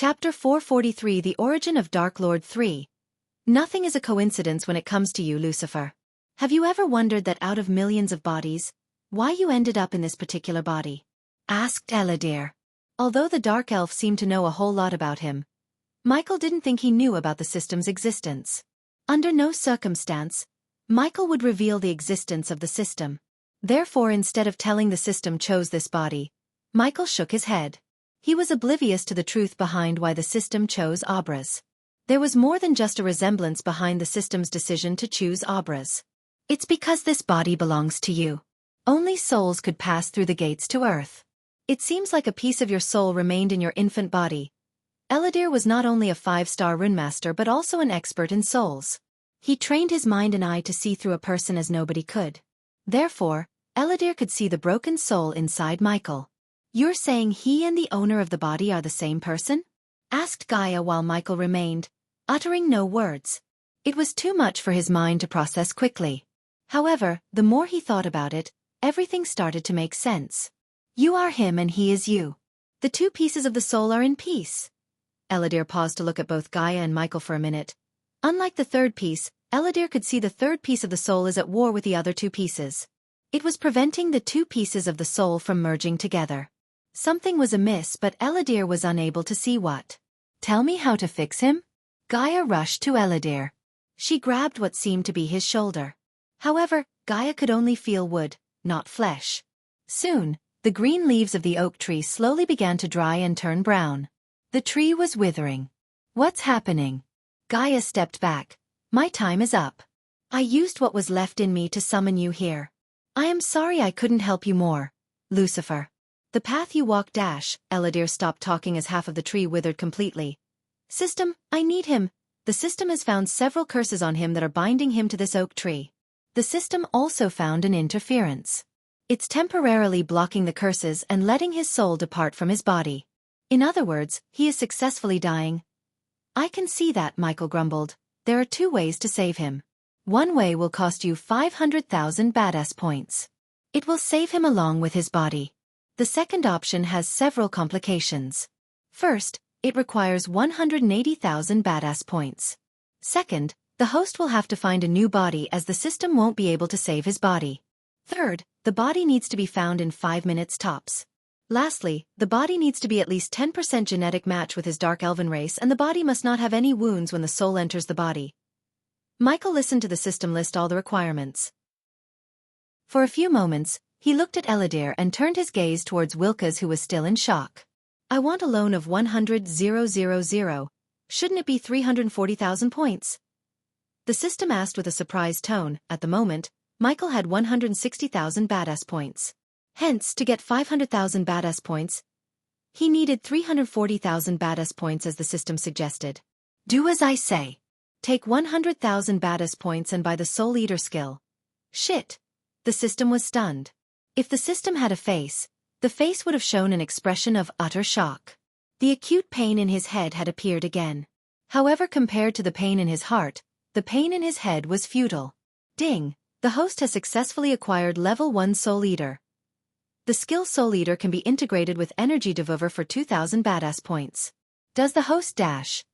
Chapter 443 The Origin of Dark Lord 3. Nothing is a coincidence when it comes to you, Lucifer. Have you ever wondered that out of millions of bodies, why you ended up in this particular body? Asked Eladir. Although the Dark Elf seemed to know a whole lot about him, Michael didn't think he knew about the system's existence. Under no circumstance, Michael would reveal the existence of the system. Therefore, instead of telling the system chose this body, Michael shook his head. He was oblivious to the truth behind why the system chose Abras. There was more than just a resemblance behind the system's decision to choose Abras. It's because this body belongs to you. Only souls could pass through the gates to Earth. It seems like a piece of your soul remained in your infant body. Eladir was not only a 5-star runemaster but also an expert in souls. He trained his mind and eye to see through a person as nobody could. Therefore, Eladir could see the broken soul inside Michael. You're saying he and the owner of the body are the same person? Asked Gaia while Michael remained, uttering no words. It was too much for his mind to process quickly. However, the more he thought about it, everything started to make sense. You are him and he is you. The two pieces of the soul are in peace. Eladir paused to look at both Gaia and Michael for a minute. Unlike the third piece, Eladir could see the third piece of the soul is at war with the other two pieces. It was preventing the two pieces of the soul from merging together. Something was amiss, but Eladir was unable to see what. Tell me how to fix him? Gaia rushed to Eladir. She grabbed what seemed to be his shoulder. However, Gaia could only feel wood, not flesh. Soon, the green leaves of the oak tree slowly began to dry and turn brown. The tree was withering. What's happening? Gaia stepped back. My time is up. I used what was left in me to summon you here. I am sorry I couldn't help you more, Lucifer. The path you walk Eladir stopped talking as half of the tree withered completely. System, I need him. The system has found several curses on him that are binding him to this oak tree. The system also found an interference. It's temporarily blocking the curses and letting his soul depart from his body. In other words, he is successfully dying. I can see that, Michael grumbled. There are two ways to save him. One way will cost you 500,000 badass points. It will save him along with his body. The second option has several complications. First, it requires 180,000 badass points. Second, the host will have to find a new body as the system won't be able to save his body. Third, the body needs to be found in 5 minutes tops. Lastly, the body needs to be at least 10% genetic match with his Dark Elven race, and the body must not have any wounds when the soul enters the body. Michael listened to the system list all the requirements. For a few moments, he looked at Eladir and turned his gaze towards Wilkes, who was still in shock. I want a loan of 100,000. Shouldn't it be 340,000 points? The system asked with a surprised tone. At the moment, Michael had 160,000 badass points. Hence, to get 500,000 badass points, he needed 340,000 badass points as the system suggested. Do as I say. Take 100,000 badass points and buy the Soul Eater skill. Shit. The system was stunned. If the system had a face, the face would have shown an expression of utter shock. The acute pain in his head had appeared again. However, compared to the pain in his heart, the pain in his head was futile. Ding! The host has successfully acquired level 1 Soul Eater. The skill Soul Eater can be integrated with Energy Devour for 2,000 badass points. Does the host dash?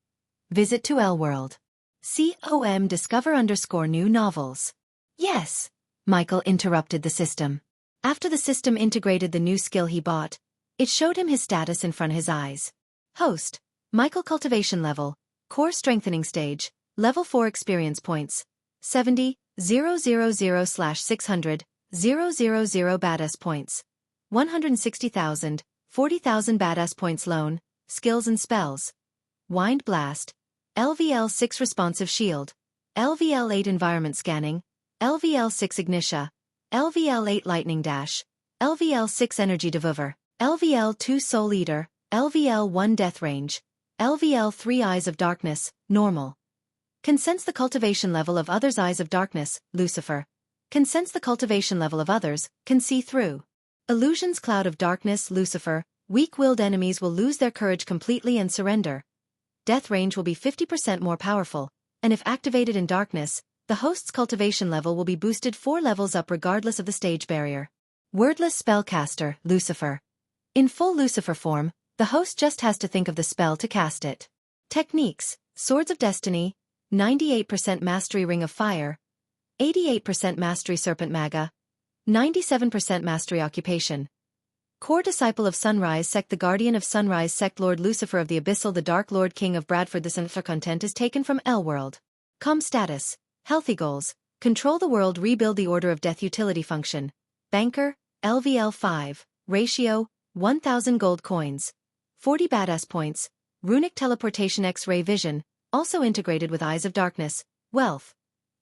Visit to L-World. COM discover_new novels. Yes. Michael interrupted the system. After the system integrated the new skill he bought, it showed him his status in front of his eyes. Host, Michael cultivation level, core strengthening stage, level 4 experience points, 70,000/600, 000 badass points, 160,000, 40,000 badass points loan, skills and spells. Wind Blast, LVL 6 responsive shield, LVL 8 environment scanning, LVL 6 ignitia, LVL 8 lightning dash, LVL 6 energy devour, LVL 2 soul eater, LVL 1 death range, LVL 3 eyes of darkness, normal. Can sense the cultivation level of others' eyes of darkness, Lucifer. Can sense the cultivation level of others, can see through. Illusions cloud of darkness, Lucifer. Weak-willed enemies will lose their courage completely and surrender. Death range will be 50% more powerful, and if activated in darkness, the host's cultivation level will be boosted 4 levels up regardless of the stage barrier. Wordless spellcaster, Lucifer. In full Lucifer form, The host just has to think of the spell to cast it. Techniques: Swords of Destiny, 98% Mastery Ring of Fire, 88% Mastery Serpent Maga, 97% Mastery Occupation. Core Disciple of Sunrise Sect, the Guardian of Sunrise Sect, Lord Lucifer of the Abyssal, the Dark Lord King of Bradford. This info content is taken from L World. Com status: Healthy goals: Control the world, rebuild the Order of Death. Utility function: Banker, LVL 5, ratio, 1000 gold coins, 40 badass points, runic teleportation, X-ray vision, also integrated with Eyes of Darkness, wealth,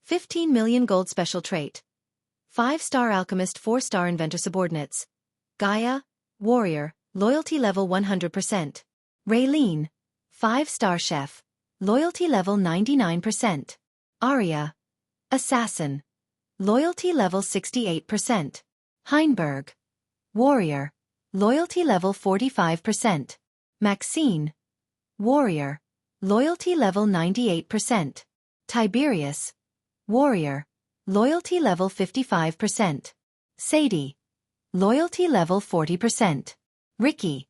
15 million gold. Special trait: 5-star alchemist, 4-star inventor. Subordinates: Gaia, warrior, loyalty level 100%. Raylene, 5-star chef, loyalty level 99%. Arya, assassin, loyalty level 68%. Heinberg, warrior, loyalty level 45%. Maxine, warrior, loyalty level 98%. Tiberius, warrior, loyalty level 55%. Sadie, loyalty level 40%. Ricky,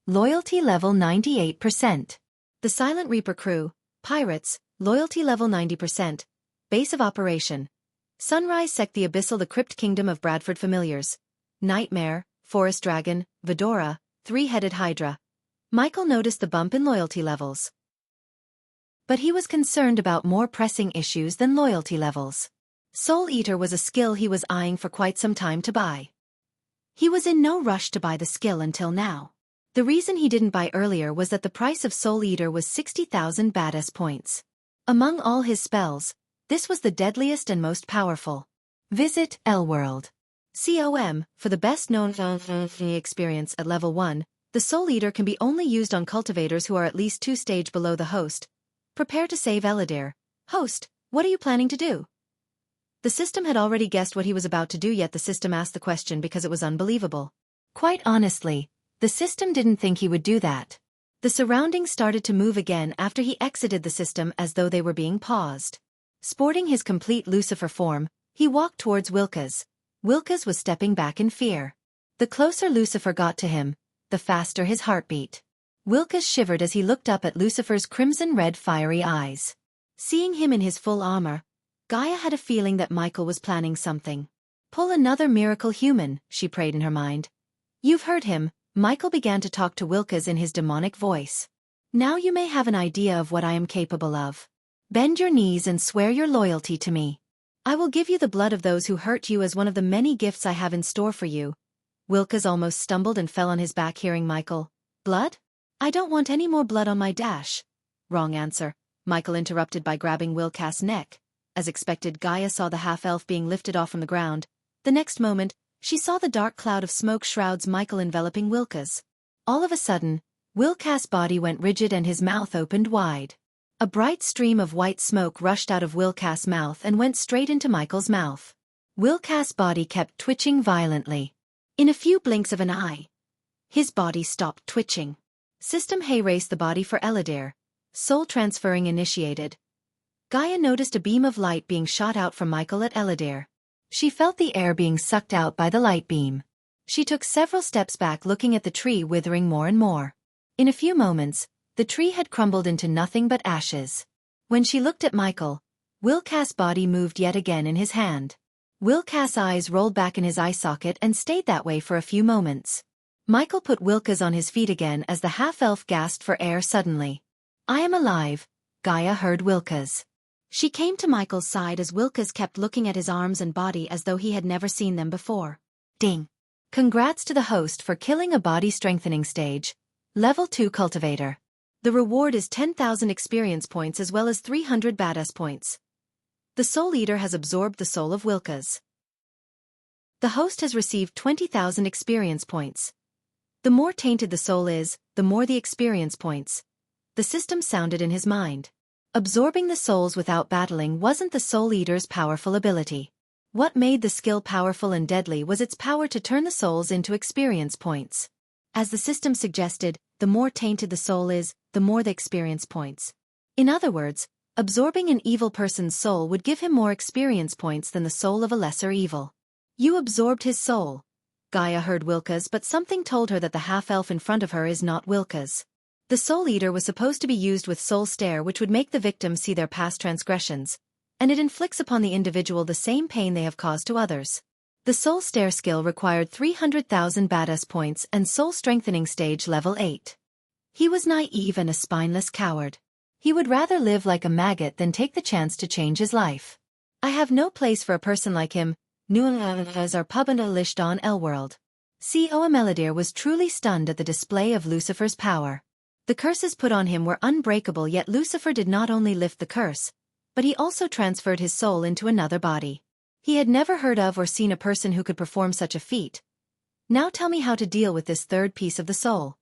loyalty level 98%. The Silent Reaper crew, pirates, loyalty level 90%. Base of operation: Sunrise Sect, the Abyssal, the Crypt Kingdom of Bradford. Familiars: Nightmare, Forest Dragon, Vidora, Three-Headed Hydra. Michael noticed the bump in loyalty levels, but he was concerned about more pressing issues than loyalty levels. Soul Eater was a skill he was eyeing for quite some time to buy. He was in no rush to buy the skill until now. The reason he didn't buy earlier was that the price of Soul Eater was 60,000 badass points. Among all his spells, this was the deadliest and most powerful. Visit L World. COM, for the best known experience at level 1, the Soul Eater can be only used on cultivators who are at least 2 stage below the host. Prepare to save Eladir. Host, what are you planning to do? The system had already guessed what he was about to do, yet the system asked the question because it was unbelievable. Quite honestly, the system didn't think he would do that. The surroundings started to move again after he exited the system, as though they were being paused. Sporting his complete Lucifer form, he walked towards Wilkes. Wilkes was stepping back in fear. The closer Lucifer got to him, the faster his heartbeat. Wilkes shivered as he looked up at Lucifer's crimson-red fiery eyes. Seeing him in his full armor, Gaia had a feeling that Michael was planning something. Pull another miracle, human, she prayed in her mind. You've heard him. Michael began to talk to Wilkes in his demonic voice. Now you may have an idea of what I am capable of. Bend your knees and swear your loyalty to me. I will give you the blood of those who hurt you as one of the many gifts I have in store for you. Wilkes almost stumbled and fell on his back hearing Michael. Blood? I don't want any more blood on my dash. Wrong answer, Michael interrupted by grabbing Wilkes' neck. As expected, Gaia saw the half-elf being lifted off from the ground. The next moment, she saw the dark cloud of smoke shrouds Michael enveloping Wilkes. All of a sudden, Wilkes' body went rigid and his mouth opened wide. A bright stream of white smoke rushed out of Wilkes' mouth and went straight into Michael's mouth. Wilkes' body kept twitching violently. In a few blinks of an eye, his body stopped twitching. System Hay-race the body for Eladir. Soul transferring initiated. Gaia noticed a beam of light being shot out from Michael at Eladir. She felt the air being sucked out by the light beam. She took several steps back, looking at the tree withering more and more. In a few moments, the tree had crumbled into nothing but ashes. When she looked at Michael, Wilkes' body moved yet again in his hand. Wilkes' eyes rolled back in his eye socket and stayed that way for a few moments. Michael put Wilkes on his feet again as the half-elf gasped for air suddenly. I am alive, Gaia heard Wilkes. She came to Michael's side as Wilkes kept looking at his arms and body as though he had never seen them before. Ding! Congrats to the host for killing a body-strengthening stage. Level 2 Cultivator. The reward is 10,000 experience points as well as 300 badass points. The Soul Eater has absorbed the soul of Wilkes. The host has received 20,000 experience points. The more tainted the soul is, the more the experience points. The system sounded in his mind. Absorbing the souls without battling wasn't the Soul Eater's powerful ability. What made the skill powerful and deadly was its power to turn the souls into experience points. As the system suggested, the more tainted the soul is, the more the experience points. In other words, absorbing an evil person's soul would give him more experience points than the soul of a lesser evil. You absorbed his soul. Gaia heard Wilka's, but something told her that the half-elf in front of her is not Wilka's. The Soul Eater was supposed to be used with Soul Stare, which would make the victim see their past transgressions, and it inflicts upon the individual the same pain they have caused to others. The Soul Stare skill required 300,000 badass points and Soul Strengthening Stage level 8. He was naive and a spineless coward. He would rather live like a maggot than take the chance to change his life. I have no place for a person like him, as our pub and lished on Elworld. C.O. Meladir was truly stunned at the display of Lucifer's power. The curses put on him were unbreakable, yet Lucifer did not only lift the curse, but he also transferred his soul into another body. He had never heard of or seen a person who could perform such a feat. Now tell me how to deal with this third piece of the soul.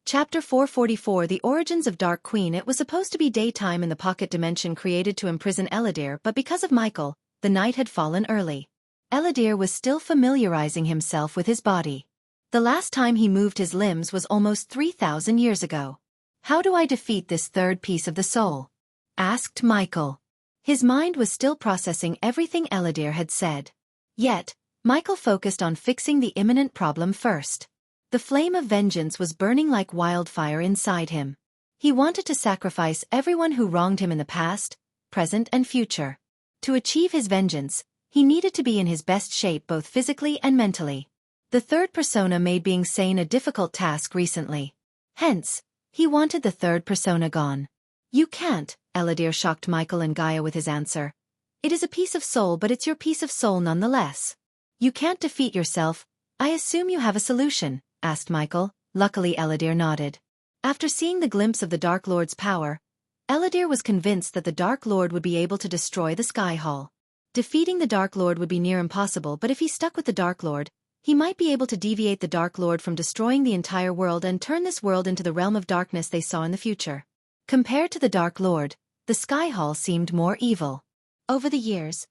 Chapter 444 The Origins of Dark Queen. It was supposed to be daytime in the pocket dimension created to imprison Eladir, but because of Michael, the night had fallen early. Eladir was still familiarizing himself with his body. The last time he moved his limbs was almost 3,000 years ago. How do I defeat this third piece of the soul? Asked Michael. His mind was still processing everything Eladir had said. Yet, Michael focused on fixing the imminent problem first. The flame of vengeance was burning like wildfire inside him. He wanted to sacrifice everyone who wronged him in the past, present and future. To achieve his vengeance, he needed to be in his best shape both physically and mentally. The third persona made being sane a difficult task recently. Hence, he wanted the third persona gone. You can't, Eladir shocked Michael and Gaia with his answer. It is a piece of soul, but it's your piece of soul nonetheless. You can't defeat yourself. I assume you have a solution, asked Michael. Luckily Eladir nodded. After seeing the glimpse of the Dark Lord's power, Eladir was convinced that the Dark Lord would be able to destroy the Sky Hall. Defeating the Dark Lord would be near impossible, but if he stuck with the Dark Lord, he might be able to deviate the Dark Lord from destroying the entire world and turn this world into the realm of darkness they saw in the future. Compared to the Dark Lord, the Sky Hall seemed more evil. Over the years,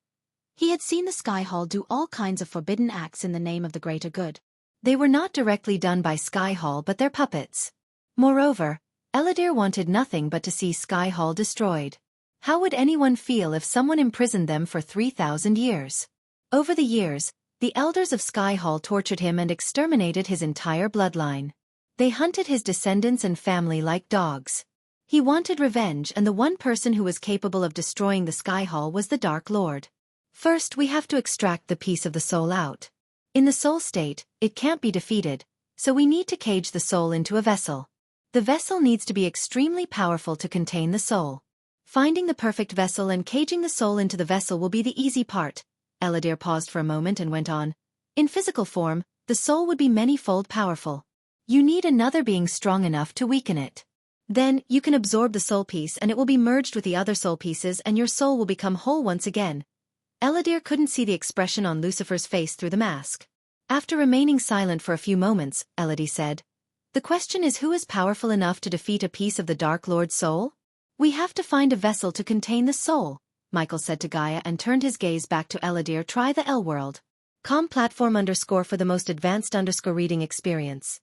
he had seen the Sky Hall do all kinds of forbidden acts in the name of the greater good. They were not directly done by Sky Hall but their puppets. Moreover, Eladir wanted nothing but to see Sky Hall destroyed. How would anyone feel if someone imprisoned them for 3,000 years? Over the years, the elders of Sky Hall tortured him and exterminated his entire bloodline. They hunted his descendants and family like dogs. He wanted revenge, and the one person who was capable of destroying the Sky Hall was the Dark Lord. First, we have to extract the piece of the soul out. In the soul state, it can't be defeated, so we need to cage the soul into a vessel. The vessel needs to be extremely powerful to contain the soul. Finding the perfect vessel and caging the soul into the vessel will be the easy part. Eladir paused for a moment and went on. In physical form, the soul would be many-fold powerful. You need another being strong enough to weaken it. Then, you can absorb the soul piece and it will be merged with the other soul pieces and your soul will become whole once again. Eladir couldn't see the expression on Lucifer's face through the mask. After remaining silent for a few moments, Eladir said, "The question is, who is powerful enough to defeat a piece of the Dark Lord's soul? We have to find a vessel to contain the soul," Michael said to Gaia and turned his gaze back to Eladir. Try the Elworld. Com platform _ for the most advanced _ reading experience.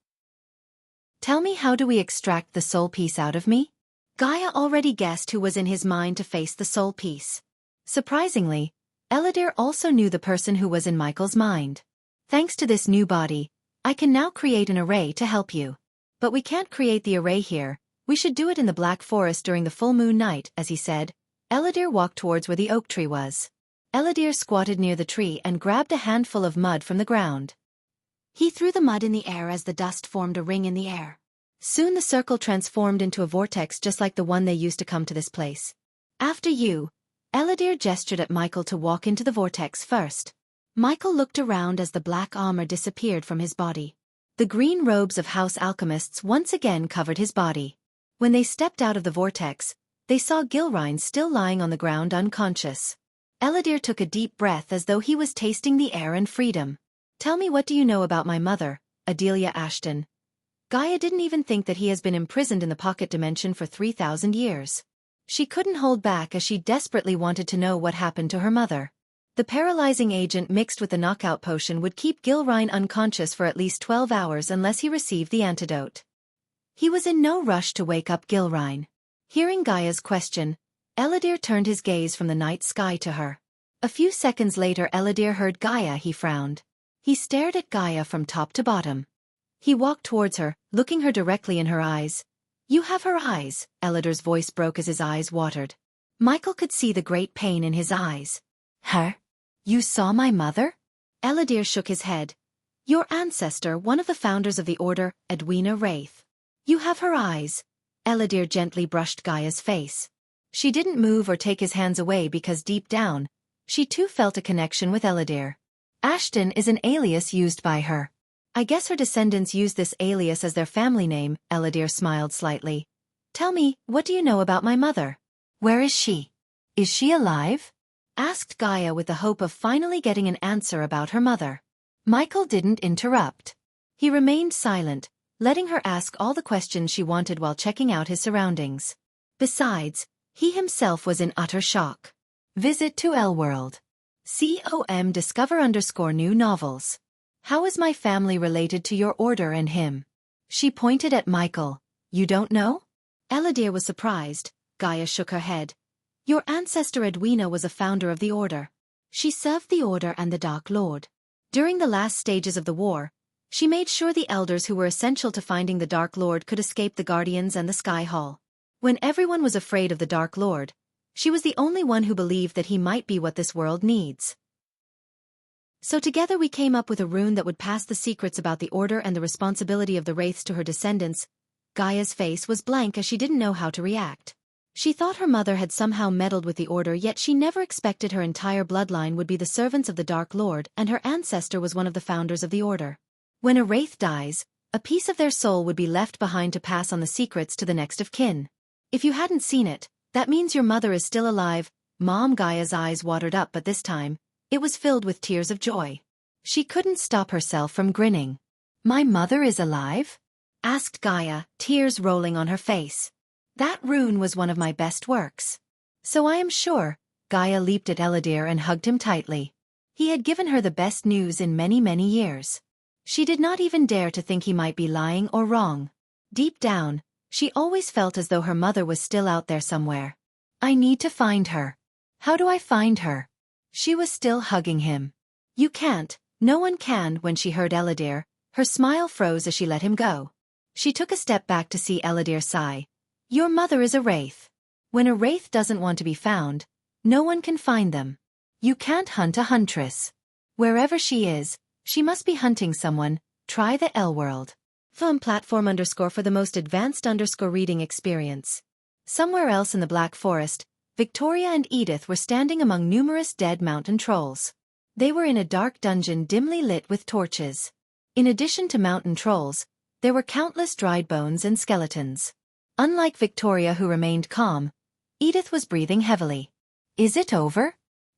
Tell me, how do we extract the soul piece out of me? Gaia already guessed who was in his mind to face the soul piece. Surprisingly, Eladir also knew the person who was in Michael's mind. Thanks to this new body, I can now create an array to help you. But we can't create the array here, we should do it in the Black Forest during the full moon night, as he said. Eladir walked towards where the oak tree was. Eladir squatted near the tree and grabbed a handful of mud from the ground. He threw the mud in the air as the dust formed a ring in the air. Soon the circle transformed into a vortex just like the one they used to come to this place. After you, Eladir gestured at Michael to walk into the vortex first. Michael looked around as the black armor disappeared from his body. The green robes of house alchemists once again covered his body. When they stepped out of the vortex, they saw Gilrine still lying on the ground unconscious. Eladir took a deep breath as though he was tasting the air and freedom. Tell me, what do you know about my mother, Adelia Ashton? Gaia didn't even think that he has been imprisoned in the pocket dimension for 3,000 years. She couldn't hold back as she desperately wanted to know what happened to her mother. The paralyzing agent mixed with the knockout potion would keep Gilrine unconscious for at least 12 hours unless he received the antidote. He was in no rush to wake up Gilrine. Hearing Gaia's question, Eladir turned his gaze from the night sky to her. A few seconds later Eladir heard Gaia. He frowned. He stared at Gaia from top to bottom. He walked towards her, looking her directly in her eyes. You have her eyes, Elidar's voice broke as his eyes watered. Michael could see the great pain in his eyes. Her? You saw my mother? Elidar shook his head. Your ancestor, one of the founders of the Order, Edwina Wraith. You have her eyes. Elidar gently brushed Gaia's face. She didn't move or take his hands away because deep down, she too felt a connection with Elidar. Ashton is an alias used by her. I guess her descendants use this alias as their family name, Elidar smiled slightly. Tell me, what do you know about my mother? Where is she? Is she alive? Asked Gaia with the hope of finally getting an answer about her mother. Michael didn't interrupt. He remained silent, letting her ask all the questions she wanted while checking out his surroundings. Besides, he himself was in utter shock. Visit to L-World. _discover_new novels. How is my family related to your order and him? She pointed at Michael. You don't know? Elidar was surprised. Gaia shook her head. Your ancestor Edwina was a founder of the Order. She served the Order and the Dark Lord. During the last stages of the war, she made sure the elders who were essential to finding the Dark Lord could escape the Guardians and the Sky Hall. When everyone was afraid of the Dark Lord, she was the only one who believed that he might be what this world needs. So together we came up with a rune that would pass the secrets about the Order and the responsibility of the Wraiths to her descendants. Gaia's face was blank as she didn't know how to react. She thought her mother had somehow meddled with the Order, yet she never expected her entire bloodline would be the servants of the Dark Lord, and her ancestor was one of the founders of the Order. When a Wraith dies, a piece of their soul would be left behind to pass on the secrets to the next of kin. If you hadn't seen it, that means your mother is still alive. Mom. Gaia's eyes watered up, but this time, it was filled with tears of joy. She couldn't stop herself from grinning. My mother is alive? Asked Gaia, tears rolling on her face. That rune was one of my best works. So I am sure. Gaia leaped at Elidar and hugged him tightly. He had given her the best news in many, many years. She did not even dare to think he might be lying or wrong. Deep down, she always felt as though her mother was still out there somewhere. I need to find her. How do I find her? She was still hugging him. You can't, no one can. When she heard Elidar, her smile froze as she let him go. She took a step back to see Elidar sigh. Your mother is a Wraith. When a Wraith doesn't want to be found, no one can find them. You can't hunt a huntress. Wherever she is, she must be hunting someone. Try the L-World. Platform for the most advanced reading experience. Somewhere else in the Black Forest, Victoria and Edith were standing among numerous dead mountain trolls. They were in a dark dungeon dimly lit with torches. In addition to mountain trolls, there were countless dried bones and skeletons. Unlike Victoria, who remained calm, Edith was breathing heavily. Is it over?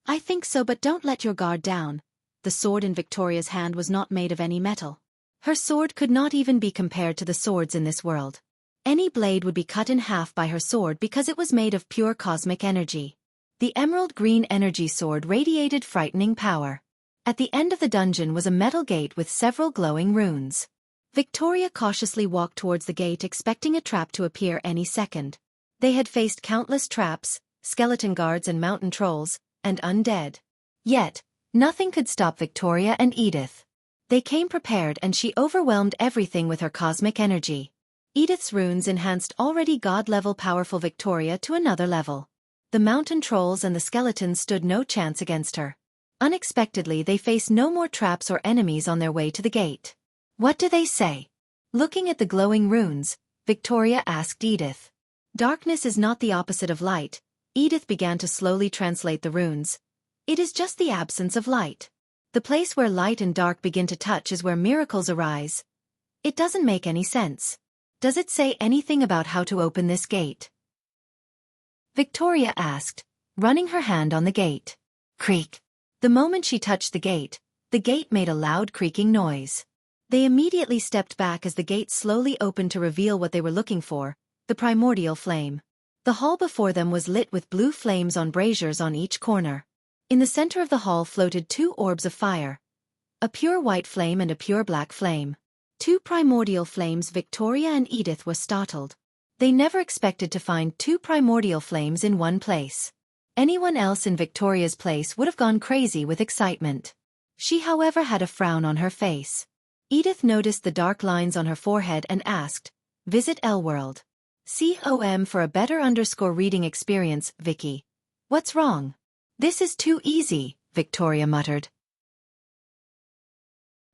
I think so, but don't let your guard down. The sword in Victoria's hand was not made of any metal. Her sword could not even be compared to the swords in this world. Any blade would be cut in half by her sword because it was made of pure cosmic energy. The emerald green energy sword radiated frightening power. At the end of the dungeon was a metal gate with several glowing runes. Victoria cautiously walked towards the gate, expecting a trap to appear any second. They had faced countless traps, skeleton guards and mountain trolls, and undead. Yet, nothing could stop Victoria and Edith. They came prepared, and she overwhelmed everything with her cosmic energy. Edith's runes enhanced already god-level powerful Victoria to another level. The mountain trolls and the skeletons stood no chance against her. Unexpectedly, they faced no more traps or enemies on their way to the gate. What do they say? Looking at the glowing runes, Victoria asked Edith. Darkness is not the opposite of light. Edith began to slowly translate the runes. It is just the absence of light. The place where light and dark begin to touch is where miracles arise. It doesn't make any sense. Does it say anything about how to open this gate? Victoria asked, running her hand on the gate. Creak. The moment she touched the gate made a loud creaking noise. They immediately stepped back as the gate slowly opened to reveal what they were looking for, the primordial flame. The hall before them was lit with blue flames on braziers on each corner. In the center of the hall floated two orbs of fire. A pure white flame and a pure black flame. Two primordial flames. Victoria and Edith were startled. They never expected to find two primordial flames in one place. Anyone else in Victoria's place would have gone crazy with excitement. She however had a frown on her face. Edith noticed the dark lines on her forehead and asked, "Visit L-World. COM for a better reading experience, Vicky. What's wrong?" "This is too easy," Victoria muttered.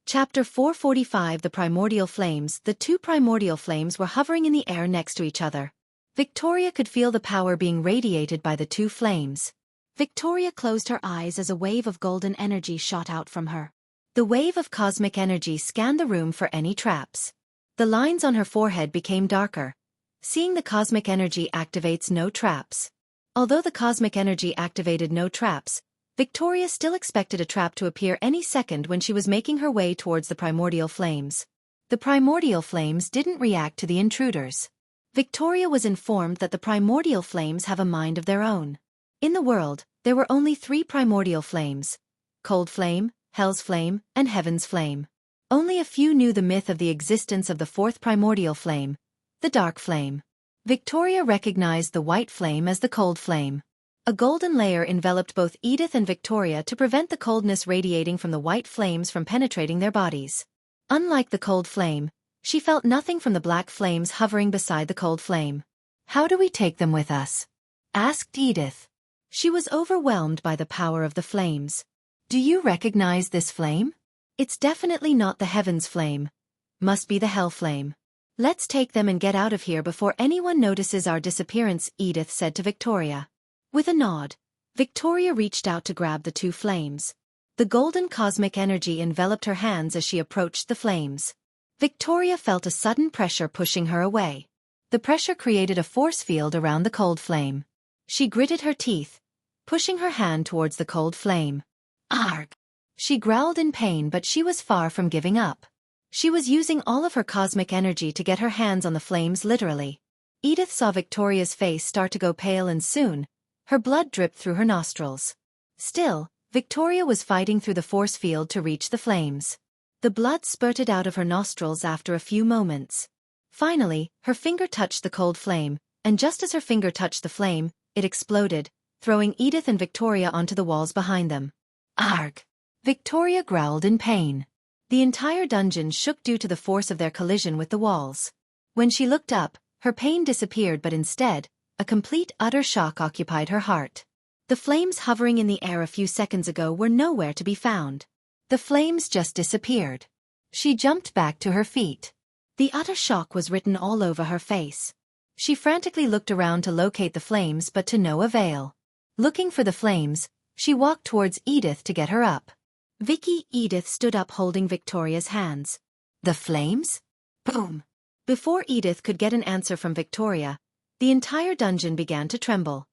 Chapter 445 The Primordial Flames. The two primordial flames were hovering in the air next to each other. Victoria could feel the power being radiated by the two flames. Victoria closed her eyes as a wave of golden energy shot out from her. The wave of cosmic energy scanned the room for any traps. The lines on her forehead became darker. Seeing the cosmic energy activates no traps. Although the cosmic energy activated no traps, Victoria still expected a trap to appear any second when she was making her way towards the primordial flames. The primordial flames didn't react to the intruders. Victoria was informed that the primordial flames have a mind of their own. In the world, there were only 3 primordial flames: Cold Flame, Hell's Flame, and Heaven's Flame. Only a few knew the myth of the existence of the 4th primordial flame, the Dark Flame. Victoria recognized the White Flame as the Cold Flame. A golden layer enveloped both Edith and Victoria to prevent the coldness radiating from the white flames from penetrating their bodies. Unlike the Cold Flame, she felt nothing from the black flames hovering beside the Cold Flame. "How do we take them with us?" asked Edith. She was overwhelmed by the power of the flames. "Do you recognize this flame? It's definitely not the Heaven's Flame. Must be the Hell Flame. Let's take them and get out of here before anyone notices our disappearance," Edith said to Victoria. With a nod, Victoria reached out to grab the 2 flames. The golden cosmic energy enveloped her hands as she approached the flames. Victoria felt a sudden pressure pushing her away. The pressure created a force field around the Cold Flame. She gritted her teeth, pushing her hand towards the Cold Flame. "Arg!" She growled in pain, but she was far from giving up. She was using all of her cosmic energy to get her hands on the flames literally. Edith saw Victoria's face start to go pale and soon, her blood dripped through her nostrils. Still, Victoria was fighting through the force field to reach the flames. The blood spurted out of her nostrils after a few moments. Finally, her finger touched the Cold Flame, and just as her finger touched the flame, it exploded, throwing Edith and Victoria onto the walls behind them. "Arg!" Victoria growled in pain. The entire dungeon shook due to the force of their collision with the walls. When she looked up, her pain disappeared, but instead, a complete utter shock occupied her heart. The flames hovering in the air a few seconds ago were nowhere to be found. The flames just disappeared. She jumped back to her feet. The utter shock was written all over her face. She frantically looked around to locate the flames, but to no avail. Looking for the flames, she walked towards Edith to get her up. "Vicky," Edith stood up holding Victoria's hands. "The flames?" Boom! Before Edith could get an answer from Victoria, the entire dungeon began to tremble.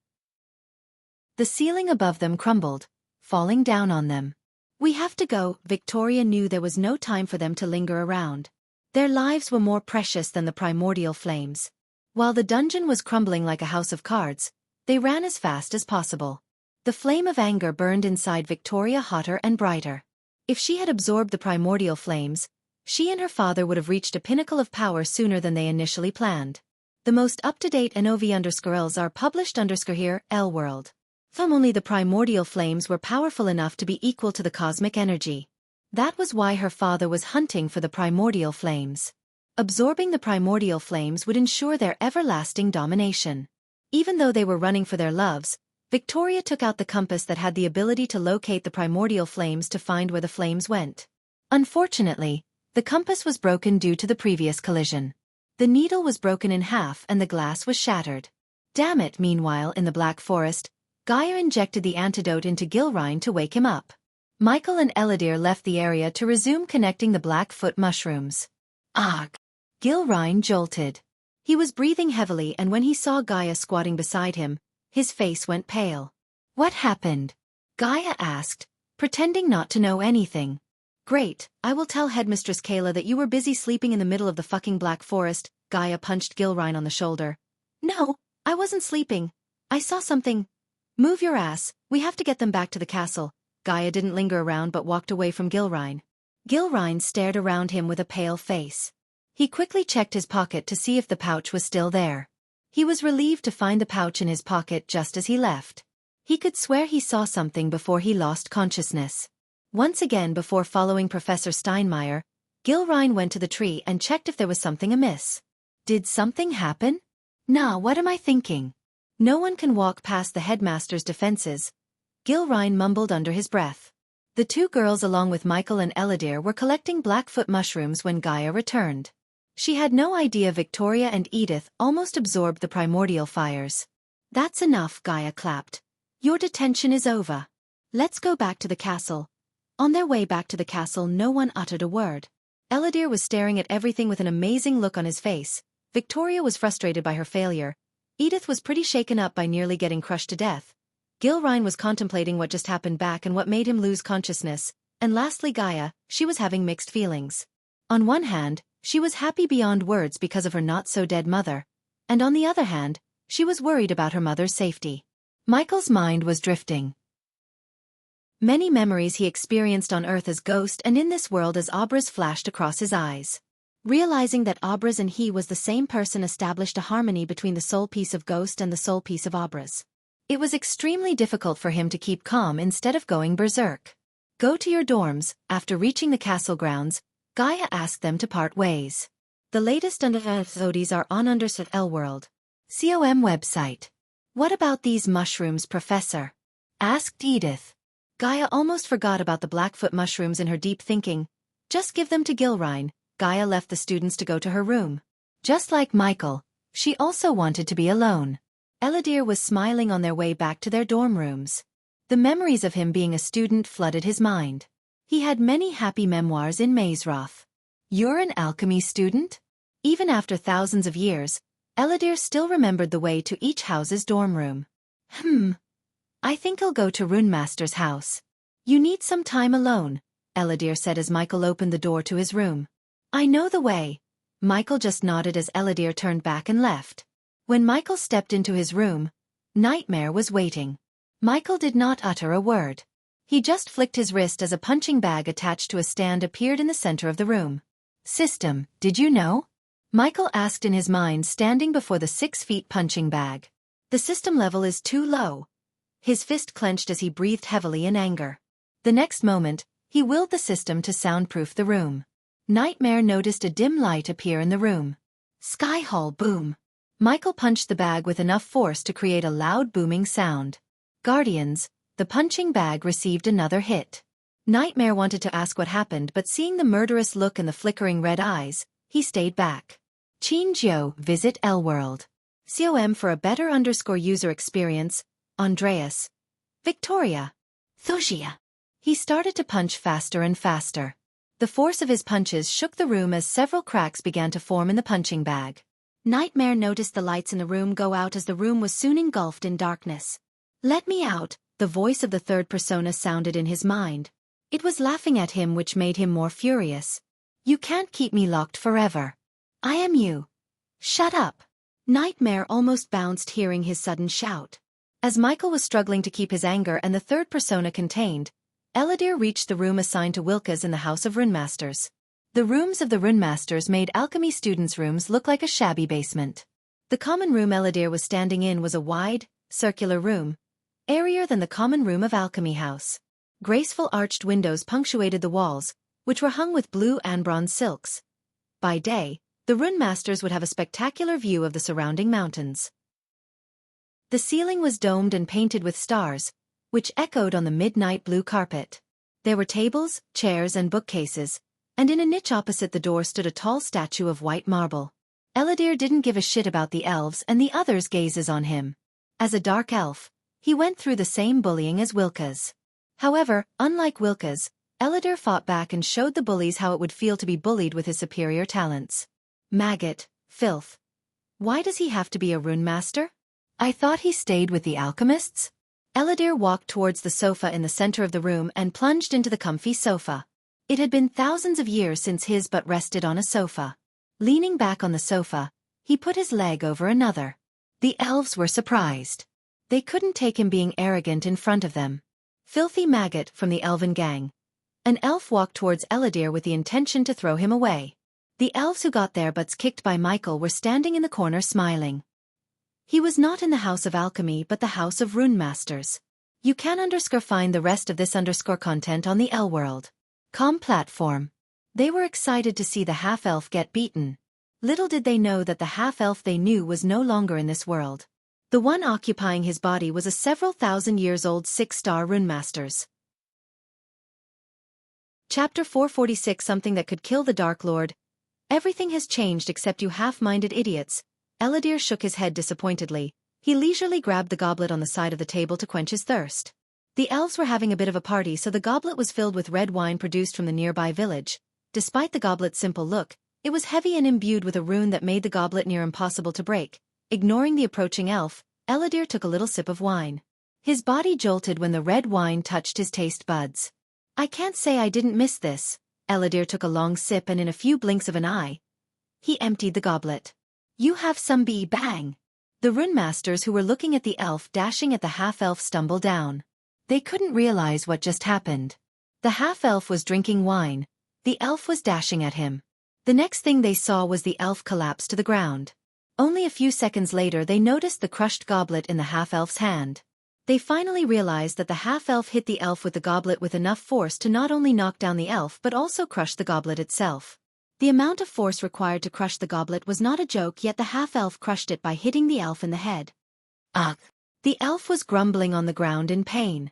The ceiling above them crumbled, falling down on them. "We have to go." Victoria knew there was no time for them to linger around. Their lives were more precious than the primordial flames. While the dungeon was crumbling like a house of cards, they ran as fast as possible. The flame of anger burned inside Victoria hotter and brighter. If she had absorbed the primordial flames, she and her father would have reached a pinnacle of power sooner than they initially planned. The most up-to-date NOV_Ls are published here, L-World. Only the primordial flames were powerful enough to be equal to the cosmic energy. That was why her father was hunting for the primordial flames. Absorbing the primordial flames would ensure their everlasting domination. Even though they were running for their loves, Victoria took out the compass that had the ability to locate the primordial flames to find where the flames went. Unfortunately, the compass was broken due to the previous collision. The needle was broken in half and the glass was shattered. Damn it! Meanwhile, in the Black Forest, Gaia injected the antidote into Gilrine to wake him up. Michael and Eladir left the area to resume connecting the Blackfoot mushrooms. Ugh! Gilrine jolted. He was breathing heavily, and when he saw Gaia squatting beside him, his face went pale. "What happened?" Gaia asked, pretending not to know anything. "Great, I will tell Headmistress Kayla that you were busy sleeping in the middle of the fucking Black Forest." Gaia punched Gilrine on the shoulder. "No, I wasn't sleeping. I saw something." "Move your ass, we have to get them back to the castle." Gaia didn't linger around but walked away from Gilrine. Gilrine stared around him with a pale face. He quickly checked his pocket to see if the pouch was still there. He was relieved to find the pouch in his pocket just as he left. He could swear he saw something before he lost consciousness. Once again before following Professor Steinmeier, Gilrine went to the tree and checked if there was something amiss. Did something happen? Nah, what am I thinking? No one can walk past the headmaster's defenses, Gilrine mumbled under his breath. The two girls along with Michael and Eladir were collecting Blackfoot mushrooms when Gaia returned. She had no idea Victoria and Edith almost absorbed the primordial fires. That's enough, Gaia clapped. Your detention is over. Let's go back to the castle. On their way back to the castle, no one uttered a word. Eladir was staring at everything with an amazing look on his face. Victoria was frustrated by her failure. Edith was pretty shaken up by nearly getting crushed to death. Gilrine was contemplating what just happened back and what made him lose consciousness. And lastly Gaia, she was having mixed feelings. On one hand, she was happy beyond words because of her not-so-dead mother. And on the other hand, she was worried about her mother's safety. Michael's mind was drifting. Many memories he experienced on Earth as Ghost and in this world as Obraz flashed across his eyes. Realizing that Obraz and he was the same person established a harmony between the soul piece of Ghost and the soul piece of Obraz. It was extremely difficult for him to keep calm instead of going berserk. Go to your dorms. After reaching the castle grounds, Gaia asked them to part ways. The latest episodes are on Underset L World. COM website. What about these mushrooms, Professor? Asked Edith. Gaia almost forgot about the Blackfoot mushrooms in her deep thinking. Just give them to Gilrine. Gaia left the students to go to her room. Just like Michael, she also wanted to be alone. Eladir was smiling on their way back to their dorm rooms. The memories of him being a student flooded his mind. He had many happy memoirs in Mazeroth. You're an alchemy student? Even after thousands of years, Eladir still remembered the way to each house's dorm room. I think I'll go to Runemaster's house. You need some time alone, Eladir said as Michael opened the door to his room. I know the way. Michael just nodded as Eladir turned back and left. When Michael stepped into his room, Nightmare was waiting. Michael did not utter a word. He just flicked his wrist as a punching bag attached to a stand appeared in the center of the room. System, did you know? Michael asked in his mind standing before the 6-feet punching bag. The system level is too low. His fist clenched as he breathed heavily in anger. The next moment, he willed the system to soundproof the room. Nightmare noticed a dim light appear in the room. Sky Hall boom. Michael punched the bag with enough force to create a loud booming sound. Guardians, the punching bag received another hit. Nightmare wanted to ask what happened, but seeing the murderous look in the flickering red eyes, he stayed back. Chinjo, visit L-World. COM for a better _user experience. Andreas. Victoria. Thusia. He started to punch faster and faster. The force of his punches shook the room as several cracks began to form in the punching bag. Nightmare noticed the lights in the room go out as the room was soon engulfed in darkness. Let me out, the voice of the third persona sounded in his mind. It was laughing at him, which made him more furious. You can't keep me locked forever. I am you. Shut up. Nightmare almost bounced hearing his sudden shout. As Michael was struggling to keep his anger and the third persona contained, Eladir reached the room assigned to Wilkas in the House of Runemasters. The rooms of the Runemasters made alchemy students' rooms look like a shabby basement. The common room Eladir was standing in was a wide, circular room, airier than the common room of Alchemy House. Graceful arched windows punctuated the walls, which were hung with blue and bronze silks. By day, the Runemasters would have a spectacular view of the surrounding mountains. The ceiling was domed and painted with stars, which echoed on the midnight blue carpet. There were tables, chairs and bookcases, and in a niche opposite the door stood a tall statue of white marble. Eladir didn't give a shit about the elves and the others' gazes on him. As a dark elf, he went through the same bullying as Wilkas. However, unlike Wilkas, Eladir fought back and showed the bullies how it would feel to be bullied with his superior talents. Maggot, filth. Why does he have to be a runemaster? I thought he stayed with the alchemists? Eladir walked towards the sofa in the center of the room and plunged into the comfy sofa. It had been thousands of years since his butt rested on a sofa. Leaning back on the sofa, he put his leg over another. The elves were surprised. They couldn't take him being arrogant in front of them. Filthy maggot from the elven gang. An elf walked towards Eladir with the intention to throw him away. The elves who got their butts kicked by Michael were standing in the corner smiling. He was not in the House of Alchemy but the House of Runemasters. You can find the rest of this content on the L-World.com platform. They were excited to see the half-elf get beaten. Little did they know that the half-elf they knew was no longer in this world. The one occupying his body was a several thousand years old 6-star rune masters. Chapter 446 Something that could kill the Dark Lord. Everything has changed except you half-minded idiots. Eladir shook his head disappointedly. He leisurely grabbed the goblet on the side of the table to quench his thirst. The elves were having a bit of a party, so the goblet was filled with red wine produced from the nearby village. Despite the goblet's simple look, it was heavy and imbued with a rune that made the goblet near impossible to break. Ignoring the approaching elf, Eladir took a little sip of wine. His body jolted when the red wine touched his taste buds. I can't say I didn't miss this. Eladir took a long sip and in a few blinks of an eye, he emptied the goblet. You have some bang. The rune masters who were looking at the elf dashing at the half-elf stumbled down. They couldn't realize what just happened. The half-elf was drinking wine. The elf was dashing at him. The next thing they saw was the elf collapse to the ground. Only a few seconds later they noticed the crushed goblet in the half-elf's hand. They finally realized that the half-elf hit the elf with the goblet with enough force to not only knock down the elf but also crush the goblet itself. The amount of force required to crush the goblet was not a joke, yet the half-elf crushed it by hitting the elf in the head. Ugh! The elf was grumbling on the ground in pain.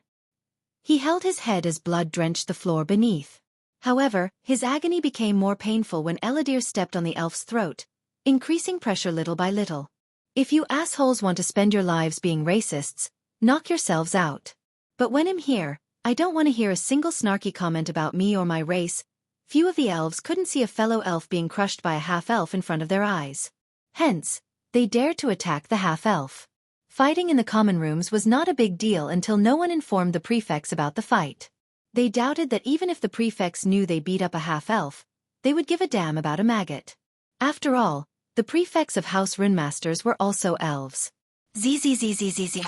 He held his head as blood drenched the floor beneath. However, his agony became more painful when Eladir stepped on the elf's throat, increasing pressure little by little. If you assholes want to spend your lives being racists, knock yourselves out. But when I'm here, I don't want to hear a single snarky comment about me or my race. Few of the elves couldn't see a fellow elf being crushed by a half-elf in front of their eyes. Hence, they dared to attack the half-elf. Fighting in the common rooms was not a big deal until no one informed the prefects about the fight. They doubted that even if the prefects knew they beat up a half-elf, they would give a damn about a maggot. After all, the prefects of House Runemasters were also elves. Zzzzzzzzz.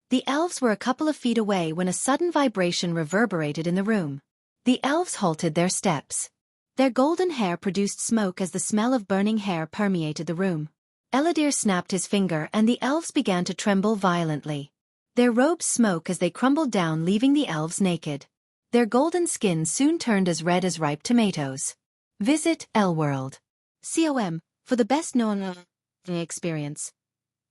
The elves were a couple of feet away when a sudden vibration reverberated in the room. The elves halted their steps. Their golden hair produced smoke as the smell of burning hair permeated the room. Eladir snapped his finger and the elves began to tremble violently. Their robes smoke as they crumbled down, leaving the elves naked. Their golden skin soon turned as red as ripe tomatoes. Visit L-World.com for the best-known experience.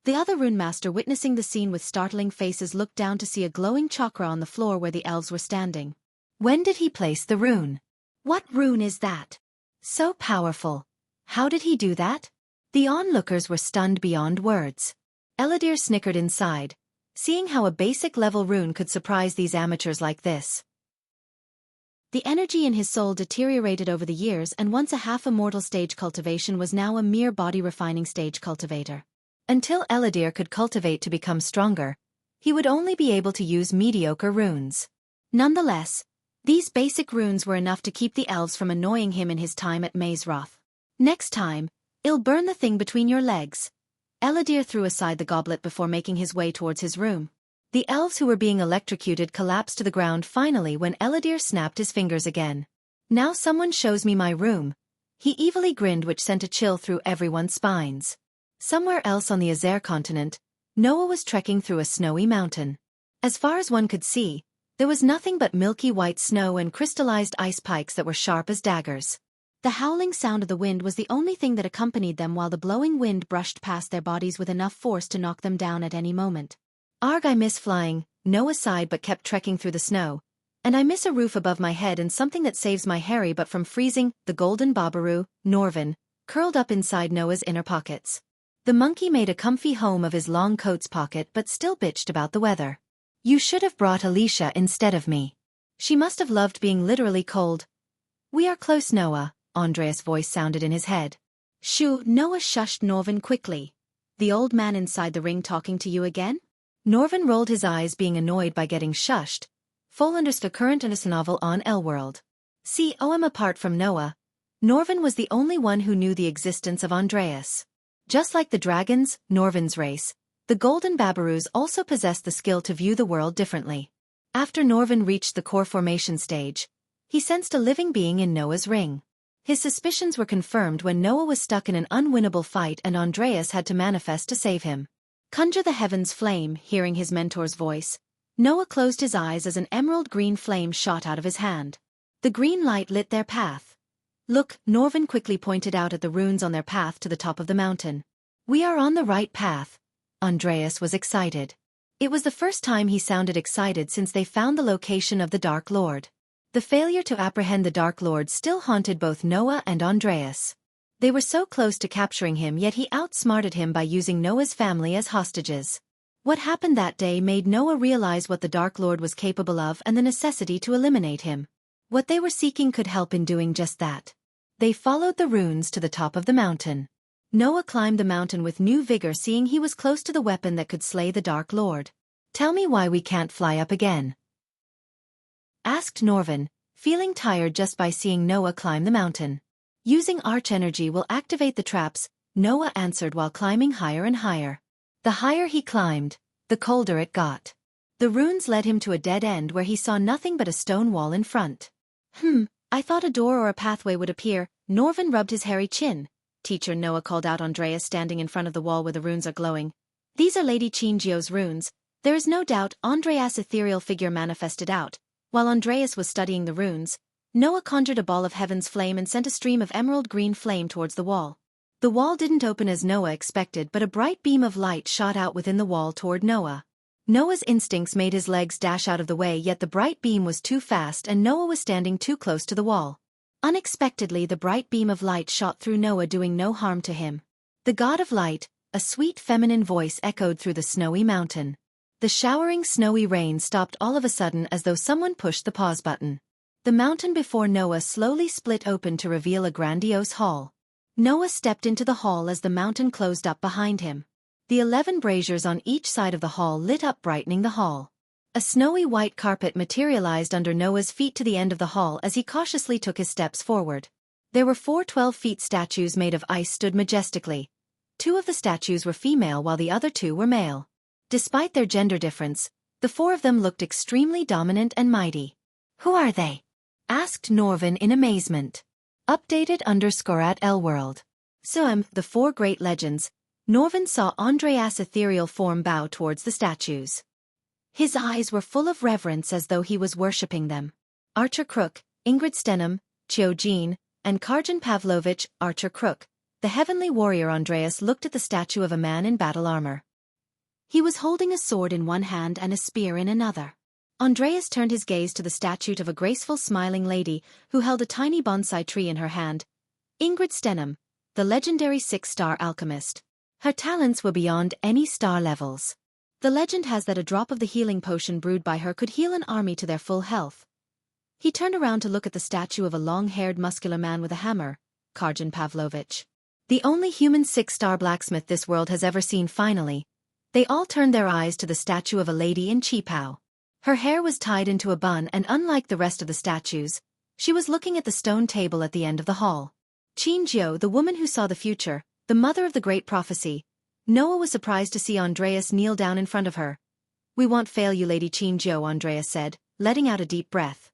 The other rune master, witnessing the scene with startling faces, looked down to see a glowing chakra on the floor where the elves were standing. When did he place the rune? What rune is that? So powerful. How did he do that? The onlookers were stunned beyond words. Eladir snickered inside, seeing how a basic level rune could surprise these amateurs like this. The energy in his soul deteriorated over the years, and once a half-immortal stage cultivation was now a mere body-refining stage cultivator. Until Eladir could cultivate to become stronger, he would only be able to use mediocre runes. Nonetheless, these basic runes were enough to keep the elves from annoying him in his time at Mazeroth. Next time, I'll burn the thing between your legs. Eladir threw aside the goblet before making his way towards his room. The elves who were being electrocuted collapsed to the ground finally when Eladir snapped his fingers again. Now someone shows me my room. He evilly grinned, which sent a chill through everyone's spines. Somewhere else on the Azer continent, Noah was trekking through a snowy mountain. As far as one could see, there was nothing but milky white snow and crystallized ice pikes that were sharp as daggers. The howling sound of the wind was the only thing that accompanied them, while the blowing wind brushed past their bodies with enough force to knock them down at any moment. Arg, I miss flying, Noah sighed but kept trekking through the snow. And I miss a roof above my head and something that saves my Harry but from freezing. The golden Babaru, Norvin, curled up inside Noah's inner pockets. The monkey made a comfy home of his long coat's pocket but still bitched about the weather. You should have brought Alicia instead of me. She must have loved being literally cold. We are close, Noah, Andreas' voice sounded in his head. Shoo, Noah shushed Norvin quickly. The old man inside the ring talking to you again? Norvin rolled his eyes, being annoyed by getting shushed. Full understood current in a novel on L-World. Apart from Noah, Norvin was the only one who knew the existence of Andreas. Just like the dragons, Norvin's race, the golden Babarus also possessed the skill to view the world differently. After Norvin reached the core formation stage, he sensed a living being in Noah's ring. His suspicions were confirmed when Noah was stuck in an unwinnable fight and Andreas had to manifest to save him. Conjure the heavens flame, hearing his mentor's voice. Noah closed his eyes as an emerald green flame shot out of his hand. The green light lit their path. Look, Norvin quickly pointed out at the runes on their path to the top of the mountain. We are on the right path. Andreas was excited. It was the first time he sounded excited since they found the location of the Dark Lord. The failure to apprehend the Dark Lord still haunted both Noah and Andreas. They were so close to capturing him, yet he outsmarted him by using Noah's family as hostages. What happened that day made Noah realize what the Dark Lord was capable of and the necessity to eliminate him. What they were seeking could help in doing just that. They followed the runes to the top of the mountain. Noah climbed the mountain with new vigor, seeing he was close to the weapon that could slay the Dark Lord. Tell me why we can't fly up again? Asked Norvin, feeling tired just by seeing Noah climb the mountain. Using arch energy will activate the traps, Noah answered while climbing higher and higher. The higher he climbed, the colder it got. The runes led him to a dead end where he saw nothing but a stone wall in front. I thought a door or a pathway would appear. Norvin rubbed his hairy chin. Teacher, Noah called out Andreas standing in front of the wall where the runes are glowing. These are Lady Qingjiu's runes. There is no doubt Andreas' ethereal figure manifested out. While Andreas was studying the runes, Noah conjured a ball of heaven's flame and sent a stream of emerald green flame towards the wall. The wall didn't open as Noah expected, but a bright beam of light shot out within the wall toward Noah. Noah's instincts made his legs dash out of the way, yet the bright beam was too fast and Noah was standing too close to the wall. Unexpectedly, the bright beam of light shot through Noah, doing no harm to him. The god of light, a sweet feminine voice echoed through the snowy mountain. The showering snowy rain stopped all of a sudden as though someone pushed the pause button. The mountain before Noah slowly split open to reveal a grandiose hall. Noah stepped into the hall as the mountain closed up behind him. The 11 braziers on each side of the hall lit up, brightening the hall. A snowy white carpet materialized under Noah's feet to the end of the hall as he cautiously took his steps forward. There were 4 12-feet statues made of ice stood majestically. 2 of the statues were female while the other 2 were male. Despite their gender difference, the 4 of them looked extremely dominant and mighty. Who are they? Asked Norvin in amazement. Updated _ @Elworld. The 4 great legends. Norvin saw Andreas' ethereal form bow towards the statues. His eyes were full of reverence as though he was worshipping them. Archer Crook, Ingrid Stenham, Chio Jean, and Karjan Pavlovich, Archer Crook. The heavenly warrior Andreas looked at the statue of a man in battle armor. He was holding a sword in one hand and a spear in another. Andreas turned his gaze to the statue of a graceful smiling lady who held a tiny bonsai tree in her hand. Ingrid Stenham, the legendary 6-star alchemist. Her talents were beyond any star levels. The legend has that a drop of the healing potion brewed by her could heal an army to their full health. He turned around to look at the statue of a long-haired muscular man with a hammer, Karjan Pavlovich. The only human 6-star blacksmith this world has ever seen. Finally, they all turned their eyes to the statue of a lady in qipao. Her hair was tied into a bun, and unlike the rest of the statues, she was looking at the stone table at the end of the hall. Qingjiu, the woman who saw the future, the mother of the great prophecy. Noah was surprised to see Andreas kneel down in front of her. We won't fail you, Lady Qingjiu, Andreas said, letting out a deep breath.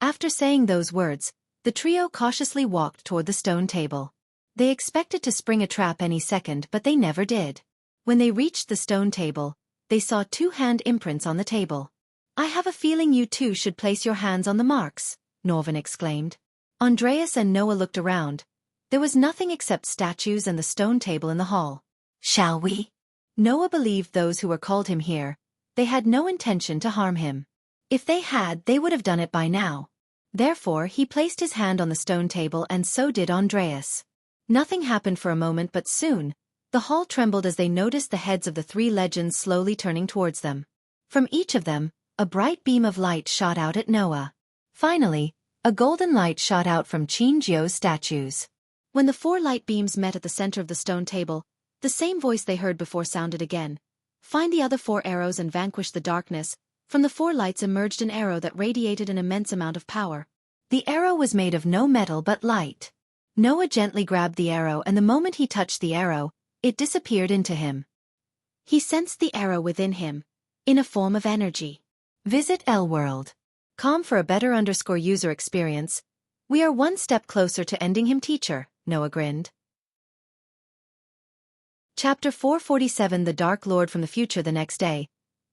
After saying those words, the trio cautiously walked toward the stone table. They expected to spring a trap any second, but they never did. When they reached the stone table, they saw 2 hand imprints on the table. I have a feeling you two should place your hands on the marks, Norvin exclaimed. Andreas and Noah looked around. There was nothing except statues and the stone table in the hall. Shall we? Noah believed those who were called him here. They had no intention to harm him. If they had, they would have done it by now. Therefore, he placed his hand on the stone table, and so did Andreas. Nothing happened for a moment, but soon, the hall trembled as they noticed the heads of the 3 legends slowly turning towards them. From each of them, a bright beam of light shot out at Noah. Finally, a golden light shot out from Qingjiu's statues. When the 4 light beams met at the center of the stone table, the same voice they heard before sounded again. Find the other 4 arrows and vanquish the darkness. From the 4 lights emerged an arrow that radiated an immense amount of power. The arrow was made of no metal but light. Noah gently grabbed the arrow, and the moment he touched the arrow, it disappeared into him. He sensed the arrow within him, in a form of energy. Visit Elworld.com for a better _user experience. We are one step closer to ending him, teacher, Noah grinned. Chapter 447 The Dark Lord from the Future. The next day,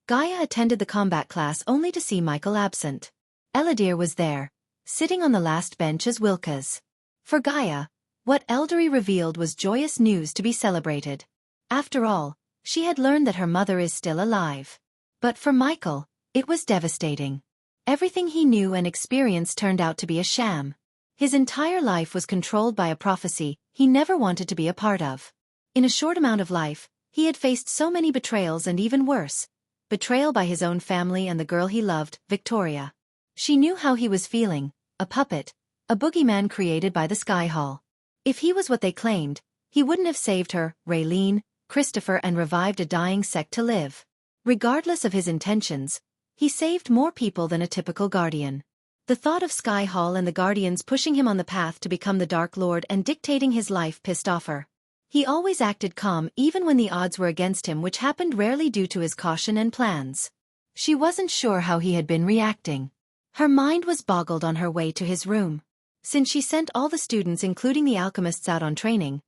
Gaia attended the combat class only to see Michael absent. Eladir was there, sitting on the last bench as Wilka's. For Gaia, what Eldery revealed was joyous news to be celebrated. After all, she had learned that her mother is still alive. But for Michael, it was devastating. Everything he knew and experienced turned out to be a sham. His entire life was controlled by a prophecy he never wanted to be a part of. In a short amount of life, he had faced so many betrayals and even worse, betrayal by his own family and the girl he loved, Victoria. She knew how he was feeling, a puppet, a boogeyman created by the Sky Hall. If he was what they claimed, he wouldn't have saved her, Raylene, Christopher and revived a dying sect to live. Regardless of his intentions, he saved more people than a typical guardian. The thought of Sky Hall and the Guardians pushing him on the path to become the Dark Lord and dictating his life pissed off her. He always acted calm even when the odds were against him, which happened rarely due to his caution and plans. She wasn't sure how he had been reacting. Her mind was boggled on her way to his room. Since she sent all the students including the alchemists out on training,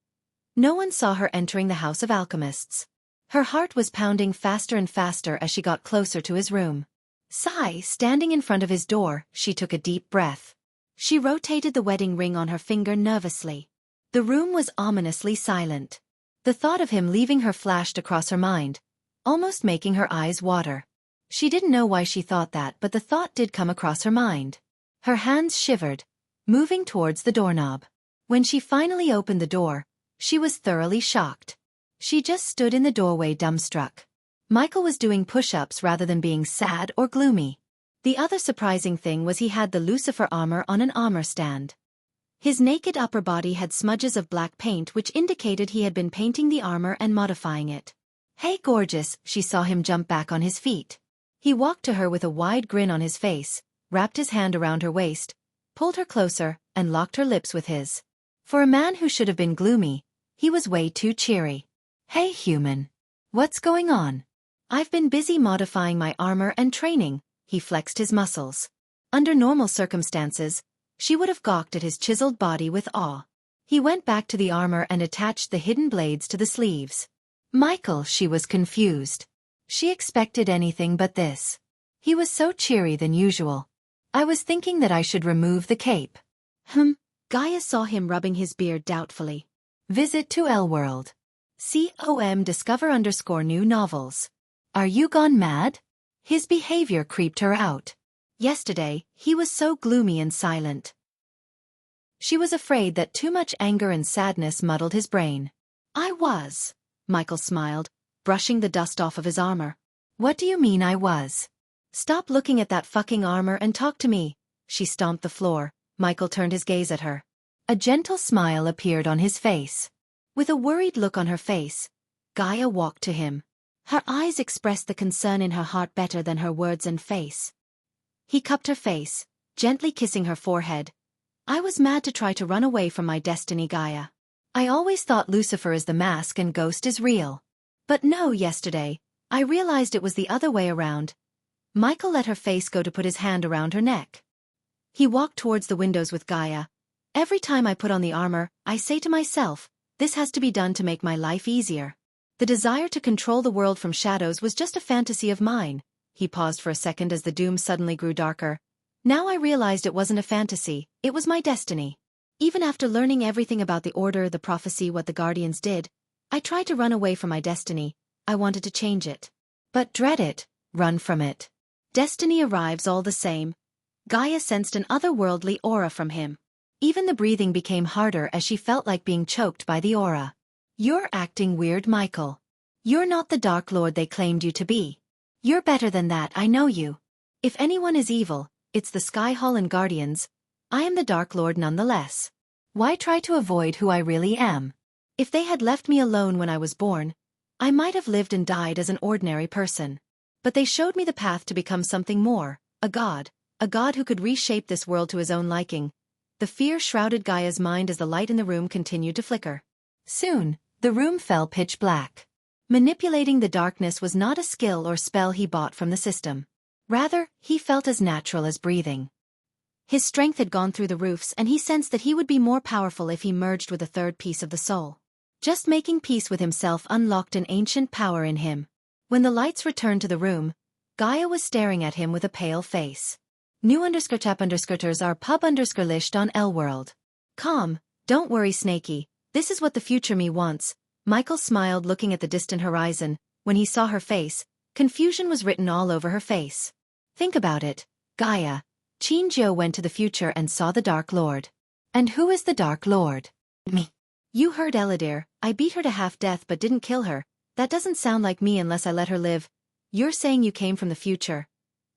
no one saw her entering the House of Alchemists. Her heart was pounding faster and faster as she got closer to his room. Standing in front of his door, she took a deep breath. She rotated the wedding ring on her finger nervously. The room was ominously silent. The thought of him leaving her flashed across her mind, almost making her eyes water. She didn't know why she thought that, but the thought did come across her mind. Her hands shivered, moving towards the doorknob. When she finally opened the door, she was thoroughly shocked. She just stood in the doorway dumbstruck. Michael was doing push-ups rather than being sad or gloomy. The other surprising thing was he had the Lucifer armor on an armor stand. His naked upper body had smudges of black paint which indicated he had been painting the armor and modifying it. "Hey gorgeous," she saw him jump back on his feet. He walked to her with a wide grin on his face, wrapped his hand around her waist, pulled her closer, and locked her lips with his. For a man who should have been gloomy, he was way too cheery. "Hey human. What's going on?" "I've been busy modifying my armor and training," he flexed his muscles. Under normal circumstances, she would have gawked at his chiseled body with awe. He went back to the armor and attached the hidden blades to the sleeves. Michael, she was confused. She expected anything but this. He was so cheery than usual. "I was thinking that I should remove the cape." Gaia saw him rubbing his beard doubtfully. Visit to L-World. com discover_new novels. Are you gone mad? His behavior creeped her out. Yesterday, he was so gloomy and silent. She was afraid that too much anger and sadness muddled his brain. "I was," Michael smiled, brushing the dust off of his armor. "What do you mean I was? Stop looking at that fucking armor and talk to me." She stomped the floor. Michael turned his gaze at her. A gentle smile appeared on his face. With a worried look on her face, Gaia walked to him. Her eyes expressed the concern in her heart better than her words and face. He cupped her face, gently kissing her forehead. "I was mad to try to run away from my destiny, Gaia. I always thought Lucifer is the mask and Ghost is real. But no, yesterday, I realized it was the other way around." Michael let her face go to put his hand around her neck. He walked towards the windows with Gaia. "Every time I put on the armor, I say to myself, this has to be done to make my life easier. The desire to control the world from shadows was just a fantasy of mine." He paused for a second as the doom suddenly grew darker. "Now I realized it wasn't a fantasy, it was my destiny. Even after learning everything about the Order, the prophecy, what the Guardians did, I tried to run away from my destiny. I wanted to change it. But dread it, run from it. Destiny arrives all the same." Gaia sensed an otherworldly aura from him. Even the breathing became harder as she felt like being choked by the aura. "You're acting weird, Michael. You're not the Dark Lord they claimed you to be. You're better than that, I know you. If anyone is evil, it's the Sky Hall and Guardians. I am the Dark Lord nonetheless. Why try to avoid who I really am? If they had left me alone when I was born, I might have lived and died as an ordinary person. But they showed me the path to become something more, a god who could reshape this world to his own liking." The fear shrouded Gaia's mind as the light in the room continued to flicker. Soon, the room fell pitch black. Manipulating the darkness was not a skill or spell he bought from the system. Rather, he felt as natural as breathing. His strength had gone through the roofs and he sensed that he would be more powerful if he merged with a third piece of the soul. Just making peace with himself unlocked an ancient power in him. When the lights returned to the room, Gaia was staring at him with a pale face. New _chap _skirters are pub _lished on L-World. Calm, don't worry Snakey, this is what the future me wants. Michael smiled looking at the distant horizon. When he saw her face, confusion was written all over her face. Think about it, Gaia. Qin Jiu went to the future and saw the Dark Lord. And who is the Dark Lord? Me. You heard Eladir, I beat her to half-death but didn't kill her. That doesn't sound like me unless I let her live. You're saying you came from the future.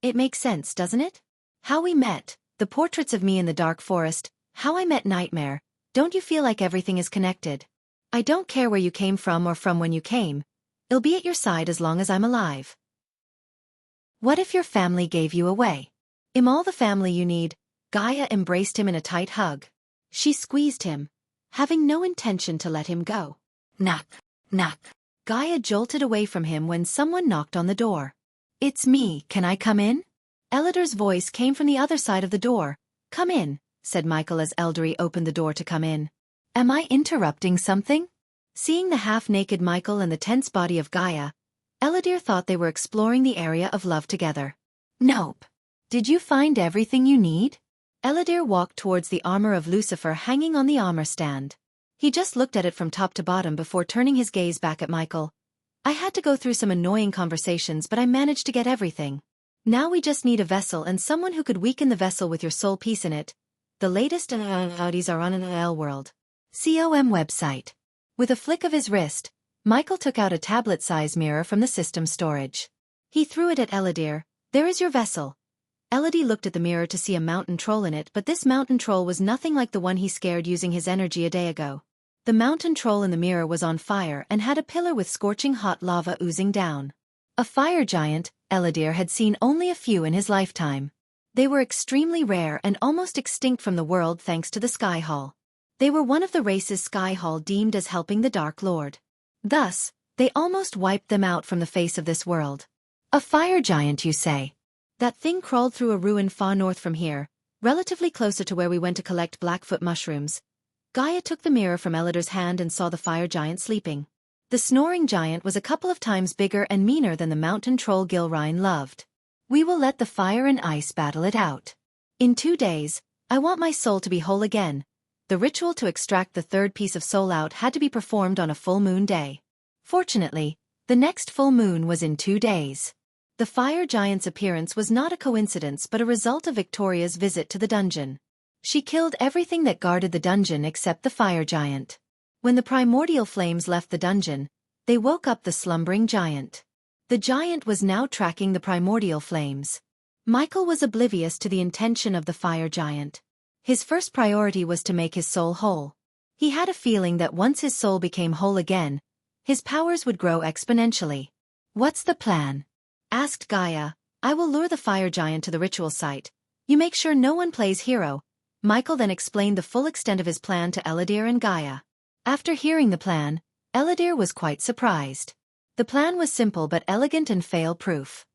It makes sense, doesn't it? How we met, the portraits of me in the dark forest, how I met Nightmare. Don't you feel like everything is connected? I don't care where you came from or from when you came. I'll be at your side as long as I'm alive. What if your family gave you away? I'm all the family you need. Gaia embraced him in a tight hug. She squeezed him, having no intention to let him go. Knock, knock. Gaia jolted away from him when someone knocked on the door. It's me, can I come in? Eladir's voice came from the other side of the door. Come in, said Michael as Eldari opened the door to come in. Am I interrupting something? Seeing the half-naked Michael and the tense body of Gaia, Eladir thought they were exploring the area of love together. Nope. Did you find everything you need? Eladir walked towards the armor of Lucifer hanging on the armor stand. He just looked at it from top to bottom before turning his gaze back at Michael. I had to go through some annoying conversations but I managed to get everything. Now we just need a vessel and someone who could weaken the vessel with your soul piece in it. The latest Audis are on an L-World. COM website. With a flick of his wrist, Michael took out a tablet-sized mirror from the system storage. He threw it at Eladir. There is your vessel. Eladir looked at the mirror to see a mountain troll in it, but this mountain troll was nothing like the one he scared using his energy a day ago. The mountain troll in the mirror was on fire and had a pillar with scorching hot lava oozing down. A fire giant, Eladir had seen only a few in his lifetime. They were extremely rare and almost extinct from the world thanks to the Sky Hall. They were one of the races Sky Hall deemed as helping the Dark Lord. Thus, they almost wiped them out from the face of this world. A fire giant, you say? That thing crawled through a ruin far north from here, relatively closer to where we went to collect Blackfoot mushrooms. Gaia took the mirror from Eladir's hand and saw the fire giant sleeping. The snoring giant was a couple of times bigger and meaner than the mountain troll Gilrine loved. We will let the fire and ice battle it out. In 2 days, I want my soul to be whole again. The ritual to extract the third piece of soul out had to be performed on a full moon day. Fortunately, the next full moon was in 2 days. The fire giant's appearance was not a coincidence but a result of Victoria's visit to the dungeon. She killed everything that guarded the dungeon except the fire giant. When the primordial flames left the dungeon, they woke up the slumbering giant. The giant was now tracking the primordial flames. Michael was oblivious to the intention of the fire giant. His first priority was to make his soul whole. He had a feeling that once his soul became whole again, his powers would grow exponentially. What's the plan? Asked Gaia. I will lure the fire giant to the ritual site. You make sure no one plays hero. Michael then explained the full extent of his plan to Eladir and Gaia. After hearing the plan, Eladir was quite surprised. The plan was simple but elegant and fail-proof.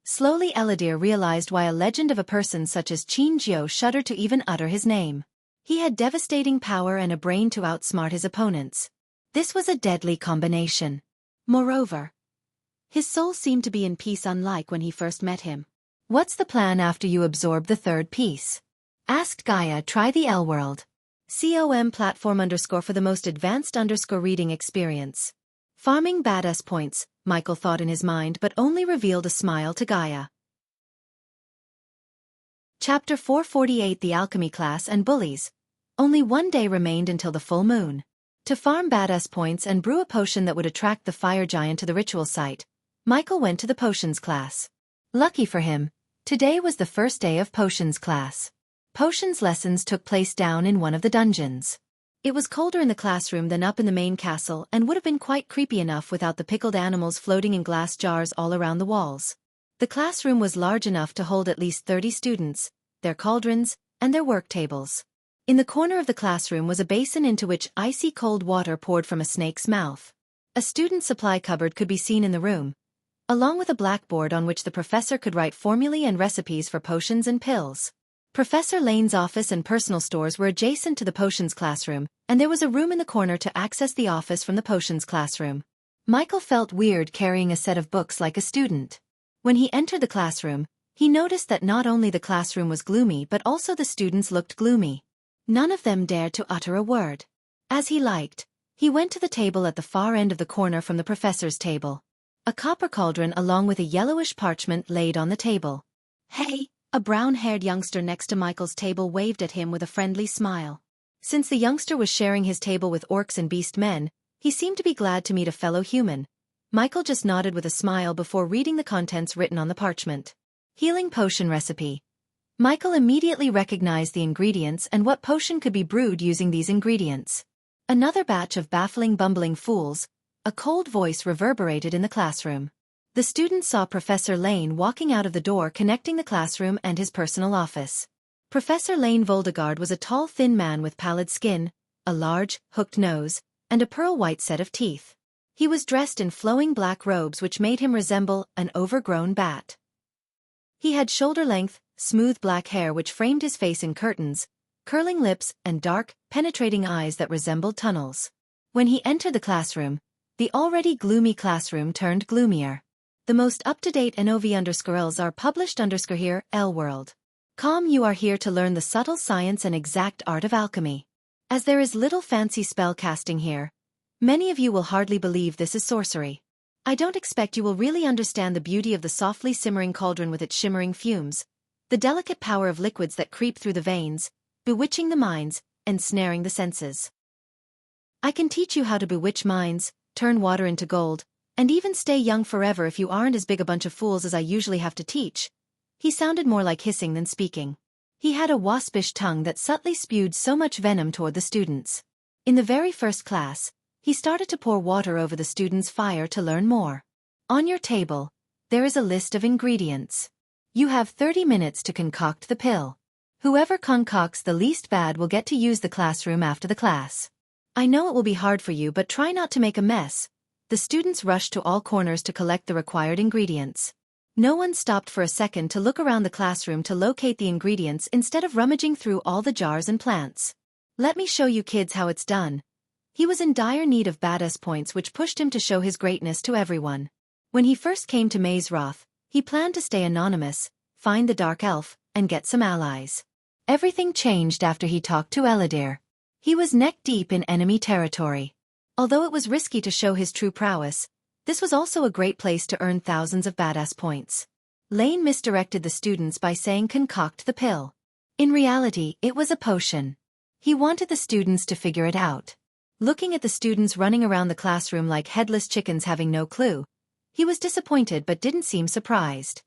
Slowly Eladir realized why a legend of a person such as Qin Jiu shuddered to even utter his name. He had devastating power and a brain to outsmart his opponents. This was a deadly combination. Moreover, his soul seemed to be in peace unlike when he first met him. What's the plan after you absorb the third piece? Asked Gaia. Try the L-World. COM platform _ for the most advanced _ reading experience. Farming badass points, Michael thought in his mind but only revealed a smile to Gaia. Chapter 448 The Alchemy Class and Bullies. Only 1 day remained until the full moon. To farm badass points and brew a potion that would attract the fire giant to the ritual site, Michael went to the potions class. Lucky for him, today was the first day of potions class. Potions lessons took place down in one of the dungeons. It was colder in the classroom than up in the main castle and would have been quite creepy enough without the pickled animals floating in glass jars all around the walls. The classroom was large enough to hold at least 30 students, their cauldrons, and their work tables. In the corner of the classroom was a basin into which icy cold water poured from a snake's mouth. A student supply cupboard could be seen in the room, along with a blackboard on which the professor could write formulae and recipes for potions and pills. Professor Lane's office and personal stores were adjacent to the potions classroom, and there was a room in the corner to access the office from the potions classroom. Michael felt weird carrying a set of books like a student. When he entered the classroom, he noticed that not only the classroom was gloomy but also the students looked gloomy. None of them dared to utter a word. As he liked, he went to the table at the far end of the corner from the professor's table. A copper cauldron along with a yellowish parchment laid on the table. "Hey!" A brown-haired youngster next to Michael's table waved at him with a friendly smile. Since the youngster was sharing his table with orcs and beast men, he seemed to be glad to meet a fellow human. Michael just nodded with a smile before reading the contents written on the parchment. Healing potion recipe. Michael immediately recognized the ingredients and what potion could be brewed using these ingredients. Another batch of baffling bumbling fools, a cold voice reverberated in the classroom. The students saw Professor Lane walking out of the door connecting the classroom and his personal office. Professor Lane Voldegard was a tall thin man with pallid skin, a large, hooked nose, and a pearl-white set of teeth. He was dressed in flowing black robes which made him resemble an overgrown bat. He had shoulder-length, smooth black hair which framed his face in curtains, curling lips and dark, penetrating eyes that resembled tunnels. When he entered the classroom, the already gloomy classroom turned gloomier. The most up-to-date NOV_Ls are published here, L-World. You are here to learn the subtle science and exact art of alchemy. As there is little fancy spell casting here, many of you will hardly believe this is sorcery. I don't expect you will really understand the beauty of the softly simmering cauldron with its shimmering fumes, the delicate power of liquids that creep through the veins, bewitching the minds, ensnaring the senses. I can teach you how to bewitch minds, turn water into gold, and even stay young forever if you aren't as big a bunch of fools as I usually have to teach. He sounded more like hissing than speaking. He had a waspish tongue that subtly spewed so much venom toward the students. In the very first class, he started to pour water over the students' fire to learn more. On your table, there is a list of ingredients. You have 30 minutes to concoct the pill. Whoever concocts the least bad will get to use the classroom after the class. I know it will be hard for you, but try not to make a mess. The students rushed to all corners to collect the required ingredients. No one stopped for a second to look around the classroom to locate the ingredients instead of rummaging through all the jars and plants. Let me show you kids how it's done. He was in dire need of badass points which pushed him to show his greatness to everyone. When he first came to Maze Roth, he planned to stay anonymous, find the Dark Elf, and get some allies. Everything changed after he talked to Eladir. He was neck-deep in enemy territory. Although it was risky to show his true prowess, this was also a great place to earn thousands of badass points. Lane misdirected the students by saying concoct the pill. In reality, it was a potion. He wanted the students to figure it out. Looking at the students running around the classroom like headless chickens having no clue, he was disappointed but didn't seem surprised.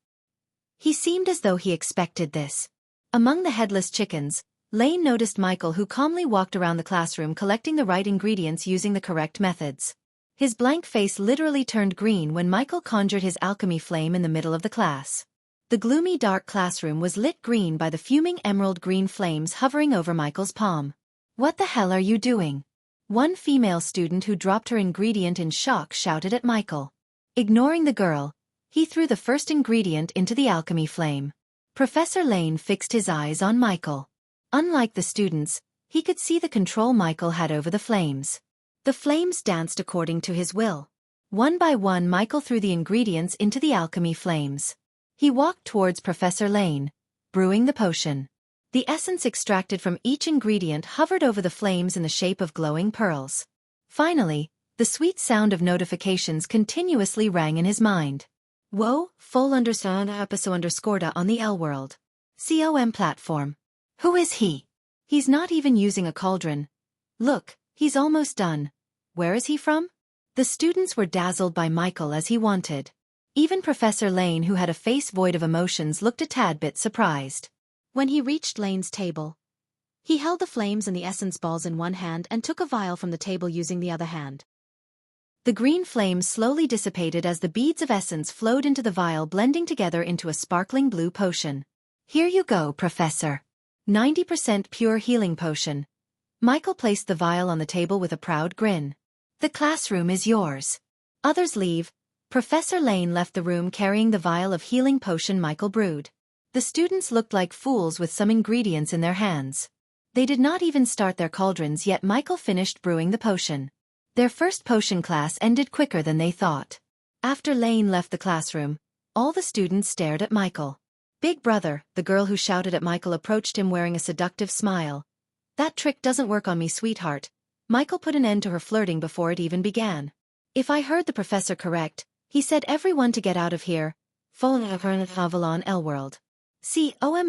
He seemed as though he expected this. Among the headless chickens, Lane noticed Michael, who calmly walked around the classroom collecting the right ingredients using the correct methods. His blank face literally turned green when Michael conjured his alchemy flame in the middle of the class. The gloomy dark classroom was lit green by the fuming emerald green flames hovering over Michael's palm. "What the hell are you doing?" One female student who dropped her ingredient in shock shouted at Michael. Ignoring the girl, he threw the first ingredient into the alchemy flame. Professor Lane fixed his eyes on Michael. Unlike the students, he could see the control Michael had over the flames. The flames danced according to his will. One by one, Michael threw the ingredients into the alchemy flames. He walked towards Professor Lane, brewing the potion. The essence extracted from each ingredient hovered over the flames in the shape of glowing pearls. Finally, the sweet sound of notifications continuously rang in his mind. Whoa, full understand episode_ on the L-World. COM platform. Who is he? He's not even using a cauldron. Look, he's almost done. Where is he from? The students were dazzled by Michael as he wanted. Even Professor Lane, who had a face void of emotions, looked a tad bit surprised. When he reached Lane's table, he held the flames and the essence balls in one hand and took a vial from the table using the other hand. The green flames slowly dissipated as the beads of essence flowed into the vial, blending together into a sparkling blue potion. Here you go, Professor. 90% pure healing potion. Michael placed the vial on the table with a proud grin. The classroom is yours. Others leave. Professor Lane left the room carrying the vial of healing potion Michael brewed. The students looked like fools with some ingredients in their hands. They did not even start their cauldrons yet Michael finished brewing the potion. Their first potion class ended quicker than they thought. After Lane left the classroom, all the students stared at Michael. Big brother, the girl who shouted at Michael approached him wearing a seductive smile. That trick doesn't work on me, sweetheart. Michael put an end to her flirting before it even began. If I heard the professor correct, he said everyone to get out of here. Phone Avalon L-World.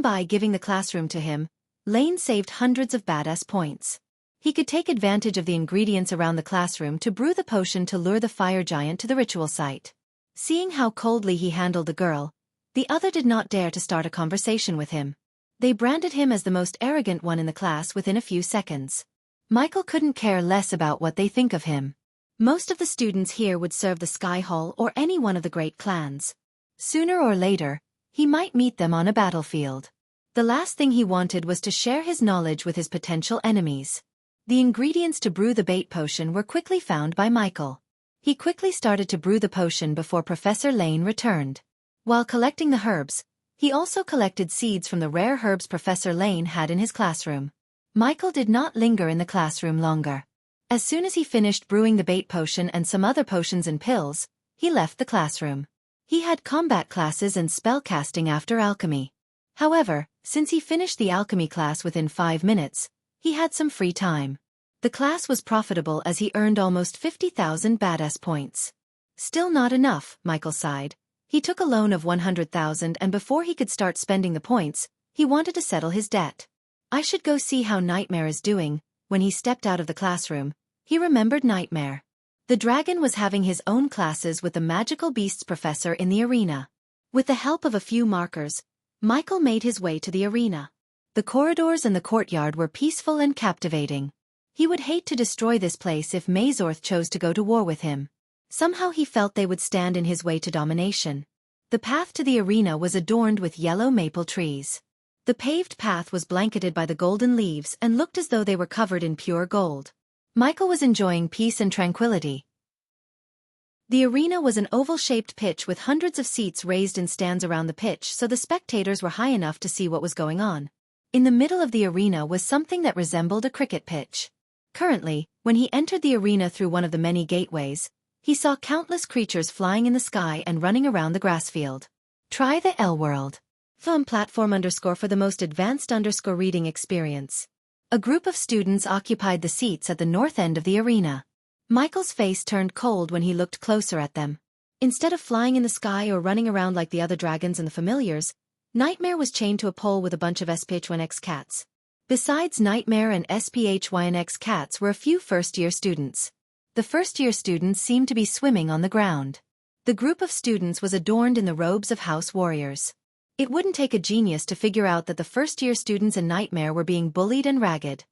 By giving the classroom to him, Lane saved hundreds of badass points. He could take advantage of the ingredients around the classroom to brew the potion to lure the fire giant to the ritual site. Seeing how coldly he handled the girl, the other did not dare to start a conversation with him. They branded him as the most arrogant one in the class within a few seconds. Michael couldn't care less about what they think of him. Most of the students here would serve the Sky Hall or any one of the great clans. Sooner or later, he might meet them on a battlefield. The last thing he wanted was to share his knowledge with his potential enemies. The ingredients to brew the bait potion were quickly found by Michael. He quickly started to brew the potion before Professor Lane returned. While collecting the herbs, he also collected seeds from the rare herbs Professor Lane had in his classroom. Michael did not linger in the classroom longer. As soon as he finished brewing the bait potion and some other potions and pills, he left the classroom. He had combat classes and spellcasting after alchemy. However, since he finished the alchemy class within 5 minutes, he had some free time. The class was profitable as he earned almost 50,000 badass points. Still not enough, Michael sighed. He took a loan of 100,000 and before he could start spending the points, he wanted to settle his debt. I should go see how Nightmare is doing. When he stepped out of the classroom, he remembered Nightmare. The dragon was having his own classes with the magical beasts professor in the arena. With the help of a few markers, Michael made his way to the arena. The corridors and the courtyard were peaceful and captivating. He would hate to destroy this place if Mazorth chose to go to war with him. Somehow he felt they would stand in his way to domination. The path to the arena was adorned with yellow maple trees. The paved path was blanketed by the golden leaves and looked as though they were covered in pure gold. Michael was enjoying peace and tranquility. The arena was an oval-shaped pitch with hundreds of seats raised in stands around the pitch so the spectators were high enough to see what was going on. In the middle of the arena was something that resembled a cricket pitch. Currently, when he entered the arena through one of the many gateways, he saw countless creatures flying in the sky and running around the grass field. Try the L-World. Platform_ for the most advanced reading experience. A group of students occupied the seats at the north end of the arena. Michael's face turned cold when he looked closer at them. Instead of flying in the sky or running around like the other dragons and the familiars, Nightmare was chained to a pole with a bunch of SPHYNX cats. Besides Nightmare and SPHYNX cats were a few first-year students. The first-year students seemed to be swimming on the ground. The group of students was adorned in the robes of house warriors. It wouldn't take a genius to figure out that the first-year students in Nightmare were being bullied and ragged.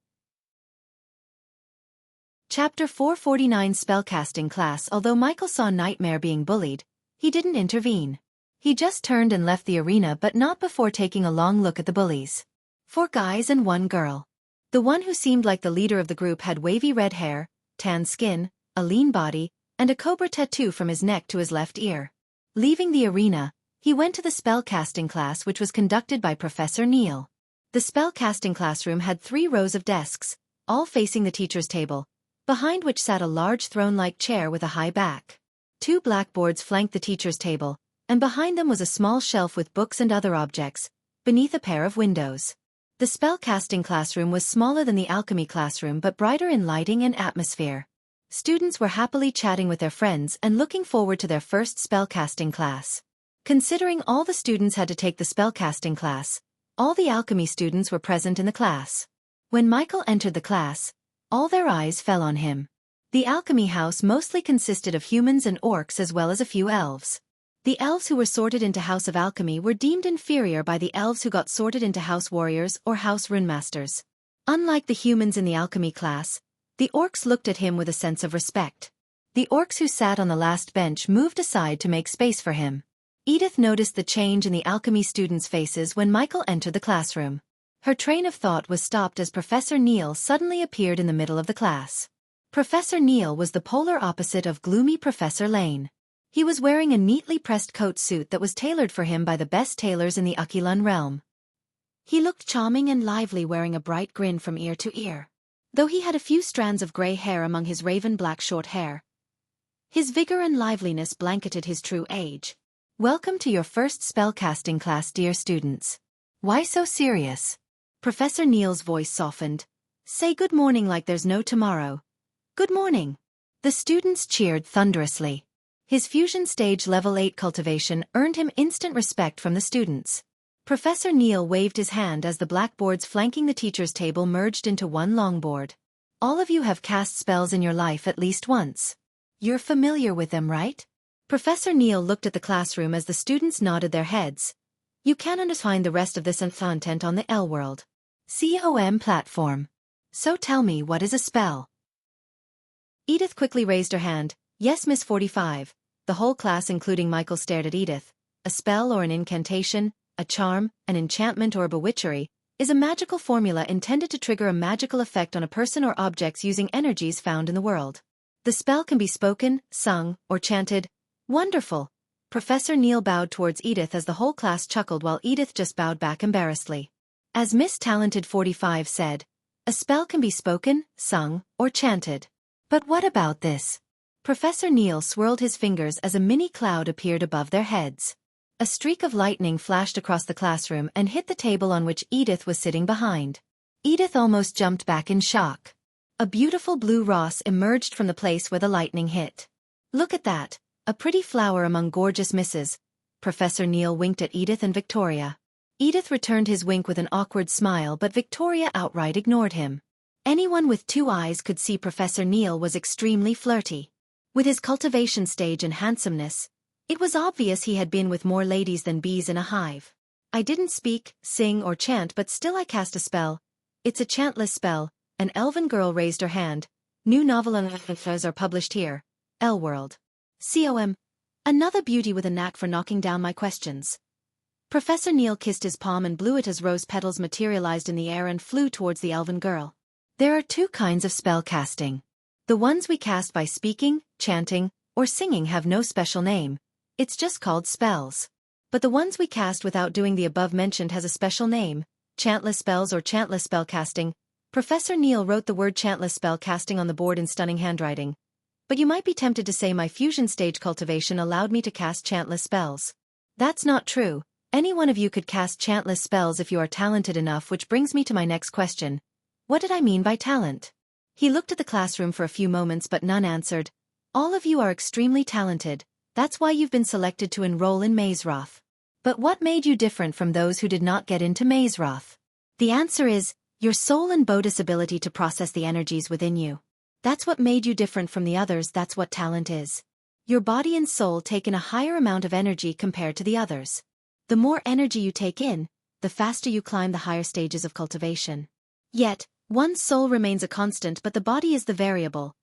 Chapter 449 Spellcasting Class. Although Michael saw Nightmare being bullied, he didn't intervene. He just turned and left the arena but not before taking a long look at the bullies. 4 guys and 1 girl. The one who seemed like the leader of the group had wavy red hair, tan skin, a lean body, and a cobra tattoo from his neck to his left ear. Leaving the arena, he went to the spellcasting class which was conducted by Professor Neil. The spellcasting classroom had 3 rows of desks, all facing the teacher's table, behind which sat a large throne-like chair with a high back. 2 blackboards flanked the teacher's table, and behind them was a small shelf with books and other objects, beneath a pair of windows. The spellcasting classroom was smaller than the alchemy classroom but brighter in lighting and atmosphere. Students were happily chatting with their friends and looking forward to their first spellcasting class. Considering all the students had to take the spellcasting class, all the alchemy students were present in the class. When Michael entered the class, all their eyes fell on him. The alchemy house mostly consisted of humans and orcs as well as a few elves. The elves who were sorted into House of Alchemy were deemed inferior by the elves who got sorted into House Warriors or House Runemasters. Unlike the humans in the alchemy class, the orcs looked at him with a sense of respect. The orcs who sat on the last bench moved aside to make space for him. Edith noticed the change in the alchemy students' faces when Michael entered the classroom. Her train of thought was stopped as Professor Neil suddenly appeared in the middle of the class. Professor Neil was the polar opposite of gloomy Professor Lane. He was wearing a neatly pressed coat suit that was tailored for him by the best tailors in the Akilun realm. He looked charming and lively, wearing a bright grin from ear to ear. Though he had a few strands of gray hair among his raven-black short hair, his vigor and liveliness blanketed his true age. Welcome to your first spellcasting class, dear students. Why so serious? Professor Neil's voice softened. Say good morning like there's no tomorrow. Good morning. The students cheered thunderously. His fusion stage level 8 cultivation earned him instant respect from the students. Professor Neil waved his hand as the blackboards flanking the teacher's table merged into one long board. All of you have cast spells in your life at least once. You're familiar with them, right? Professor Neil looked at the classroom as the students nodded their heads. You can find the rest of this content on the L World COM platform. So tell me, what is a spell? Edith quickly raised her hand. Yes, Miss 45. The whole class, including Michael, stared at Edith. A spell or an incantation, a charm, an enchantment or a bewitchery, is a magical formula intended to trigger a magical effect on a person or objects using energies found in the world. The spell can be spoken, sung, or chanted. Wonderful. Professor Neil bowed towards Edith as the whole class chuckled while Edith just bowed back embarrassedly. As Miss Talented 45 said, a spell can be spoken, sung, or chanted. But what about this? Professor Neil swirled his fingers as a mini cloud appeared above their heads. A streak of lightning flashed across the classroom and hit the table on which Edith was sitting behind. Edith almost jumped back in shock. A beautiful blue Ross emerged from the place where the lightning hit. Look at that, a pretty flower among gorgeous misses. Professor Neil winked at Edith and Victoria. Edith returned his wink with an awkward smile, but Victoria outright ignored him. Anyone with 2 eyes could see Professor Neil was extremely flirty. With his cultivation stage and handsomeness, it was obvious he had been with more ladies than bees in a hive. I didn't speak, sing, or chant, but still I cast a spell. It's a chantless spell. An elven girl raised her hand. New novel and are published here. L World. COM. Another beauty with a knack for knocking down my questions. Professor Neil kissed his palm and blew it as rose petals materialized in the air and flew towards the elven girl. There are 2 kinds of spell casting. The ones we cast by speaking, chanting, or singing have no special name. It's just called spells. But the ones we cast without doing the above mentioned has a special name, chantless spells or chantless spell casting. Professor Neil wrote the word chantless spell casting on the board in stunning handwriting. But you might be tempted to say my fusion stage cultivation allowed me to cast chantless spells. That's not true. Any one of you could cast chantless spells if you are talented enough, which brings me to my next question. What did I mean by talent? He looked at the classroom for a few moments but none answered. All of you are extremely talented. That's why you've been selected to enroll in Mazeroth. But what made you different from those who did not get into Mazeroth? The answer is your soul and Bodhi's ability to process the energies within you. That's what made you different from the others. That's what talent is. Your body and soul take in a higher amount of energy compared to the others. The more energy you take in, the faster you climb the higher stages of cultivation. Yet, one's soul remains a constant, but the body is the variable.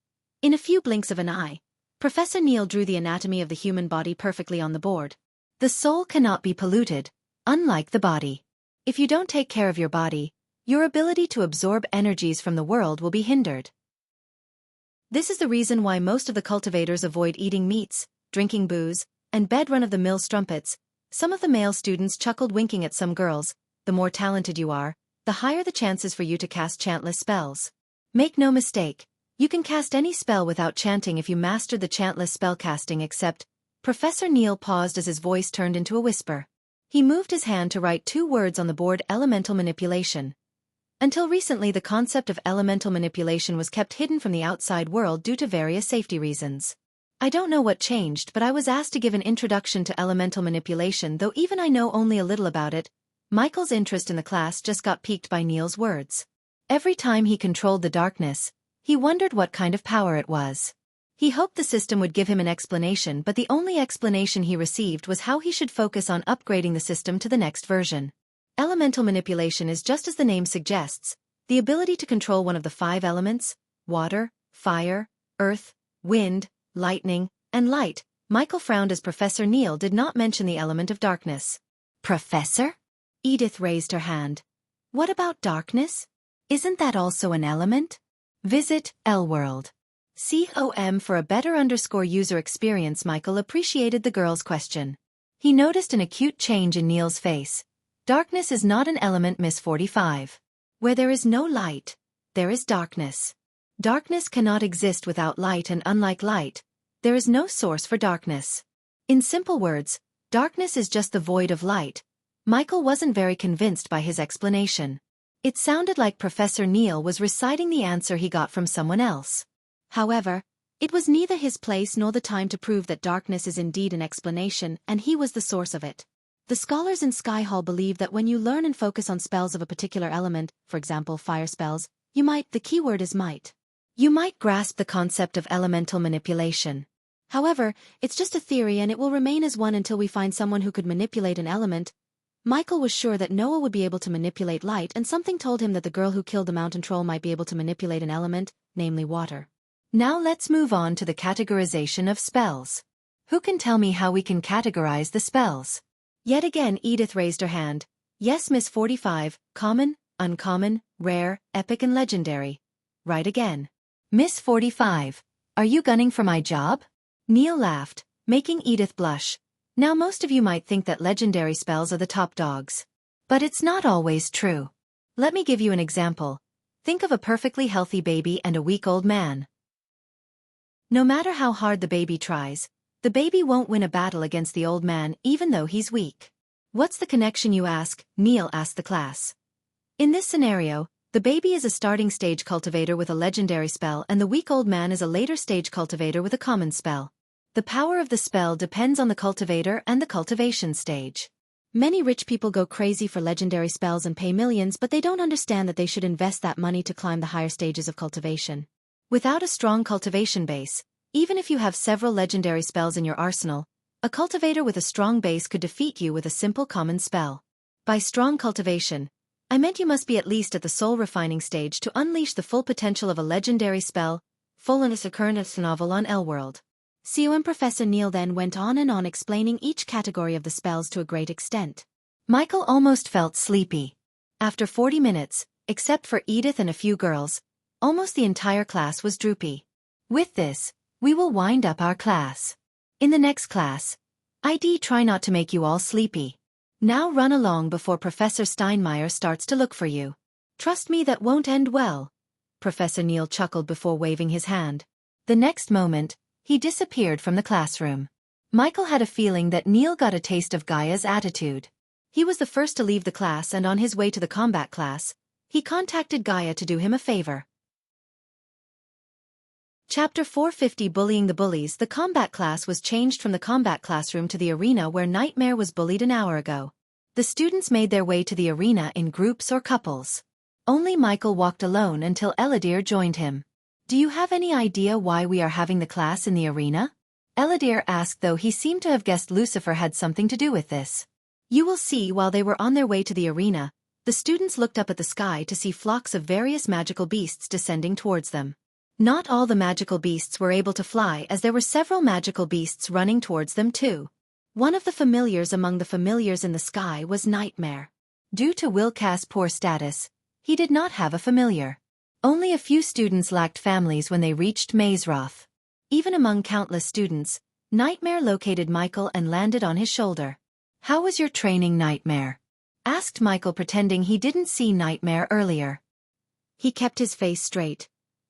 In a few blinks of an eye, Professor Neil drew the anatomy of the human body perfectly on the board. The soul cannot be polluted, unlike the body. If you don't take care of your body, your ability to absorb energies from the world will be hindered. This is the reason why most of the cultivators avoid eating meats, drinking booze, and bed run-of-the-mill strumpets. Some of the male students chuckled, winking at some girls. The more talented you are, the higher the chances for you to cast chantless spells. Make no mistake, you can cast any spell without chanting if you mastered the chantless spell casting, except... Professor Neil paused as his voice turned into a whisper. He moved his hand to write 2 words on the board: elemental manipulation. Until recently, the concept of elemental manipulation was kept hidden from the outside world due to various safety reasons. I don't know what changed, but I was asked to give an introduction to elemental manipulation, though even I know only a little about it. Michael's interest in the class just got piqued by Neil's words. Every time he controlled the darkness, he wondered what kind of power it was. He hoped the system would give him an explanation, but the only explanation he received was how he should focus on upgrading the system to the next version. Elemental manipulation is just as the name suggests, the ability to control one of the 5 elements: water, fire, earth, wind, lightning, and light. Michael frowned as Professor Neil did not mention the element of darkness. Professor? Edith raised her hand. What about darkness? Isn't that also an element? Visit L World. COM for a better user experience. Michael appreciated the girl's question. He noticed an acute change in Neil's face. Darkness is not an element, Miss 45. Where there is no light, there is darkness. Darkness cannot exist without light, and unlike light, there is no source for darkness. In simple words, darkness is just the void of light. Michael wasn't very convinced by his explanation. It sounded like Professor Neil was reciting the answer he got from someone else. However, it was neither his place nor the time to prove that darkness is indeed an explanation, and he was the source of it. The scholars in Sky Hall believe that when you learn and focus on spells of a particular element, for example fire spells, the keyword is might. You might grasp the concept of elemental manipulation. However, it's just a theory and it will remain as one until we find someone who could manipulate an element. Michael was sure that Noah would be able to manipulate light, and something told him that the girl who killed the mountain troll might be able to manipulate an element, namely water. Now let's move on to the categorization of spells. Who can tell me how we can categorize the spells? Yet again Edith raised her hand. Yes, Miss 45, common, uncommon, rare, epic and legendary. Right again. Miss 45, are you gunning for my job? Neil laughed, making Edith blush. Now most of you might think that legendary spells are the top dogs. But it's not always true. Let me give you an example. Think of a perfectly healthy baby and a weak old man. No matter how hard the baby tries, the baby won't win a battle against the old man even though he's weak. What's the connection, you ask? Neil asked the class. In this scenario, the baby is a starting stage cultivator with a legendary spell and the weak old man is a later stage cultivator with a common spell. The power of the spell depends on the cultivator and the cultivation stage. Many rich people go crazy for legendary spells and pay millions, but they don't understand that they should invest that money to climb the higher stages of cultivation. Without a strong cultivation base, even if you have several legendary spells in your arsenal, a cultivator with a strong base could defeat you with a simple common spell. By strong cultivation, I meant you must be at least at the soul refining stage to unleash the full potential of a legendary spell. Fullness occurrence novel on L-World. COM Professor Neil then went on and on explaining each category of the spells to a great extent. Michael almost felt sleepy. After 40 minutes, except for Edith and a few girls, almost the entire class was droopy. With this, we will wind up our class. In the next class, I'd try not to make you all sleepy. Now run along before Professor Steinmeier starts to look for you. Trust me, that won't end well. Professor Neil chuckled before waving his hand. The next moment, he disappeared from the classroom. Michael had a feeling that Neil got a taste of Gaia's attitude. He was the first to leave the class, and on his way to the combat class, he contacted Gaia to do him a favor. Chapter 450 Bullying the Bullies. The combat class was changed from the combat classroom to the arena where Nightmare was bullied an hour ago. The students made their way to the arena in groups or couples. Only Michael walked alone until Eladir joined him. Do you have any idea why we are having the class in the arena? Eladir asked, though he seemed to have guessed Lucifer had something to do with this. You will see. While they were on their way to the arena, the students looked up at the sky to see flocks of various magical beasts descending towards them. Not all the magical beasts were able to fly, as there were several magical beasts running towards them too. One of the familiars among the familiars in the sky was Nightmare. Due to Wilca's poor status, he did not have a familiar. Only a few students lacked families when they reached Mazeroth. Even among countless students, Nightmare located Michael and landed on his shoulder. How was your training, Nightmare? Asked Michael, pretending he didn't see Nightmare earlier. He kept his face straight.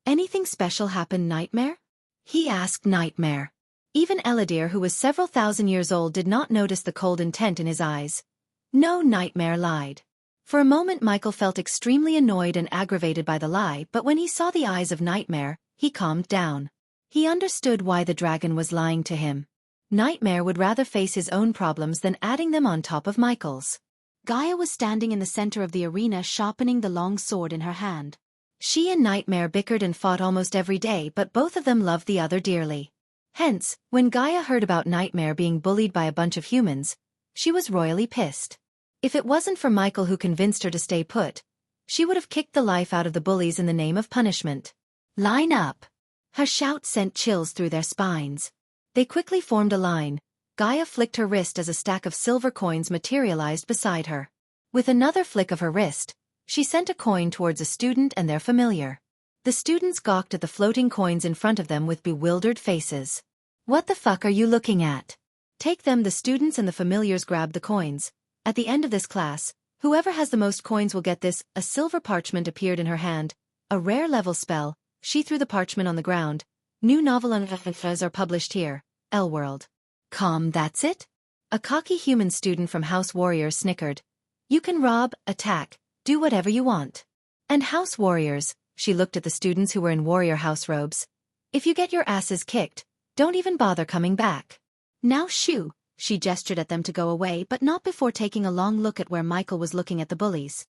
Anything special happen, Nightmare? He asked Nightmare. Even Eladir, who was several thousand years old, did not notice the cold intent in his eyes. No, Nightmare lied. For a moment Michael felt extremely annoyed and aggravated by the lie, but when he saw the eyes of Nightmare, he calmed down. He understood why the dragon was lying to him. Nightmare would rather face his own problems than adding them on top of Michael's. Gaia was standing in the center of the arena, sharpening the long sword in her hand. She and Nightmare bickered and fought almost every day, but both of them loved the other dearly. Hence, when Gaia heard about Nightmare being bullied by a bunch of humans, she was royally pissed. If it wasn't for Michael, who convinced her to stay put, she would have kicked the life out of the bullies in the name of punishment. Line up! Her shout sent chills through their spines. They quickly formed a line. Gaia flicked her wrist as a stack of silver coins materialized beside her. With another flick of her wrist, she sent a coin towards a student and their familiar. The students gawked at the floating coins in front of them with bewildered faces. What the fuck are you looking at? Take them. The students and the familiars grabbed the coins. At the end of this class, whoever has the most coins will get this. A silver parchment appeared in her hand, a rare level spell. She threw the parchment on the ground. New novel unrefs are published here. L World. That's it? A cocky human student from House Warriors snickered. You can rob, attack, do whatever you want. And House Warriors, she looked at the students who were in warrior house robes. If you get your asses kicked, don't even bother coming back. Now shoo, she gestured at them to go away, but not before taking a long look at where Michael was looking at the bullies.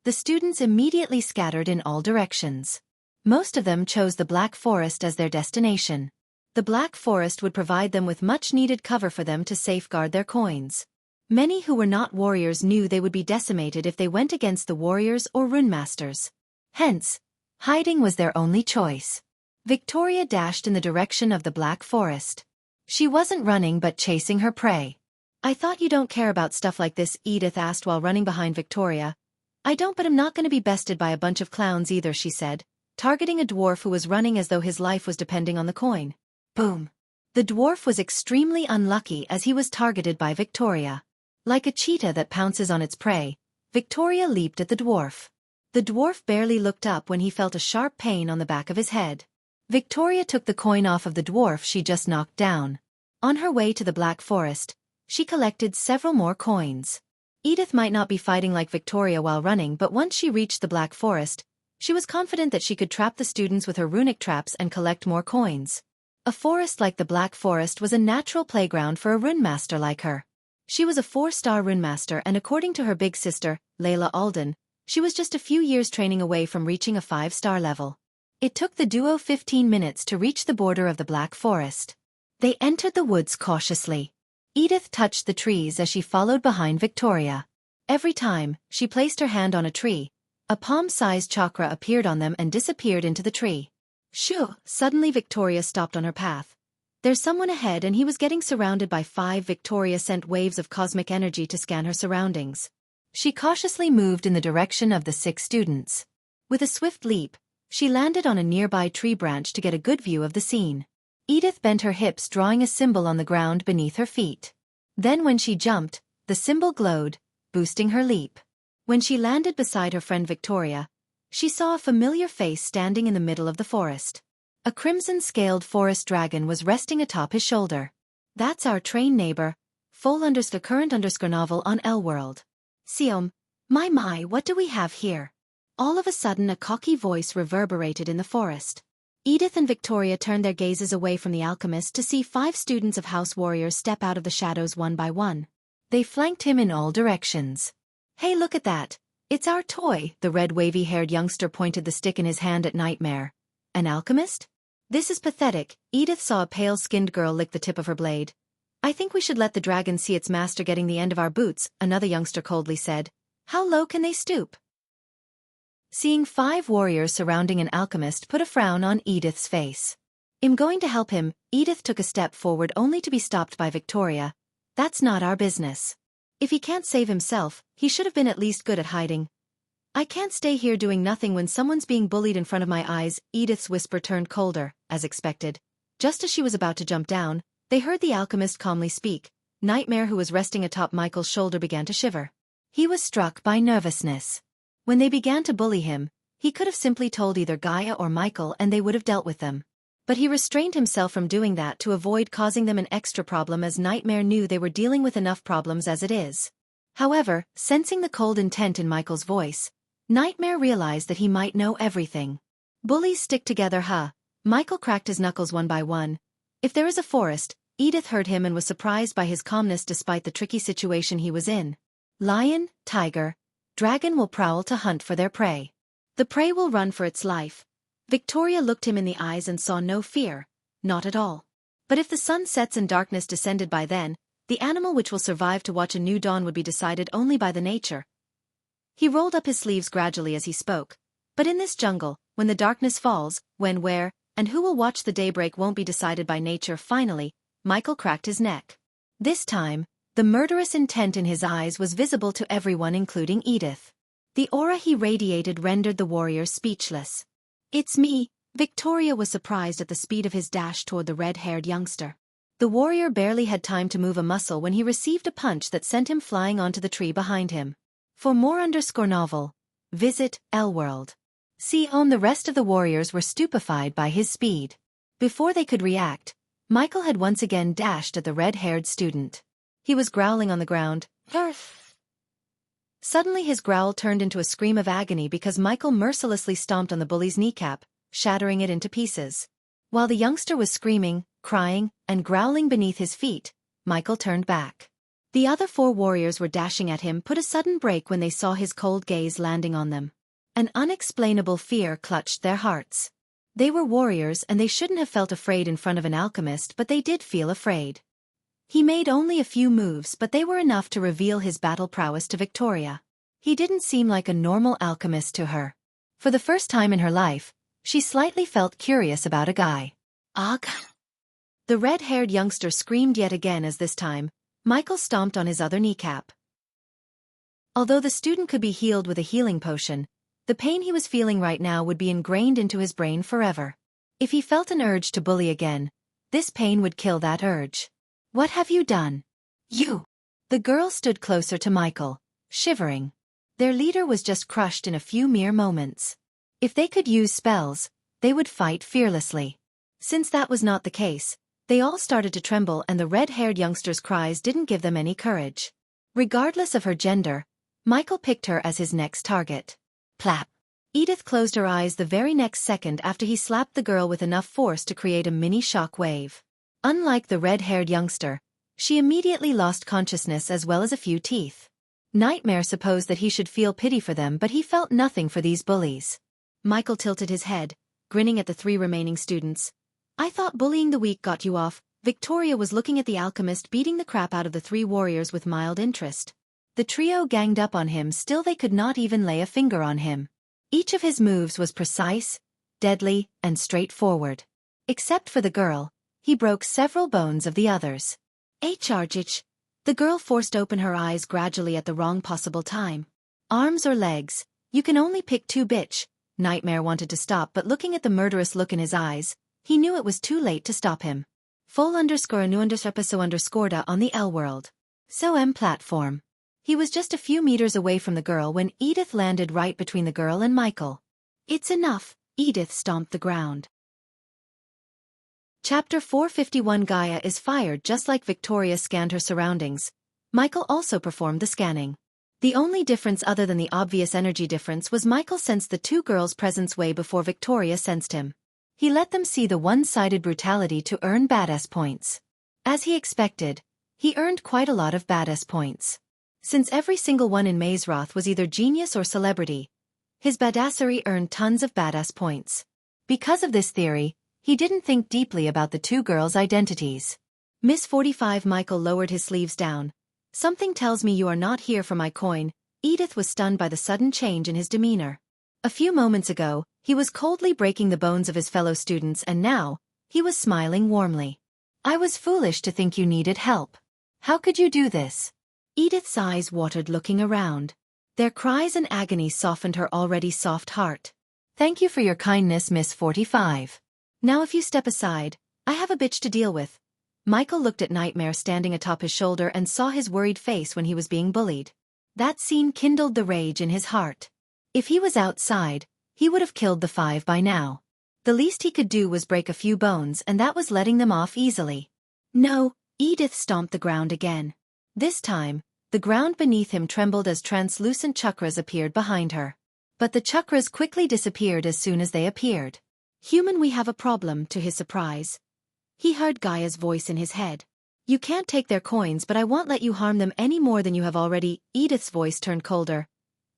The students immediately scattered in all directions. Most of them chose the Black Forest as their destination. The Black Forest would provide them with much-needed cover for them to safeguard their coins. Many who were not warriors knew they would be decimated if they went against the warriors or runemasters. Hence, hiding was their only choice. Victoria dashed in the direction of the Black Forest. She wasn't running but chasing her prey. I thought you don't care about stuff like this, Edith asked while running behind Victoria. I don't, but I'm not going to be bested by a bunch of clowns either, she said, targeting a dwarf who was running as though his life was depending on the coin. Boom. The dwarf was extremely unlucky as he was targeted by Victoria. Like a cheetah that pounces on its prey, Victoria leaped at the dwarf. The dwarf barely looked up when he felt a sharp pain on the back of his head. Victoria took the coin off of the dwarf she just knocked down. On her way to the Black Forest, she collected several more coins. Edith might not be fighting like Victoria while running, but once she reached the Black Forest, she was confident that she could trap the students with her runic traps and collect more coins. A forest like the Black Forest was a natural playground for a runemaster like her. She was a 4-star runemaster, and according to her big sister, Layla Alden, she was just a few years training away from reaching a 5-star level. It took the duo 15 minutes to reach the border of the Black Forest. They entered the woods cautiously. Edith touched the trees as she followed behind Victoria. Every time she placed her hand on a tree, a palm-sized chakra appeared on them and disappeared into the tree. Shoo! Suddenly Victoria stopped on her path. There's someone ahead, and he was getting surrounded by 5. Victoria sent waves of cosmic energy to scan her surroundings. She cautiously moved in the direction of the 6 students. With a swift leap, she landed on a nearby tree branch to get a good view of the scene. Edith bent her hips, drawing a symbol on the ground beneath her feet. Then when she jumped, the symbol glowed, boosting her leap. When she landed beside her friend Victoria, she saw a familiar face standing in the middle of the forest. A crimson-scaled forest dragon was resting atop his shoulder. That's our train neighbor, full_current_novel on L World. Siom, my, what do we have here? All of a sudden a cocky voice reverberated in the forest. Edith and Victoria turned their gazes away from the alchemist to see 5 students of House Warriors step out of the shadows one by one. They flanked him in all directions. Hey, look at that. It's our toy, the red wavy-haired youngster pointed the stick in his hand at Nightmare. An alchemist? This is pathetic. Edith saw a pale-skinned girl lick the tip of her blade. I think we should let the dragon see its master getting the end of our boots, another youngster coldly said. How low can they stoop? Seeing 5 warriors surrounding an alchemist put a frown on Edith's face. I'm going to help him. Edith took a step forward only to be stopped by Victoria. That's not our business. If he can't save himself, he should have been at least good at hiding. I can't stay here doing nothing when someone's being bullied in front of my eyes. Edith's whisper turned colder, as expected. Just as she was about to jump down, they heard the alchemist calmly speak. Nightmare, who was resting atop Michael's shoulder, began to shiver. He was struck by nervousness. When they began to bully him, he could have simply told either Gaia or Michael and they would have dealt with them. But he restrained himself from doing that to avoid causing them an extra problem, as Nightmare knew they were dealing with enough problems as it is. However, sensing the cold intent in Michael's voice, Nightmare realized that he might know everything. Bullies stick together, huh? Michael cracked his knuckles one by one. If there is a forest, Edith heard him and was surprised by his calmness despite the tricky situation he was in. Lion, tiger, dragon will prowl to hunt for their prey. The prey will run for its life. Victoria looked him in the eyes and saw no fear, not at all. But if the sun sets and darkness descended by then, the animal which will survive to watch a new dawn would be decided only by the nature. He rolled up his sleeves gradually as he spoke. But in this jungle, when the darkness falls, when, where, and who will watch the daybreak won't be decided by nature. Finally, Michael cracked his neck. This time, the murderous intent in his eyes was visible to everyone, including Edith. The aura he radiated rendered the warriors speechless. It's me. Victoria was surprised at the speed of his dash toward the red-haired youngster. The warrior barely had time to move a muscle when he received a punch that sent him flying onto the tree behind him. For more novel, visit Elworld. See on the rest of the warriors were stupefied by his speed. Before they could react, Michael had once again dashed at the red-haired student. He was growling on the ground. Earth. Suddenly his growl turned into a scream of agony because Michael mercilessly stomped on the bully's kneecap, shattering it into pieces. While the youngster was screaming, crying, and growling beneath his feet, Michael turned back. The other 4 warriors were dashing at him put a sudden break when they saw his cold gaze landing on them. An unexplainable fear clutched their hearts. They were warriors and they shouldn't have felt afraid in front of an alchemist, but they did feel afraid. He made only a few moves, but they were enough to reveal his battle prowess to Victoria. He didn't seem like a normal alchemist to her. For the first time in her life, she slightly felt curious about a guy. Ugh! The red-haired youngster screamed yet again as this time, Michael stomped on his other kneecap. Although the student could be healed with a healing potion, the pain he was feeling right now would be ingrained into his brain forever. If he felt an urge to bully again, this pain would kill that urge. What have you done? You! The girl stood closer to Michael, shivering. Their leader was just crushed in a few mere moments. If they could use spells, they would fight fearlessly. Since that was not the case, they all started to tremble and the red-haired youngster's cries didn't give them any courage. Regardless of her gender, Michael picked her as his next target. Plap! Edith closed her eyes the very next second after he slapped the girl with enough force to create a mini shock wave. Unlike the red-haired youngster, she immediately lost consciousness as well as a few teeth. Nightmare supposed that he should feel pity for them, but he felt nothing for these bullies. Michael tilted his head, grinning at the 3 remaining students. I thought bullying the weak got you off. Victoria was looking at the alchemist beating the crap out of the 3 warriors with mild interest. The trio ganged up on him, still they could not even lay a finger on him. Each of his moves was precise, deadly, and straightforward. Except for the girl, he broke several bones of the others. Charge. The girl forced open her eyes gradually at the wrong possible time. Arms or legs, you can only pick 2 bitch. Nightmare wanted to stop, but looking at the murderous look in his eyes, he knew it was too late to stop him. _new_episode_da on the Elworld. Platform. He was just a few meters away from the girl when Edith landed right between the girl and Michael. It's enough, Edith stomped the ground. Chapter 451. Gaia is fired. Just like Victoria scanned her surroundings, Michael also performed the scanning. The only difference other than the obvious energy difference was Michael sensed the 2 girls' presence way before Victoria sensed him. He let them see the one-sided brutality to earn badass points. As he expected, he earned quite a lot of badass points. Since every single one in Mazeroth was either genius or celebrity, his badassery earned tons of badass points. Because of this theory, he didn't think deeply about the 2 girls' identities. Miss 45. Michael lowered his sleeves down. Something tells me you are not here for my coin. Edith was stunned by the sudden change in his demeanor. A few moments ago, he was coldly breaking the bones of his fellow students and now, he was smiling warmly. I was foolish to think you needed help. How could you do this? Edith's eyes watered looking around. Their cries and agony softened her already soft heart. Thank you for your kindness, Miss 45. Now if you step aside, I have a bitch to deal with. Michael looked at Nightmare standing atop his shoulder and saw his worried face when he was being bullied. That scene kindled the rage in his heart. If he was outside, he would have killed the 5 by now. The least he could do was break a few bones, and that was letting them off easily. No, Edith stomped the ground again. This time, the ground beneath him trembled as translucent chakras appeared behind her. But the chakras quickly disappeared as soon as they appeared. Human, we have a problem. To his surprise, he heard Gaia's voice in his head. You can't take their coins, but I won't let you harm them any more than you have already. Edith's voice turned colder.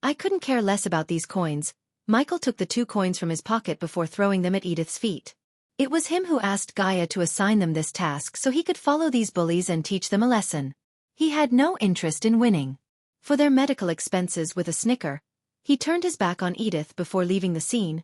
I couldn't care less about these coins. Michael took the 2 coins from his pocket before throwing them at Edith's feet. It was him who asked Gaia to assign them this task so he could follow these bullies and teach them a lesson. He had no interest in winning. For their medical expenses, with a snicker, he turned his back on Edith before leaving the scene.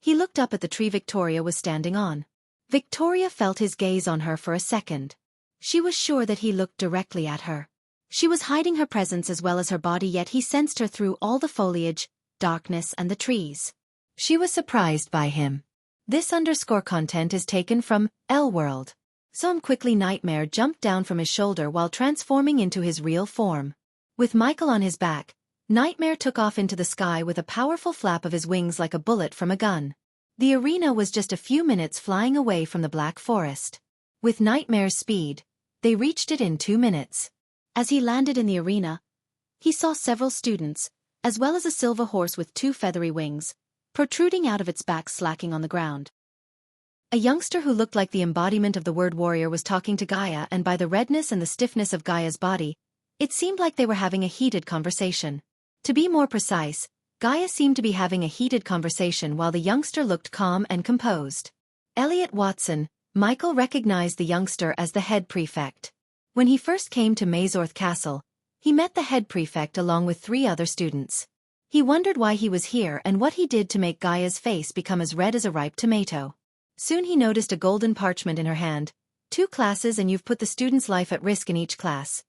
He looked up at the tree Victoria was standing on. Victoria felt his gaze on her for a second. She was sure that he looked directly at her. She was hiding her presence as well as her body, yet he sensed her through all the foliage, darkness and the trees. She was surprised by him. This underscore content is taken from L World. Quickly Nightmare jumped down from his shoulder while transforming into his real form. With Michael on his back, Nightmare took off into the sky with a powerful flap of his wings like a bullet from a gun. The arena was just a few minutes flying away from the Black Forest. With Nightmare's speed, they reached it in 2 minutes. As he landed in the arena, he saw several students, as well as a silver horse with 2 feathery wings, protruding out of its back slacking on the ground. A youngster who looked like the embodiment of the word warrior was talking to Gaia, and by the redness and the stiffness of Gaia's body, it seemed like they were having a heated conversation. To be more precise, Gaia seemed to be having a heated conversation while the youngster looked calm and composed. Elliot Watson, Michael recognized the youngster as the head prefect. When he first came to Mazorth Castle, he met the head prefect along with 3 other students. He wondered why he was here and what he did to make Gaia's face become as red as a ripe tomato. Soon he noticed a golden parchment in her hand. 2 classes and you've put the student's life at risk in each class.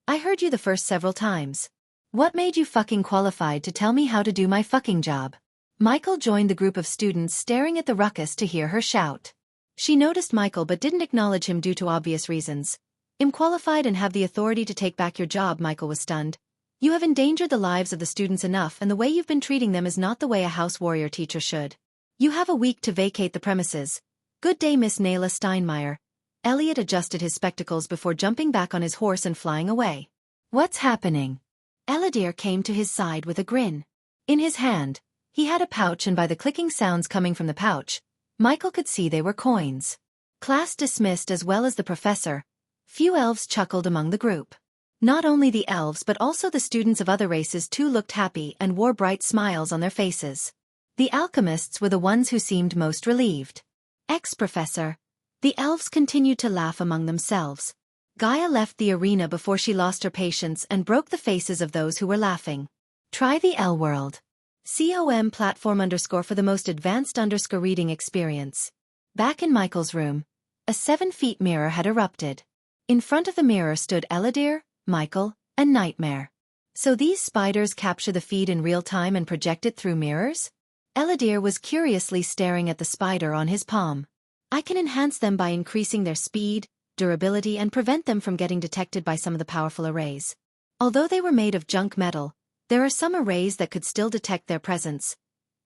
I heard you the first several times. What made you fucking qualified to tell me how to do my fucking job? Michael joined the group of students staring at the ruckus to hear her shout. She noticed Michael but didn't acknowledge him due to obvious reasons. I'm qualified and have the authority to take back your job. Michael was stunned. You have endangered the lives of the students enough, and the way you've been treating them is not the way a house warrior teacher should. You have a week to vacate the premises. Good day, Miss Nayla Steinmeier. Elliot adjusted his spectacles before jumping back on his horse and flying away. What's happening? Eladir came to his side with a grin. In his hand, he had a pouch, and by the clicking sounds coming from the pouch, Michael could see they were coins. Class dismissed as well as the professor. Few elves chuckled among the group. Not only the elves but also the students of other races too looked happy and wore bright smiles on their faces. The alchemists were the ones who seemed most relieved. Ex-professor. The elves continued to laugh among themselves. Gaia left the arena before she lost her patience and broke the faces of those who were laughing. Try the L World. COM platform _ for the most advanced _ reading experience. Back in Michael's room, a 7-feet mirror had erupted. In front of the mirror stood Eladir, Michael, and Nightmare. So these spiders capture the feed in real time and project it through mirrors? Eladir was curiously staring at the spider on his palm. I can enhance them by increasing their speed, durability, and prevent them from getting detected by some of the powerful arrays. Although they were made of junk metal, there are some arrays that could still detect their presence.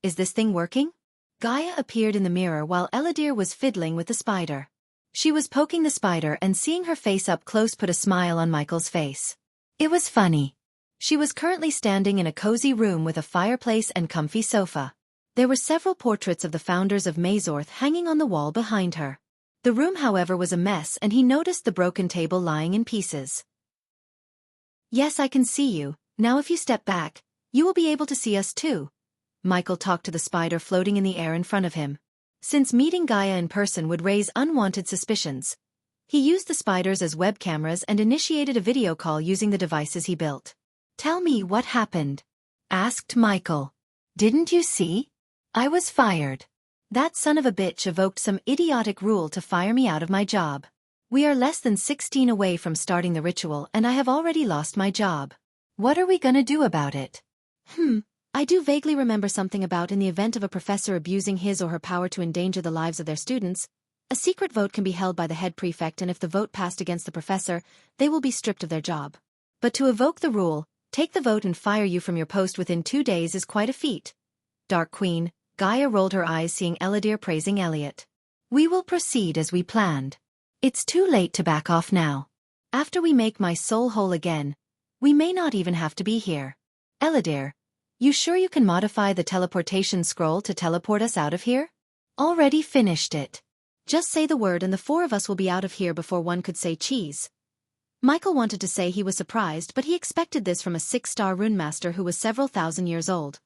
Is this thing working? Gaia appeared in the mirror while Eladir was fiddling with the spider. She was poking the spider, and seeing her face up close put a smile on Michael's face. It was funny. She was currently standing in a cozy room with a fireplace and comfy sofa. There were several portraits of the founders of Mazorth hanging on the wall behind her. The room, however, was a mess, and he noticed the broken table lying in pieces. Yes, I can see you. Now if you step back, you will be able to see us too. Michael talked to the spider floating in the air in front of him. Since meeting Gaia in person would raise unwanted suspicions, he used the spiders as web cameras and initiated a video call using the devices he built. Tell me what happened, asked Michael. Didn't you see? I was fired. That son of a bitch evoked some idiotic rule to fire me out of my job. We are less than 16 away from starting the ritual and I have already lost my job. What are we gonna do about it? I do vaguely remember something about in the event of a professor abusing his or her power to endanger the lives of their students, a secret vote can be held by the head prefect, and if the vote passed against the professor, they will be stripped of their job. But to evoke the rule, take the vote and fire you from your post within 2 days is quite a feat. Dark Queen, Gaia rolled her eyes seeing Eladir praising Elliot. We will proceed as we planned. It's too late to back off now. After we make my soul whole again, we may not even have to be here. Eladir, you sure you can modify the teleportation scroll to teleport us out of here? Already finished it. Just say the word and the 4 of us will be out of here before one could say cheese. Michael wanted to say he was surprised, but he expected this from a 6-star rune master who was several thousand years old.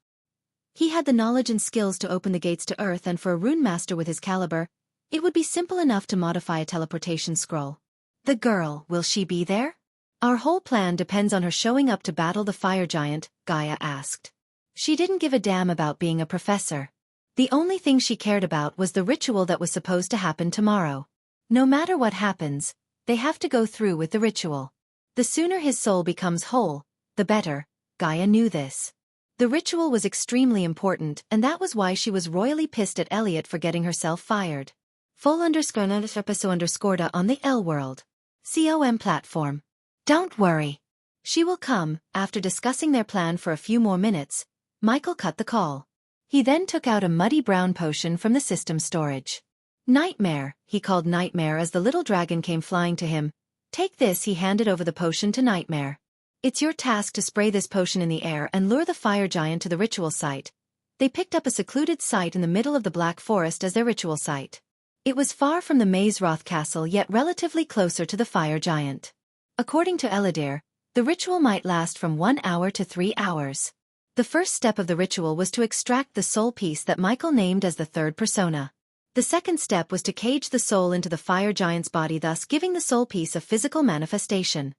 He had the knowledge and skills to open the gates to Earth, and for a rune master with his caliber, it would be simple enough to modify a teleportation scroll. The girl, will she be there? Our whole plan depends on her showing up to battle the fire giant, Gaia asked. She didn't give a damn about being a professor. The only thing she cared about was the ritual that was supposed to happen tomorrow. No matter what happens, they have to go through with the ritual. The sooner his soul becomes whole, the better. Gaia knew this. The ritual was extremely important, and that was why she was royally pissed at Elliot for getting herself fired. Full_episode_ on the L World. COM platform. Don't worry. She will come. After discussing their plan for a few more minutes, Michael cut the call. He then took out a muddy brown potion from the system storage. Nightmare, he called Nightmare as the little dragon came flying to him. Take this, he handed over the potion to Nightmare. It's your task to spray this potion in the air and lure the fire giant to the ritual site. They picked up a secluded site in the middle of the Black Forest as their ritual site. It was far from the Maze-Roth castle yet relatively closer to the fire giant. According to Eladir, the ritual might last from 1 hour to 3 hours. The first step of the ritual was to extract the soul piece that Michael named as the third persona. The second step was to cage the soul into the fire giant's body, thus giving the soul piece a physical manifestation.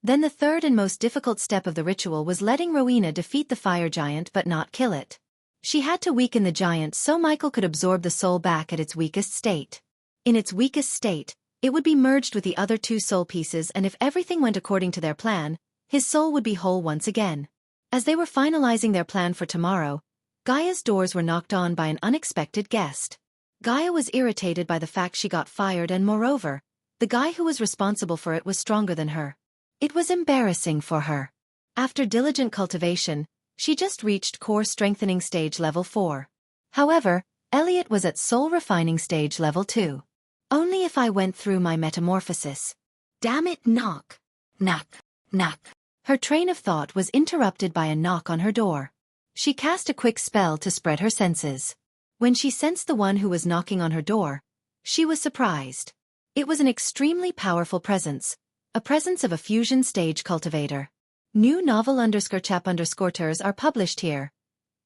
Then the third and most difficult step of the ritual was letting Rowena defeat the fire giant but not kill it. She had to weaken the giant so Michael could absorb the soul back at its weakest state. In its weakest state, it would be merged with the other 2 soul pieces, and if everything went according to their plan, his soul would be whole once again. As they were finalizing their plan for tomorrow, Gaia's doors were knocked on by an unexpected guest. Gaia was irritated by the fact she got fired, and moreover, the guy who was responsible for it was stronger than her. It was embarrassing for her. After diligent cultivation, she just reached core strengthening stage level 4. However, Elliot was at soul refining stage level 2. Only if I went through my metamorphosis. Damn it, knock. Knock. Knock. Her train of thought was interrupted by a knock on her door. She cast a quick spell to spread her senses. When she sensed the one who was knocking on her door, she was surprised. It was an extremely powerful presence. A presence of a fusion stage cultivator. New novel _chap_tours are published here.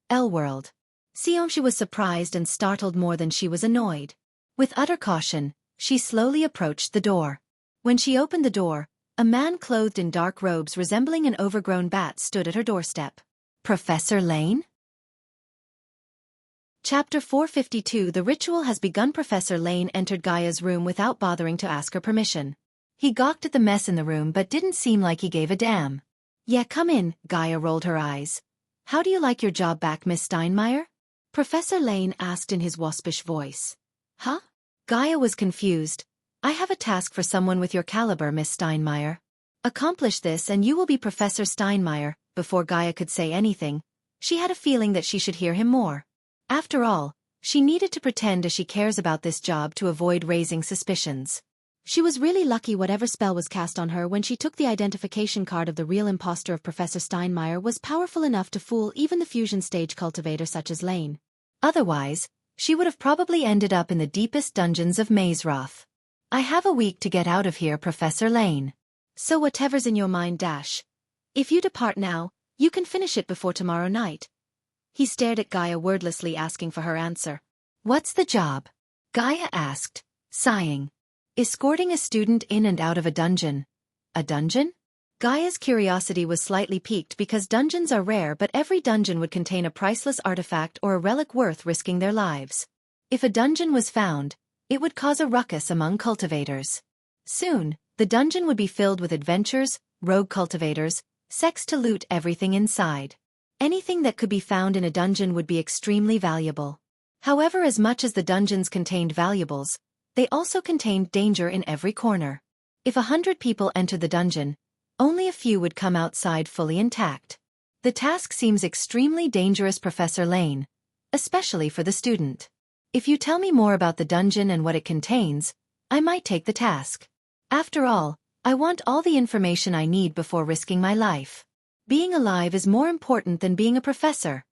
L World. She was surprised and startled more than she was annoyed. With utter caution, she slowly approached the door. When she opened the door, a man clothed in dark robes resembling an overgrown bat stood at her doorstep. Professor Lane? Chapter 452. The ritual has begun. Professor Lane entered Gaia's room without bothering to ask her permission. He gawked at the mess in the room but didn't seem like he gave a damn. Yeah, come in. Gaia rolled her eyes. How do you like your job back, Miss Steinmeier? Professor Lane asked in his waspish voice. Huh? Gaia was confused. I have a task for someone with your caliber, Miss Steinmeier. Accomplish this and you will be Professor Steinmeier. Before Gaia could say anything, she had a feeling that she should hear him more. After all, she needed to pretend as she cares about this job to avoid raising suspicions. She was really lucky whatever spell was cast on her when she took the identification card of the real imposter of Professor Steinmeier was powerful enough to fool even the fusion stage cultivator such as Lane. Otherwise, she would have probably ended up in the deepest dungeons of Maze-Roth. I have a week to get out of here, Professor Lane. So whatever's in your mind, Dash. If you depart now, you can finish it before tomorrow night. He stared at Gaia wordlessly, asking for her answer. What's the job? Gaia asked, sighing. Escorting a student in and out of a dungeon. A dungeon? Gaia's curiosity was slightly piqued because dungeons are rare, but every dungeon would contain a priceless artifact or a relic worth risking their lives. If a dungeon was found, it would cause a ruckus among cultivators. Soon, the dungeon would be filled with adventurers, rogue cultivators, sects to loot everything inside. Anything that could be found in a dungeon would be extremely valuable. However, as much as the dungeons contained valuables, they also contained danger in every corner. If 100 people entered the dungeon, only a few would come outside fully intact. The task seems extremely dangerous, Professor Lane, especially for the student. If you tell me more about the dungeon and what it contains, I might take the task. After all, I want all the information I need before risking my life. Being alive is more important than being a professor.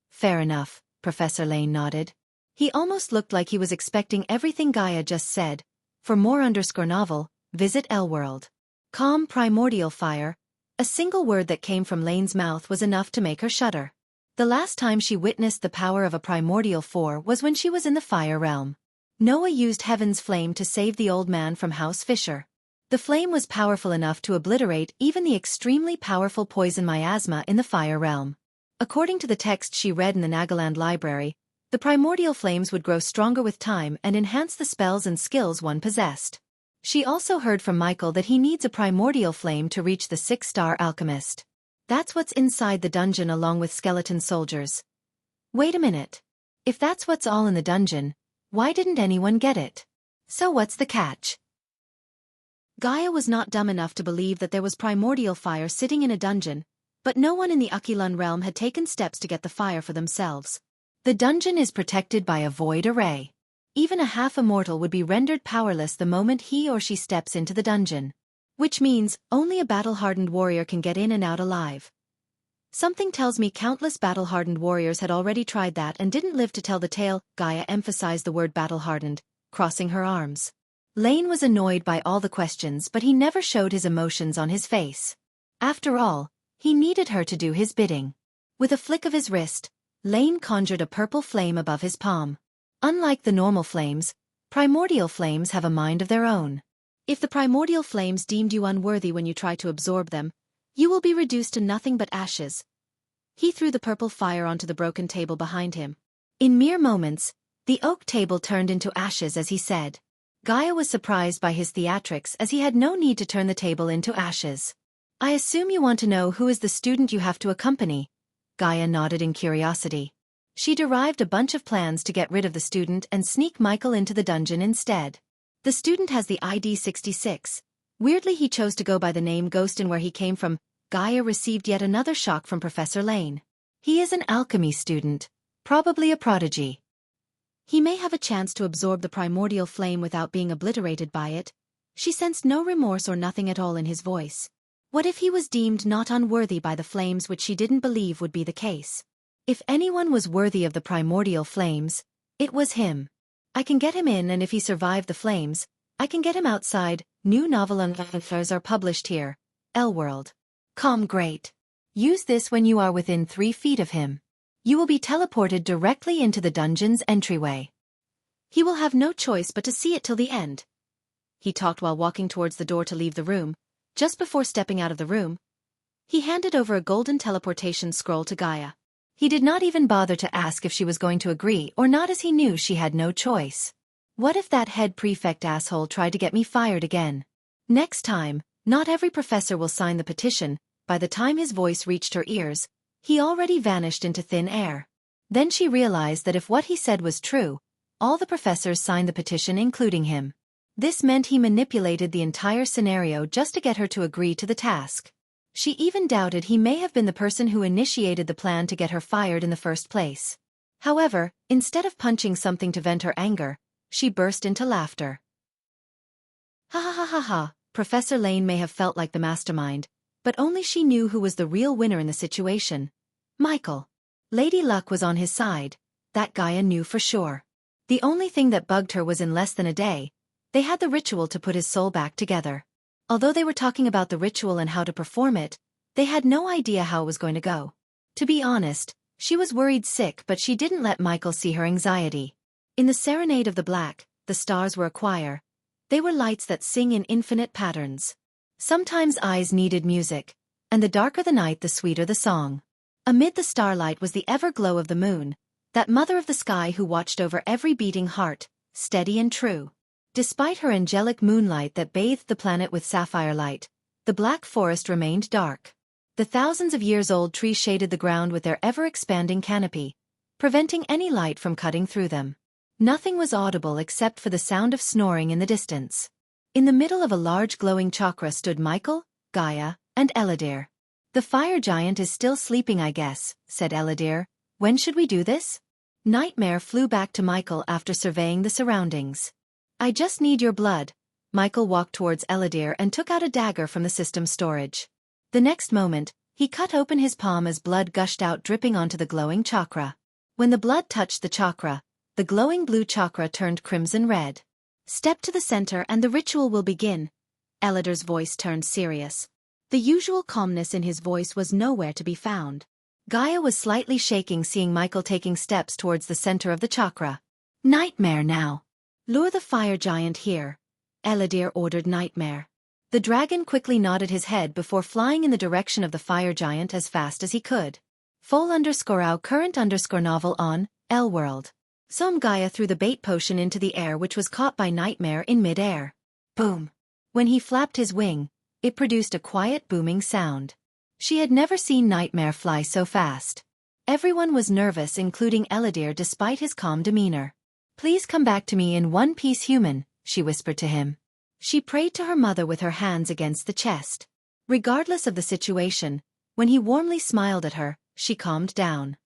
Fair enough, Professor Lane nodded. He almost looked like he was expecting everything Gaia just said. For more _novel, visit L-World. Calm primordial fire. A single word that came from Lane's mouth was enough to make her shudder. The last time she witnessed the power of a primordial 4 was when she was in the fire realm. Noah used Heaven's flame to save the old man from House Fisher. The flame was powerful enough to obliterate even the extremely powerful poison miasma in the fire realm. According to the text she read in the Nagaland library, the primordial flames would grow stronger with time and enhance the spells and skills one possessed. She also heard from Michael that he needs a primordial flame to reach the 6-star alchemist. That's what's inside the dungeon along with skeleton soldiers. Wait a minute. If that's what's all in the dungeon, why didn't anyone get it? So what's the catch? Gaia was not dumb enough to believe that there was primordial fire sitting in a dungeon, but no one in the Akilan realm had taken steps to get the fire for themselves. The dungeon is protected by a void array. Even a half-immortal would be rendered powerless the moment he or she steps into the dungeon. Which means, only a battle-hardened warrior can get in and out alive. Something tells me countless battle-hardened warriors had already tried that and didn't live to tell the tale. Gaia emphasized the word battle-hardened, crossing her arms. Lane was annoyed by all the questions, but he never showed his emotions on his face. After all, he needed her to do his bidding. With a flick of his wrist, Lane conjured a purple flame above his palm. Unlike the normal flames, primordial flames have a mind of their own. If the primordial flames deemed you unworthy when you try to absorb them, you will be reduced to nothing but ashes. He threw the purple fire onto the broken table behind him. In mere moments, the oak table turned into ashes as he said. Gaia was surprised by his theatrics as he had no need to turn the table into ashes. I assume you want to know who is the student you have to accompany. Gaia nodded in curiosity. She derived a bunch of plans to get rid of the student and sneak Michael into the dungeon instead. The student has the ID 66. Weirdly he chose to go by the name Ghost and where he came from. Gaia received yet another shock from Professor Lane. He is an alchemy student, probably a prodigy. He may have a chance to absorb the primordial flame without being obliterated by it. She sensed no remorse or nothing at all in his voice. What if he was deemed not unworthy by the flames, which she didn't believe would be the case? If anyone was worthy of the primordial flames, it was him. I can get him in, and if he survived the flames, I can get him outside. New novel and authors are published here. L-World. Great. Use this when you are within 3 feet of him. You will be teleported directly into the dungeon's entryway. He will have no choice but to see it till the end. He talked while walking towards the door to leave the room. Just before stepping out of the room, he handed over a golden teleportation scroll to Gaia. He did not even bother to ask if she was going to agree or not, as he knew she had no choice. What if that head prefect asshole tried to get me fired again? Next time, not every professor will sign the petition. By the time his voice reached her ears, he already vanished into thin air. Then she realized that if what he said was true, all the professors signed the petition, including him. This meant he manipulated the entire scenario just to get her to agree to the task. She even doubted he may have been the person who initiated the plan to get her fired in the first place. However, instead of punching something to vent her anger, she burst into laughter. Ha ha ha ha ha. Professor Lane may have felt like the mastermind, but only she knew who was the real winner in the situation. Michael. Lady Luck was on his side, that Gaia knew for sure. The only thing that bugged her was in less than a day, they had the ritual to put his soul back together. Although they were talking about the ritual and how to perform it, they had no idea how it was going to go. To be honest, she was worried sick, but she didn't let Michael see her anxiety. In the Serenade of the Black, the stars were a choir. They were lights that sing in infinite patterns. Sometimes eyes needed music, and the darker the night the sweeter the song. Amid the starlight was the ever-glow of the moon, that mother of the sky who watched over every beating heart, steady and true. Despite her angelic moonlight that bathed the planet with sapphire light, the black forest remained dark. The thousands of years old trees shaded the ground with their ever-expanding canopy, preventing any light from cutting through them. Nothing was audible except for the sound of snoring in the distance. In the middle of a large glowing chakra stood Michael, Gaia, and Eladir. The fire giant is still sleeping, I guess, said Eladir. When should we do this? Nightmare flew back to Michael after surveying the surroundings. I just need your blood. Michael walked towards Eladir and took out a dagger from the system storage. The next moment, he cut open his palm as blood gushed out, dripping onto the glowing chakra. When the blood touched the chakra, the glowing blue chakra turned crimson red. Step to the center and the ritual will begin. Eladir's voice turned serious. The usual calmness in his voice was nowhere to be found. Gaia was slightly shaking, seeing Michael taking steps towards the center of the chakra. Nightmare now. Lure the fire giant here. Eladir ordered Nightmare. The dragon quickly nodded his head before flying in the direction of the fire giant as fast as he could. Full_out current_novel on L-World. Gaia threw the bait potion into the air, which was caught by Nightmare in mid-air. Boom. When he flapped his wing, it produced a quiet booming sound. She had never seen Nightmare fly so fast. Everyone was nervous, including Eladir, despite his calm demeanor. "Please come back to me in one piece, human," she whispered to him. She prayed to her mother with her hands against the chest. Regardless of the situation, when he warmly smiled at her, she calmed down.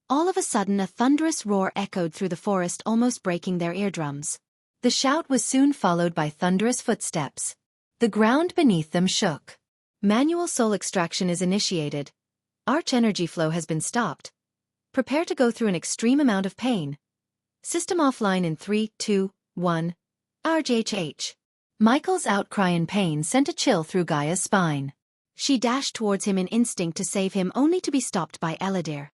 All of a sudden a thunderous roar echoed through the forest, almost breaking their eardrums. The shout was soon followed by thunderous footsteps. The ground beneath them shook. Manual soul extraction is initiated. Arch energy flow has been stopped. Prepare to go through an extreme amount of pain. System offline in 3, 2, 1. RJHH. Michael's outcry in pain sent a chill through Gaia's spine. She dashed towards him in instinct to save him, only to be stopped by Eladir.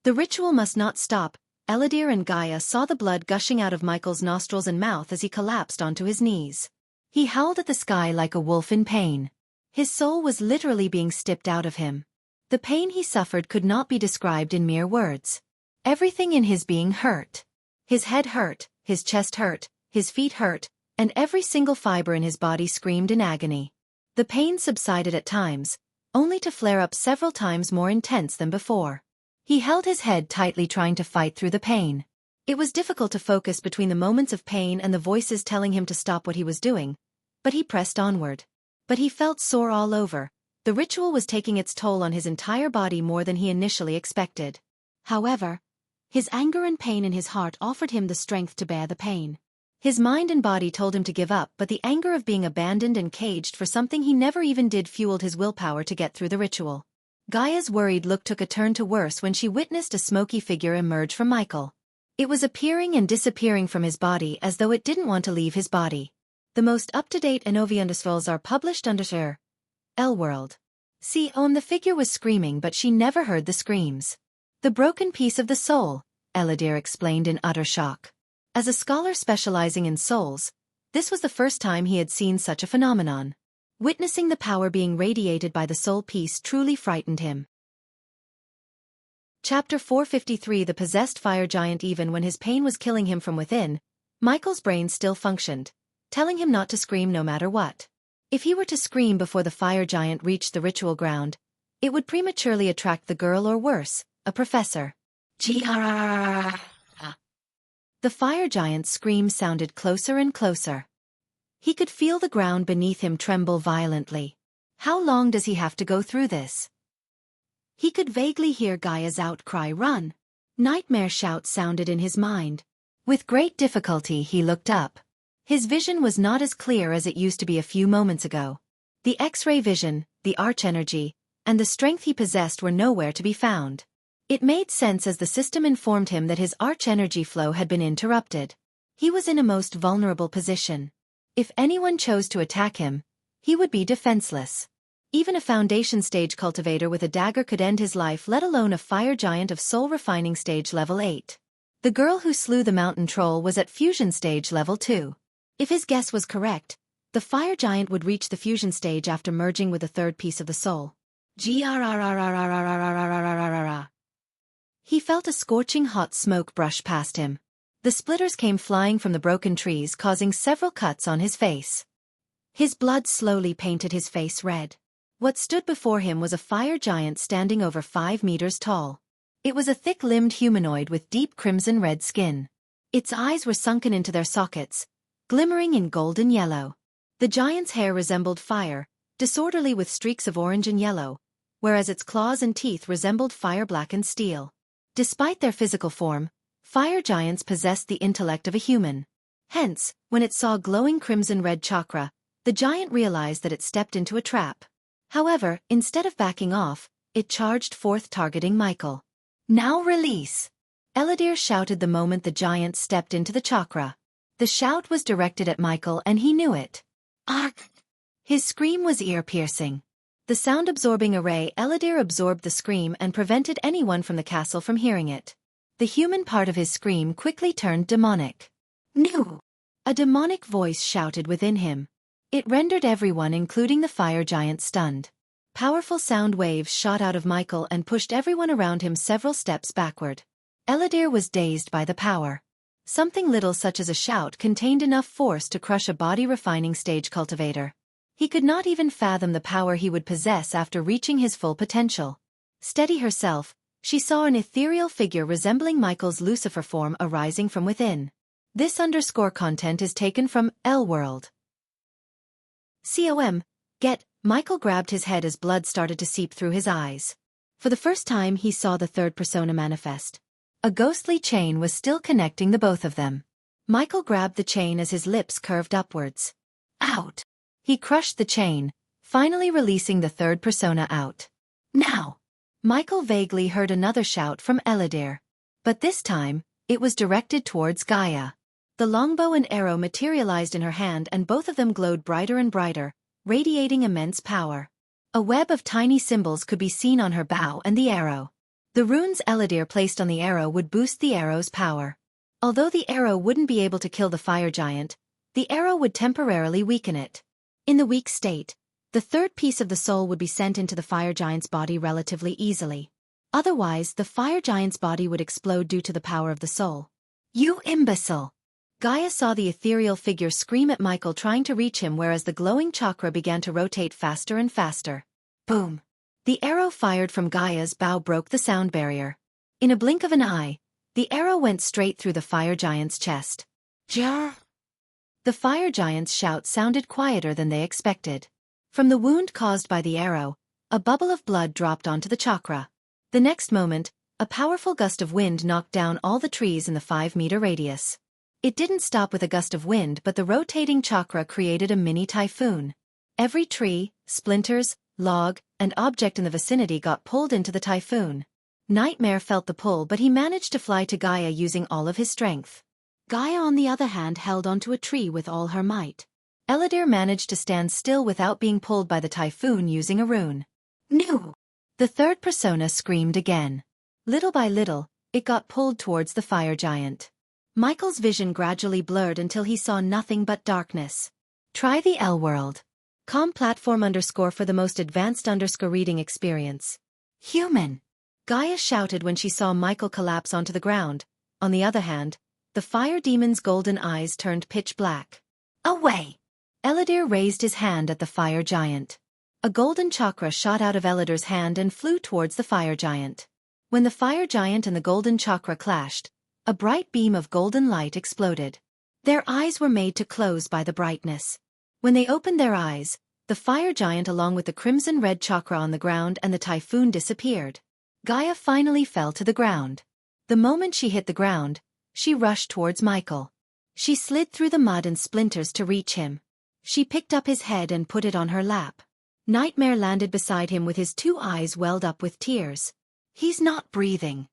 The ritual must not stop. Eladir and Gaia saw the blood gushing out of Michael's nostrils and mouth as he collapsed onto his knees. He howled at the sky like a wolf in pain. His soul was literally being stripped out of him. The pain he suffered could not be described in mere words. Everything in his being hurt. His head hurt, his chest hurt, his feet hurt, and every single fiber in his body screamed in agony. The pain subsided at times, only to flare up several times more intense than before. He held his head tightly, trying to fight through the pain. It was difficult to focus between the moments of pain and the voices telling him to stop what he was doing, but he pressed onward. But he felt sore all over. The ritual was taking its toll on his entire body more than he initially expected. However, his anger and pain in his heart offered him the strength to bear the pain. His mind and body told him to give up, but the anger of being abandoned and caged for something he never even did fueled his willpower to get through the ritual. Gaia's worried look took a turn to worse when she witnessed a smoky figure emerge from Michael. It was appearing and disappearing from his body as though it didn't want to leave his body. The most up-to-date Enoviandusvils are published under L-World. The figure was screaming, but she never heard the screams. "The broken piece of the soul," Eladir explained in utter shock. As a scholar specializing in souls, this was the first time he had seen such a phenomenon. Witnessing the power being radiated by the soul piece truly frightened him. Chapter 453. The Possessed Fire Giant. Even when his pain was killing him from within, Michael's brain still functioned, telling him not to scream no matter what. If he were to scream before the fire giant reached the ritual ground, it would prematurely attract the girl, or worse, a professor. The fire giant's scream sounded closer and closer. He could feel the ground beneath him tremble violently. How long does he have to go through this? He could vaguely hear Gaia's outcry, "Run!" Nightmare shouts sounded in his mind. With great difficulty he looked up. His vision was not as clear as it used to be a few moments ago. The X-ray vision, the arch-energy, and the strength he possessed were nowhere to be found. It made sense as the system informed him that his arch-energy flow had been interrupted. He was in a most vulnerable position. If anyone chose to attack him, he would be defenseless. Even a foundation stage cultivator with a dagger could end his life, let alone a fire giant of soul refining stage level 8. The girl who slew the mountain troll was at fusion stage level 2. If his guess was correct, the fire giant would reach the fusion stage after merging with a third piece of the soul. He felt a scorching hot smoke brush past him. The splitters came flying from the broken trees, causing several cuts on his face. His blood slowly painted his face red. What stood before him was a fire giant standing over 5 meters tall. It was a thick-limbed humanoid with deep crimson-red skin. Its eyes were sunken into their sockets, glimmering in golden yellow. The giant's hair resembled fire, disorderly with streaks of orange and yellow, whereas its claws and teeth resembled fire-blackened steel. Despite their physical form, fire giants possessed the intellect of a human. Hence, when it saw glowing crimson-red chakra, the giant realized that it stepped into a trap. However, instead of backing off, it charged forth, targeting Michael. "Now release!" Eladir shouted the moment the giant stepped into the chakra. The shout was directed at Michael, and he knew it. Ark! His scream was ear-piercing. The sound-absorbing array Eladir absorbed the scream and prevented anyone from the castle from hearing it. The human part of his scream quickly turned demonic. "No!" A demonic voice shouted within him. It rendered everyone, including the fire giant, stunned. Powerful sound waves shot out of Michael and pushed everyone around him several steps backward. Eladir was dazed by the power. Something little such as a shout contained enough force to crush a body-refining stage cultivator. He could not even fathom the power he would possess after reaching his full potential. Steady herself, she saw an ethereal figure resembling Michael's Lucifer form arising from within. This _ content is taken from L World. Get. Michael grabbed his head as blood started to seep through his eyes. For the first time he saw the third persona manifest. A ghostly chain was still connecting the both of them. Michael grabbed the chain as his lips curved upwards. Out! He crushed the chain, finally releasing the third persona out. Now! Michael vaguely heard another shout from Eladir. But this time, it was directed towards Gaia. The longbow and arrow materialized in her hand and both of them glowed brighter and brighter, radiating immense power. A web of tiny symbols could be seen on her bow and the arrow. The runes Eladir placed on the arrow would boost the arrow's power. Although the arrow wouldn't be able to kill the fire giant, the arrow would temporarily weaken it. In the weak state, the third piece of the soul would be sent into the fire giant's body relatively easily. Otherwise, the fire giant's body would explode due to the power of the soul. You imbecile! Gaia saw the ethereal figure scream at Michael trying to reach him whereas the glowing chakra began to rotate faster and faster. Boom! The arrow fired from Gaia's bow broke the sound barrier. In a blink of an eye, the arrow went straight through the fire giant's chest. Jar! The fire giant's shout sounded quieter than they expected. From the wound caused by the arrow, a bubble of blood dropped onto the chakra. The next moment, a powerful gust of wind knocked down all the trees in the 5-meter radius. It didn't stop with a gust of wind but the rotating chakra created a mini typhoon. Every tree, splinters, log, and object in the vicinity got pulled into the typhoon. Nightmare felt the pull but he managed to fly to Gaia using all of his strength. Gaia on the other hand held onto a tree with all her might. Eladir managed to stand still without being pulled by the typhoon using a rune. No! The third persona screamed again. Little by little, it got pulled towards the fire giant. Michael's vision gradually blurred until he saw nothing but darkness. Try the L World. Com platform _ for the most advanced _ reading experience. Human! Gaia shouted when she saw Michael collapse onto the ground. On the other hand, the fire demon's golden eyes turned pitch black. Away! Eladir raised his hand at the fire giant. A golden chakra shot out of Eladir's hand and flew towards the fire giant. When the fire giant and the golden chakra clashed, a bright beam of golden light exploded. Their eyes were made to close by the brightness. When they opened their eyes, the fire giant along with the crimson-red chakra on the ground and the typhoon disappeared. Gaia finally fell to the ground. The moment she hit the ground, she rushed towards Michael. She slid through the mud and splinters to reach him. She picked up his head and put it on her lap. Nightmare landed beside him with his 2 eyes welled up with tears. He's not breathing.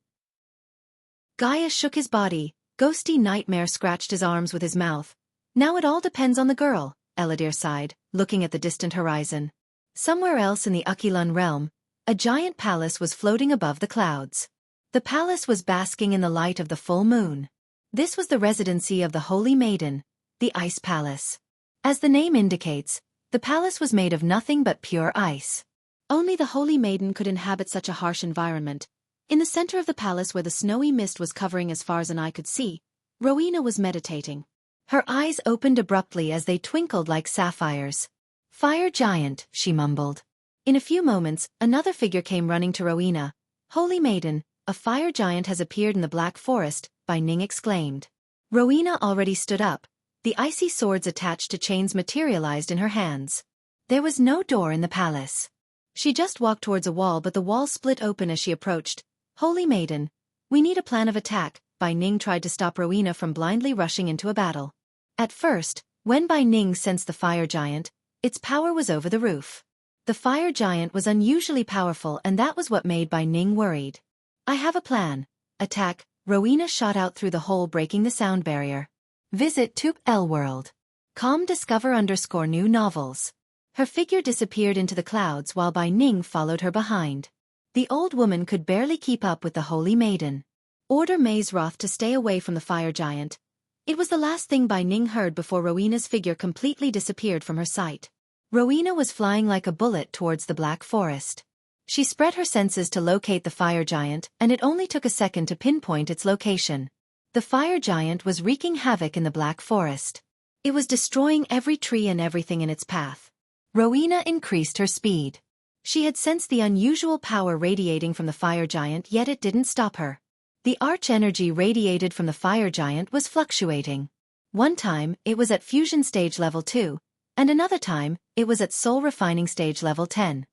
Gaia shook his body. Ghosty Nightmare scratched his arms with his mouth. Now it all depends on the girl, Eladir sighed, looking at the distant horizon. Somewhere else in the Akilun realm, a giant palace was floating above the clouds. The palace was basking in the light of the full moon. This was the residency of the Holy Maiden, the Ice Palace. As the name indicates, the palace was made of nothing but pure ice. Only the Holy Maiden could inhabit such a harsh environment. In the center of the palace where the snowy mist was covering as far as an eye could see, Rowena was meditating. Her eyes opened abruptly as they twinkled like sapphires. Fire giant, she mumbled. In a few moments, another figure came running to Rowena. Holy Maiden, a fire giant has appeared in the Black Forest, Bai Ning exclaimed. Rowena already stood up. The icy swords attached to chains materialized in her hands. There was no door in the palace. She just walked towards a wall but the wall split open as she approached. Holy Maiden, we need a plan of attack. Bai Ning tried to stop Rowena from blindly rushing into a battle. At first, when Bai Ning sensed the fire giant, its power was over the roof. The fire giant was unusually powerful and that was what made Bai Ning worried. I have a plan. Attack. Rowena shot out through the hole breaking the sound barrier. Visit Tube L World. Com discover _ new novels. Her figure disappeared into the clouds while Bai Ning followed her behind. The old woman could barely keep up with the Holy Maiden. Order Maze-Roth to stay away from the fire giant. It was the last thing Bai Ning heard before Rowena's figure completely disappeared from her sight. Rowena was flying like a bullet towards the Black Forest. She spread her senses to locate the fire giant, and it only took a second to pinpoint its location. The fire giant was wreaking havoc in the Black Forest. It was destroying every tree and everything in its path. Rowena increased her speed. She had sensed the unusual power radiating from the fire giant, yet it didn't stop her. The arch energy radiated from the fire giant was fluctuating. One time, it was at fusion stage level 2, and another time, it was at soul refining stage level 10.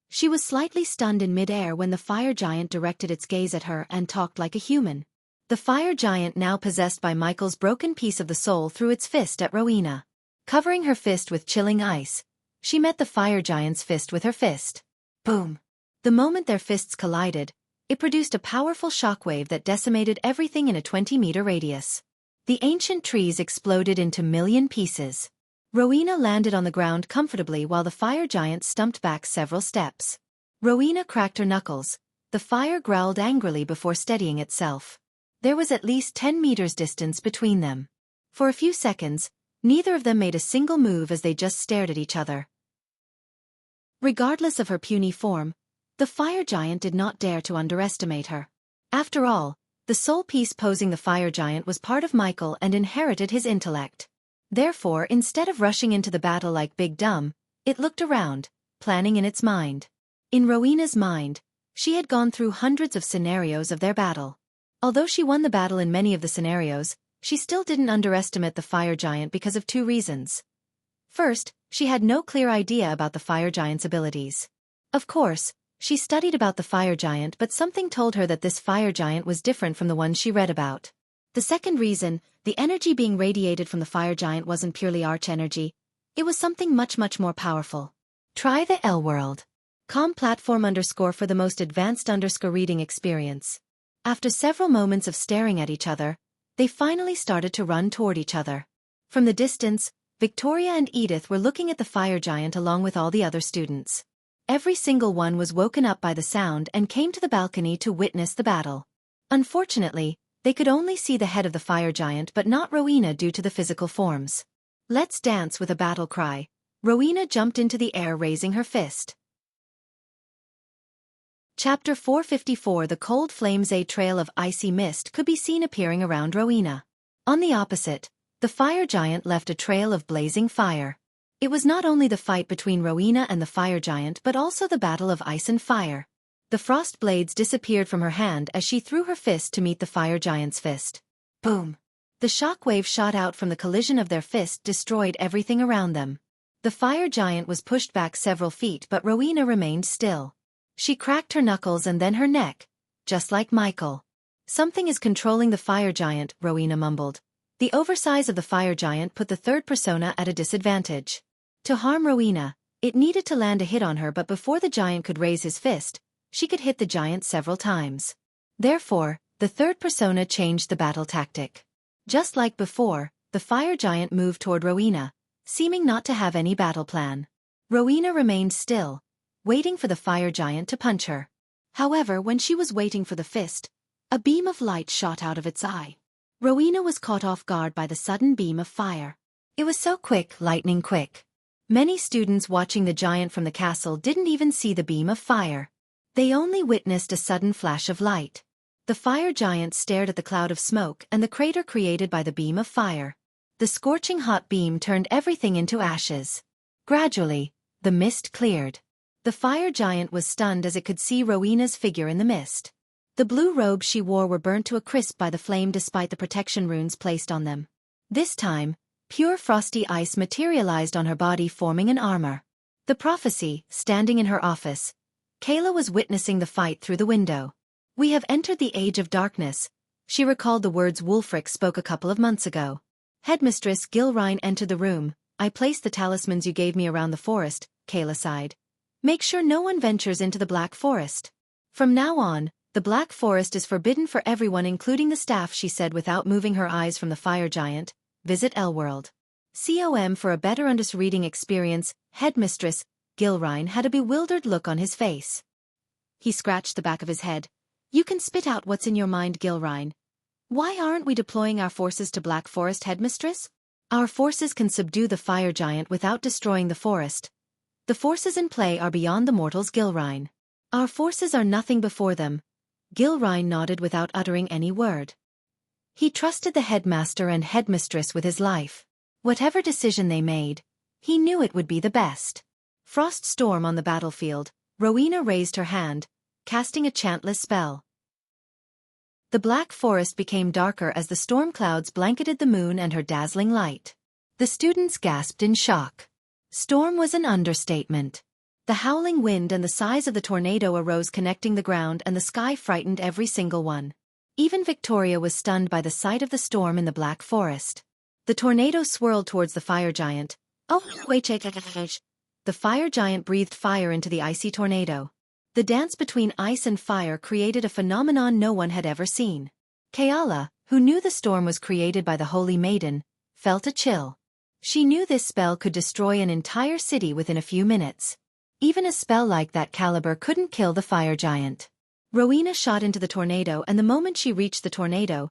She was slightly stunned in midair when the fire giant directed its gaze at her and talked like a human. The fire giant now possessed by Michael's broken piece of the soul threw its fist at Rowena. Covering her fist with chilling ice, she met the fire giant's fist with her fist. Boom! The moment their fists collided, it produced a powerful shockwave that decimated everything in a 20-meter radius. The ancient trees exploded into million pieces. Rowena landed on the ground comfortably while the fire giant stumped back several steps. Rowena cracked her knuckles. The fire growled angrily before steadying itself. There was at least 10 meters distance between them. For a few seconds, neither of them made a single move as they just stared at each other. Regardless of her puny form, the fire giant did not dare to underestimate her. After all, the soul piece posing the fire giant was part of Michael and inherited his intellect. Therefore, instead of rushing into the battle like Big Dumb, it looked around, planning in its mind. In Rowena's mind, she had gone through hundreds of scenarios of their battle. Although she won the battle in many of the scenarios, she still didn't underestimate the fire giant because of two reasons. First, she had no clear idea about the fire giant's abilities. Of course, she studied about the fire giant, but something told her that this fire giant was different from the ones she read about. The second reason, the energy being radiated from the fire giant wasn't purely arch energy. It was something much more powerful. Try the L World. Com platform _ for the most advanced _ reading experience. After several moments of staring at each other, they finally started to run toward each other. From the distance, Victoria and Edith were looking at the fire giant along with all the other students. Every single one was woken up by the sound and came to the balcony to witness the battle. Unfortunately, they could only see the head of the fire giant but not Rowena due to the physical forms. Let's dance with a battle cry. Rowena jumped into the air raising her fist. Chapter 454. The cold flames. A trail of icy mist could be seen appearing around Rowena. On the opposite, the fire giant left a trail of blazing fire. It was not only the fight between Rowena and the fire giant but also the battle of ice and fire. The frost blades disappeared from her hand as she threw her fist to meet the fire giant's fist. Boom! The shockwave shot out from the collision of their fist destroyed everything around them. The fire giant was pushed back several feet but Rowena remained still. She cracked her knuckles and then her neck, just like Michael. Something is controlling the fire giant, Rowena mumbled. The oversize of the fire giant put the third persona at a disadvantage. To harm Rowena, it needed to land a hit on her, but before the giant could raise his fist, she could hit the giant several times. Therefore, the third persona changed the battle tactic. Just like before, the fire giant moved toward Rowena, seeming not to have any battle plan. Rowena remained still, waiting for the fire giant to punch her. However, when she was waiting for the fist, a beam of light shot out of its eye. Rowena was caught off guard by the sudden beam of fire. It was so quick, lightning quick. Many students watching the giant from the castle didn't even see the beam of fire. They only witnessed a sudden flash of light. The fire giant stared at the cloud of smoke and the crater created by the beam of fire. The scorching hot beam turned everything into ashes. Gradually, the mist cleared. The fire giant was stunned as it could see Rowena's figure in the mist. The blue robes she wore were burnt to a crisp by the flame despite the protection runes placed on them. This time, pure frosty ice materialized on her body forming an armor. The prophecy, standing in her office. Kayla was witnessing the fight through the window. We have entered the age of darkness. She recalled the words Wulfric spoke a couple of months ago. Headmistress Gilrine entered the room. I placed the talismans you gave me around the forest, Kayla sighed. Make sure no one ventures into the Black Forest. From now on, the Black Forest is forbidden for everyone including the staff, she said without moving her eyes from the fire giant. Visit Elworld. Com for a better reading experience. Headmistress Gilrine had a bewildered look on his face. He scratched the back of his head. You can spit out what's in your mind, Gilrine. Why aren't we deploying our forces to Black Forest, Headmistress? Our forces can subdue the fire giant without destroying the forest. The forces in play are beyond the mortals, Gilrine. Our forces are nothing before them. Gilrine nodded without uttering any word. He trusted the headmaster and headmistress with his life. Whatever decision they made, He knew it would be the best. Frost storm on the battlefield. Rowena raised her hand, casting a chantless spell. The black forest became darker as the storm clouds blanketed the moon and her dazzling light. The students gasped in shock. Storm was an understatement. The howling wind and the size of the tornado arose, connecting the ground and the sky, frightened every single one. Even Victoria was stunned by the sight of the storm in the black forest. The tornado swirled towards the fire giant. Oh, wait, the fire giant breathed fire into the icy tornado. The dance between ice and fire created a phenomenon no one had ever seen. Kayala, who knew the storm was created by the Holy Maiden, felt a chill. She knew this spell could destroy an entire city within a few minutes. Even a spell like that caliber couldn't kill the fire giant. Rowena shot into the tornado, and the moment she reached the tornado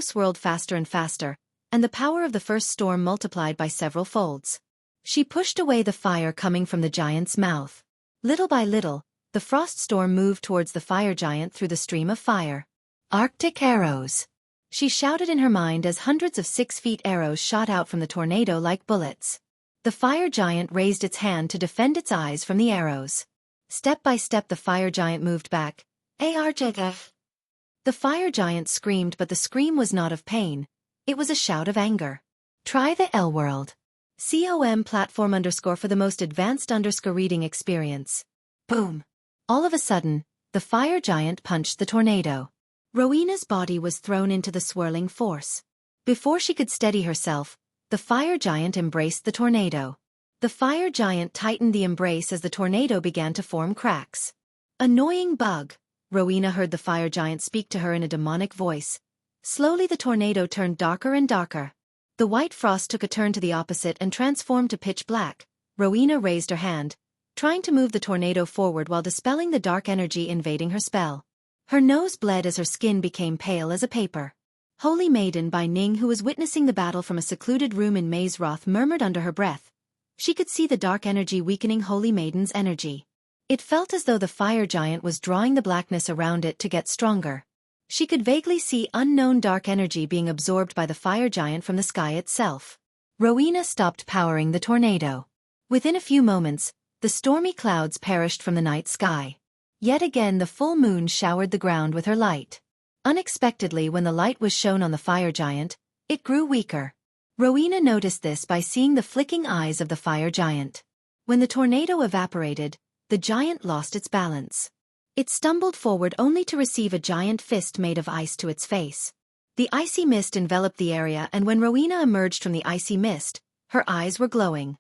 swirled faster and faster, and the power of the first storm multiplied by several folds. She pushed away the fire coming from the giant's mouth. Little by little, the frost storm moved towards the fire giant through the stream of fire. Arctic arrows! She shouted in her mind as hundreds of 6-foot arrows shot out from the tornado like bullets. The fire giant raised its hand to defend its eyes from the arrows. Step by step the fire giant moved back. The fire giant screamed, but the scream was not of pain. It was a shout of anger. Try the L World. COM platform _ for the most advanced _ reading experience. Boom! All of a sudden, the fire giant punched the tornado. Rowena's body was thrown into the swirling force. Before she could steady herself, the fire giant embraced the tornado. The fire giant tightened the embrace as the tornado began to form cracks. Annoying bug! Rowena heard the fire giant speak to her in a demonic voice. Slowly the tornado turned darker and darker. The white frost took a turn to the opposite and transformed to pitch black. Rowena raised her hand, trying to move the tornado forward while dispelling the dark energy invading her spell. Her nose bled as her skin became pale as a paper. Holy Maiden by Ning, who was witnessing the battle from a secluded room in Maze Roth, murmured under her breath. She could see the dark energy weakening Holy Maiden's energy. It felt as though the fire giant was drawing the blackness around it to get stronger. She could vaguely see unknown dark energy being absorbed by the fire giant from the sky itself. Rowena stopped powering the tornado. Within a few moments, the stormy clouds perished from the night sky. Yet again the full moon showered the ground with her light. Unexpectedly, when the light was shown on the fire giant, it grew weaker. Rowena noticed this by seeing the flicking eyes of the fire giant. When the tornado evaporated, the giant lost its balance. It stumbled forward only to receive a giant fist made of ice to its face. The icy mist enveloped the area, and when Rowena emerged from the icy mist, her eyes were glowing.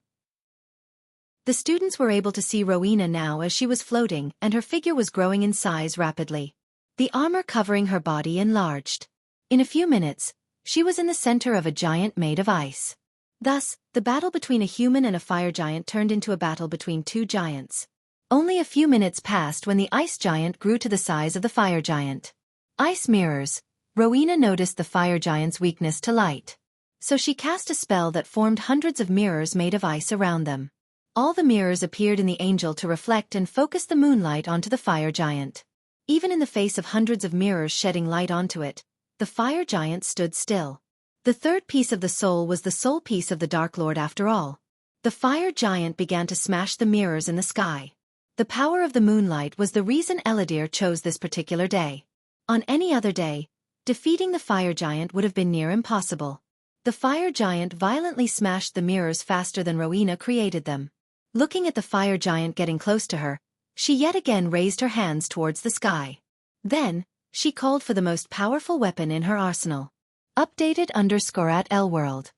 The students were able to see Rowena now as she was floating, and her figure was growing in size rapidly. The armor covering her body enlarged. In a few minutes, she was in the center of a giant made of ice. Thus, the battle between a human and a fire giant turned into a battle between two giants. Only a few minutes passed when the ice giant grew to the size of the fire giant. Ice mirrors. Rowena noticed the fire giant's weakness to light. So she cast a spell that formed hundreds of mirrors made of ice around them. All the mirrors appeared in the angel to reflect and focus the moonlight onto the fire giant. Even in the face of hundreds of mirrors shedding light onto it, the fire giant stood still. The third piece of the soul was the soul piece of the Dark Lord after all. The fire giant began to smash the mirrors in the sky. The power of the moonlight was the reason Eladir chose this particular day. On any other day, defeating the fire giant would have been near impossible. The fire giant violently smashed the mirrors faster than Rowena created them. Looking at the fire giant getting close to her, she yet again raised her hands towards the sky. Then, she called for the most powerful weapon in her arsenal. Updated _ @L World.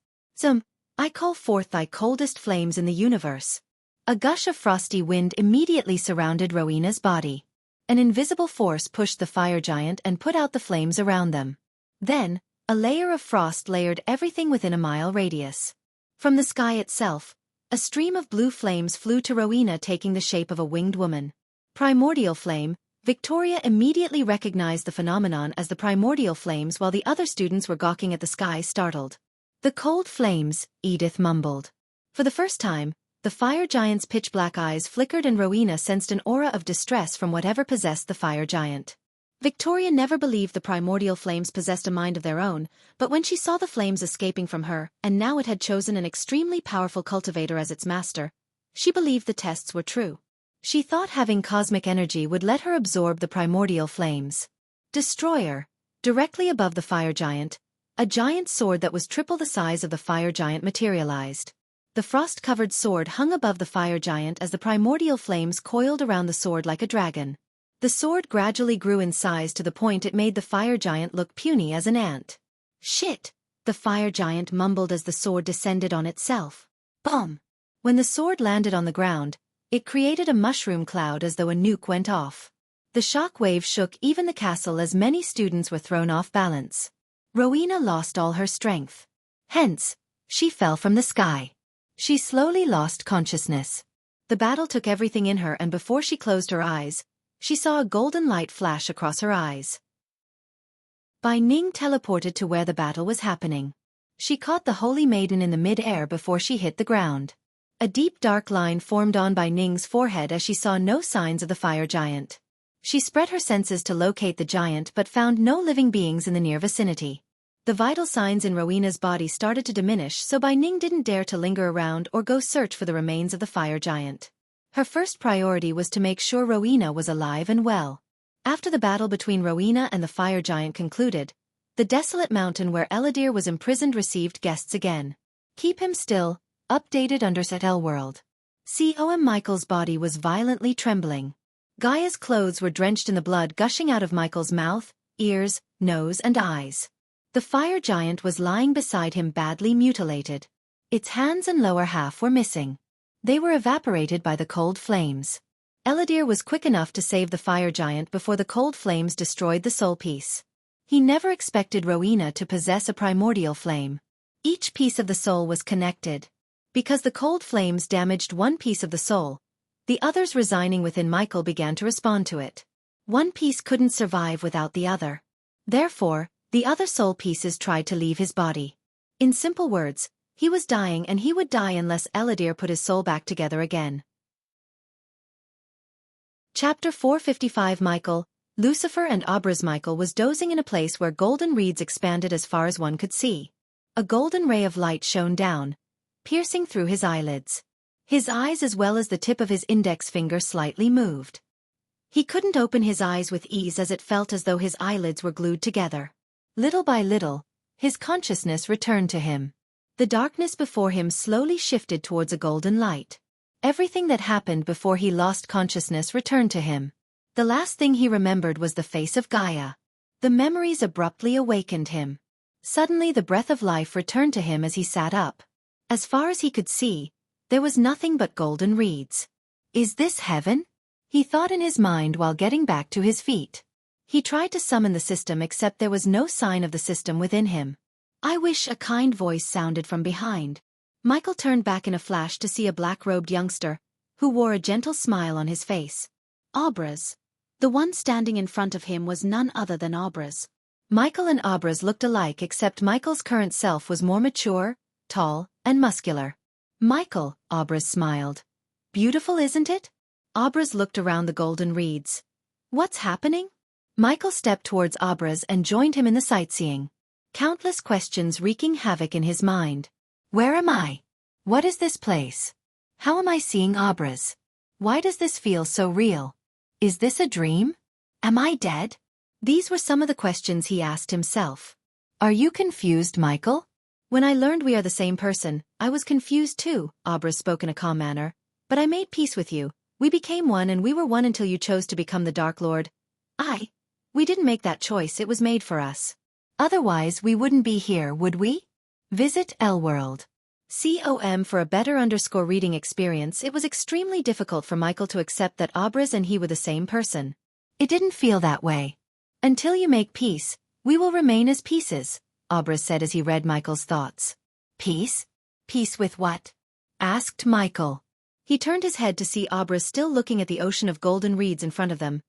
I call forth thy coldest flames in the universe. A gush of frosty wind immediately surrounded Rowena's body. An invisible force pushed the fire giant and put out the flames around them. Then, a layer of frost layered everything within a mile radius. From the sky itself, a stream of blue flames flew to Rowena, taking the shape of a winged woman. Primordial flame. Victoria immediately recognized the phenomenon as the primordial flames, while the other students were gawking at the sky, startled. The cold flames, Edith mumbled. For the first time, the fire giant's pitch-black eyes flickered, and Rowena sensed an aura of distress from whatever possessed the fire giant. Victoria never believed the primordial flames possessed a mind of their own, but when she saw the flames escaping from her, and now it had chosen an extremely powerful cultivator as its master, she believed the tests were true. She thought having cosmic energy would let her absorb the primordial flames. Destroyer. Directly above the fire giant, a giant sword that was triple the size of the fire giant materialized. The frost-covered sword hung above the fire giant as the primordial flames coiled around the sword like a dragon. The sword gradually grew in size to the point it made the fire giant look puny as an ant. "Shit!" the fire giant mumbled as the sword descended on itself. Boom! When the sword landed on the ground, it created a mushroom cloud as though a nuke went off. The shock wave shook even the castle as many students were thrown off balance. Rowena lost all her strength. Hence, she fell from the sky. She slowly lost consciousness. The battle took everything in her, and before she closed her eyes, she saw a golden light flash across her eyes. Bai Ning teleported to where the battle was happening. She caught the holy maiden in the mid-air before she hit the ground. A deep dark line formed on Bai Ning's forehead as she saw no signs of the fire giant. She spread her senses to locate the giant but found no living beings in the near vicinity. The vital signs in Rowena's body started to diminish, so Bai Ning didn't dare to linger around or go search for the remains of the fire giant. Her first priority was to make sure Rowena was alive and well. After the battle between Rowena and the fire giant concluded, the desolate mountain where Eladir was imprisoned received guests again. Keep him still, updated Underset L-World. Com Michael's body was violently trembling. Gaia's clothes were drenched in the blood gushing out of Michael's mouth, ears, nose and eyes. The fire giant was lying beside him badly mutilated. Its hands and lower half were missing. They were evaporated by the cold flames. Eladir was quick enough to save the fire giant before the cold flames destroyed the soul piece. He never expected Rowena to possess a primordial flame. Each piece of the soul was connected. Because the cold flames damaged one piece of the soul, the others resigning within Michael began to respond to it. One piece couldn't survive without the other. Therefore, the other soul pieces tried to leave his body. In simple words, he was dying and he would die unless Eladir put his soul back together again. Chapter 455 Michael, Lucifer and Aubra's Michael was dozing in a place where golden reeds expanded as far as one could see. A golden ray of light shone down, piercing through his eyelids. His eyes as well as the tip of his index finger slightly moved. He couldn't open his eyes with ease as it felt as though his eyelids were glued together. Little by little, his consciousness returned to him. The darkness before him slowly shifted towards a golden light. Everything that happened before he lost consciousness returned to him. The last thing he remembered was the face of Gaia. The memories abruptly awakened him. Suddenly the breath of life returned to him as he sat up. As far as he could see, there was nothing but golden reeds. Is this heaven? He thought in his mind while getting back to his feet. He tried to summon the system except there was no sign of the system within him. I wish, a kind voice sounded from behind. Michael turned back in a flash to see a black-robed youngster, who wore a gentle smile on his face. Aubra's. The one standing in front of him was none other than Aubra's. Michael and Aubra's looked alike except Michael's current self was more mature, tall, and muscular. Michael, Aubra's smiled. Beautiful, isn't it? Aubra's looked around the golden reeds. What's happening? Michael stepped towards Aubra's and joined him in the sightseeing. Countless questions wreaking havoc in his mind. Where am I? What is this place? How am I seeing Aubra's? Why does this feel so real? Is this a dream? Am I dead? These were some of the questions he asked himself. Are you confused, Michael? When I learned we are the same person, I was confused too, Aubra spoke in a calm manner. But I made peace with you. We became one and we were one until you chose to become the Dark Lord. We didn't make that choice, it was made for us. Otherwise we wouldn't be here, would we? Visit L-World. For a better reading experience. It was extremely difficult for Michael to accept that Aubra's and he were the same person. It didn't feel that way. Until you make peace, we will remain as pieces, Aubra said as he read Michael's thoughts. Peace? Peace with what? Asked Michael. He turned his head to see Aubra still looking at the ocean of golden reeds in front of them.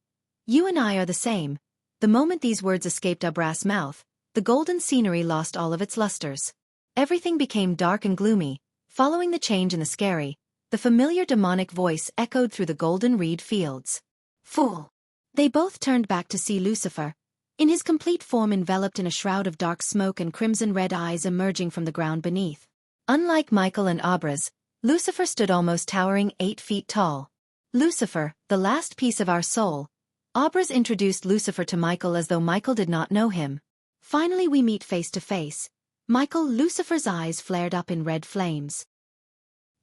You and I are the same. The moment these words escaped Aubra's mouth, the golden scenery lost all of its lusters. Everything became dark and gloomy. Following the change in the scary, the familiar demonic voice echoed through the golden reed fields. Fool! They both turned back to see Lucifer, in his complete form enveloped in a shroud of dark smoke and crimson-red eyes emerging from the ground beneath. Unlike Michael and Abraz, Lucifer stood almost towering 8 feet tall. Lucifer, the last piece of our soul. Abraz introduced Lucifer to Michael as though Michael did not know him. Finally we meet face to face. Michael, Lucifer's eyes flared up in red flames.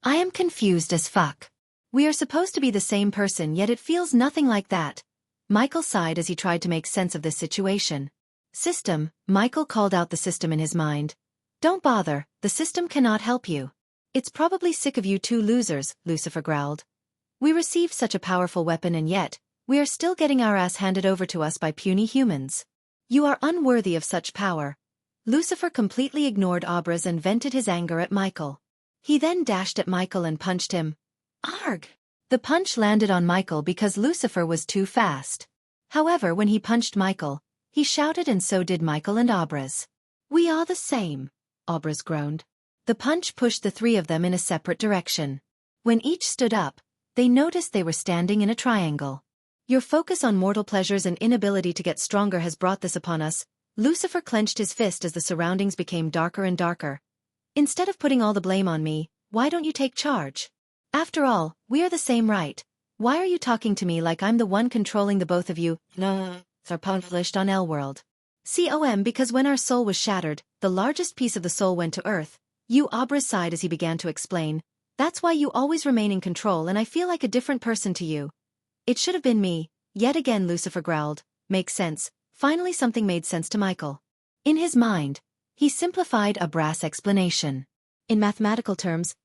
I am confused as fuck. We are supposed to be the same person, yet it feels nothing like that. Michael sighed as he tried to make sense of this situation. System, Michael called out the system in his mind. Don't bother, the system cannot help you. It's probably sick of you two losers, Lucifer growled. We received such a powerful weapon and yet, we are still getting our ass handed over to us by puny humans. You are unworthy of such power. Lucifer completely ignored Abraz and vented his anger at Michael. He then dashed at Michael and punched him. Arg! The punch landed on Michael because Lucifer was too fast. However, when he punched Michael, he shouted and so did Michael and Abraz. We are the same, Abraz groaned. The punch pushed the 3 of them in a separate direction. When each stood up, they noticed they were standing in a triangle. Your focus on mortal pleasures and inability to get stronger has brought this upon us. Lucifer clenched his fist as the surroundings became darker and darker. Instead of putting all the blame on me, why don't you take charge? After all, we are the same, right? Why are you talking to me like I'm the one controlling the both of you? No, are published on L-World. Because when our soul was shattered, the largest piece of the soul went to Earth. Abraz sighed as he began to explain. That's why you always remain in control and I feel like a different person to you. It should have been me. Yet again Lucifer growled. Makes sense. Finally something made sense to Michael. In his mind, he simplified a brass explanation. In mathematical terms,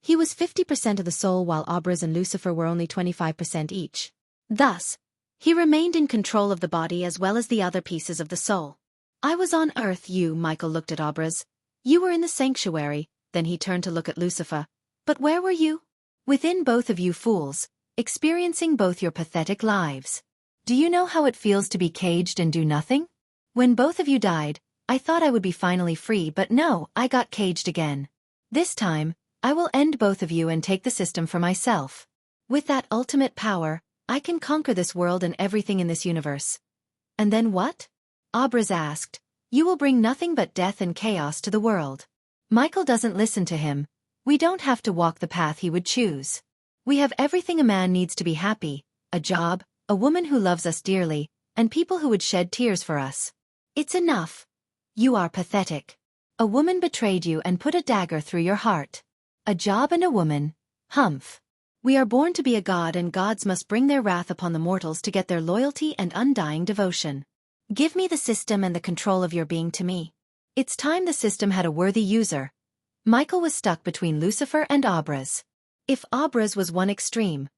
he was 50% of the soul while Abraz and Lucifer were only 25% each. Thus, he remained in control of the body as well as the other pieces of the soul. I was on Earth, Michael looked at Abraz. You were in the sanctuary, then he turned to look at Lucifer. But where were you? Within both of you fools, experiencing both your pathetic lives. Do you know how it feels to be caged and do nothing? When both of you died, I thought I would be finally free, but no, I got caged again. This time, I will end both of you and take the system for myself. With that ultimate power, I can conquer this world and everything in this universe. And then what? Abraz asked. You will bring nothing but death and chaos to the world. Michael doesn't listen to him. We don't have to walk the path he would choose. We have everything a man needs to be happy, a job, a woman who loves us dearly, and people who would shed tears for us. It's enough. You are pathetic. A woman betrayed you and put a dagger through your heart. A job and a woman. Humph. We are born to be a god and gods must bring their wrath upon the mortals to get their loyalty and undying devotion. Give me the system and the control of your being to me. It's time the system had a worthy user. Michael was stuck between Lucifer and Abraz. If Abraz was one extreme,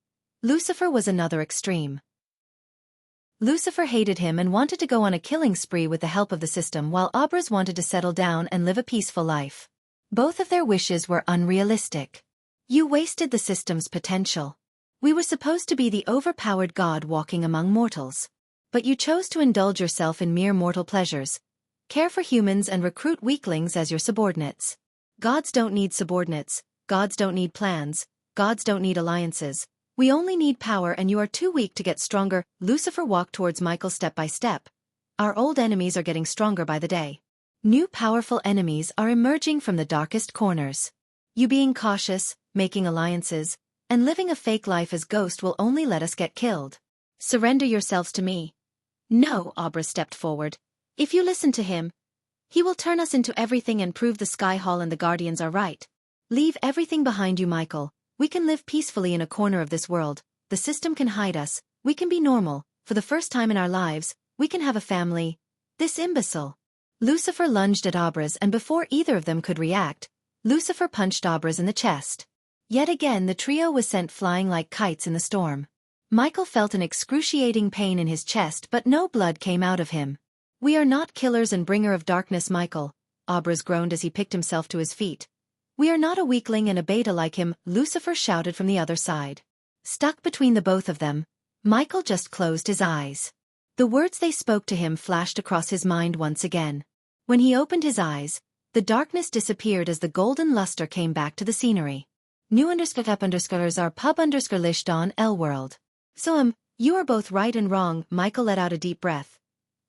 Lucifer was another extreme. Lucifer hated him and wanted to go on a killing spree with the help of the system while Abraz wanted to settle down and live a peaceful life. Both of their wishes were unrealistic. You wasted the system's potential. We were supposed to be the overpowered god walking among mortals. But you chose to indulge yourself in mere mortal pleasures, care for humans and recruit weaklings as your subordinates. Gods don't need subordinates, gods don't need plans, gods don't need alliances. We only need power and you are too weak to get stronger. Lucifer walked towards Michael step by step. Our old enemies are getting stronger by the day. New powerful enemies are emerging from the darkest corners. You being cautious, making alliances, and living a fake life as ghost will only let us get killed. Surrender yourselves to me. No, Abraz stepped forward. If you listen to him, he will turn us into everything and prove the Sky Hall and the Guardians are right. Leave everything behind you, Michael. We can live peacefully in a corner of this world. The system can hide us. We can be normal. For the first time in our lives, we can have a family. This imbecile. Lucifer lunged at Abraz and before either of them could react, Lucifer punched Abraz in the chest. Yet again the trio was sent flying like kites in the storm. Michael felt an excruciating pain in his chest but no blood came out of him. We are not killers and bringer of darkness, Michael, Abraz groaned as he picked himself to his feet. We are not a weakling and a beta like him, Lucifer shouted from the other side. Stuck between the both of them, Michael just closed his eyes. The words they spoke to him flashed across his mind once again. When he opened his eyes, the darkness disappeared as the golden luster came back to the scenery. New _up__ers are pub_list on L-World. So You are both right and wrong, Michael let out a deep breath.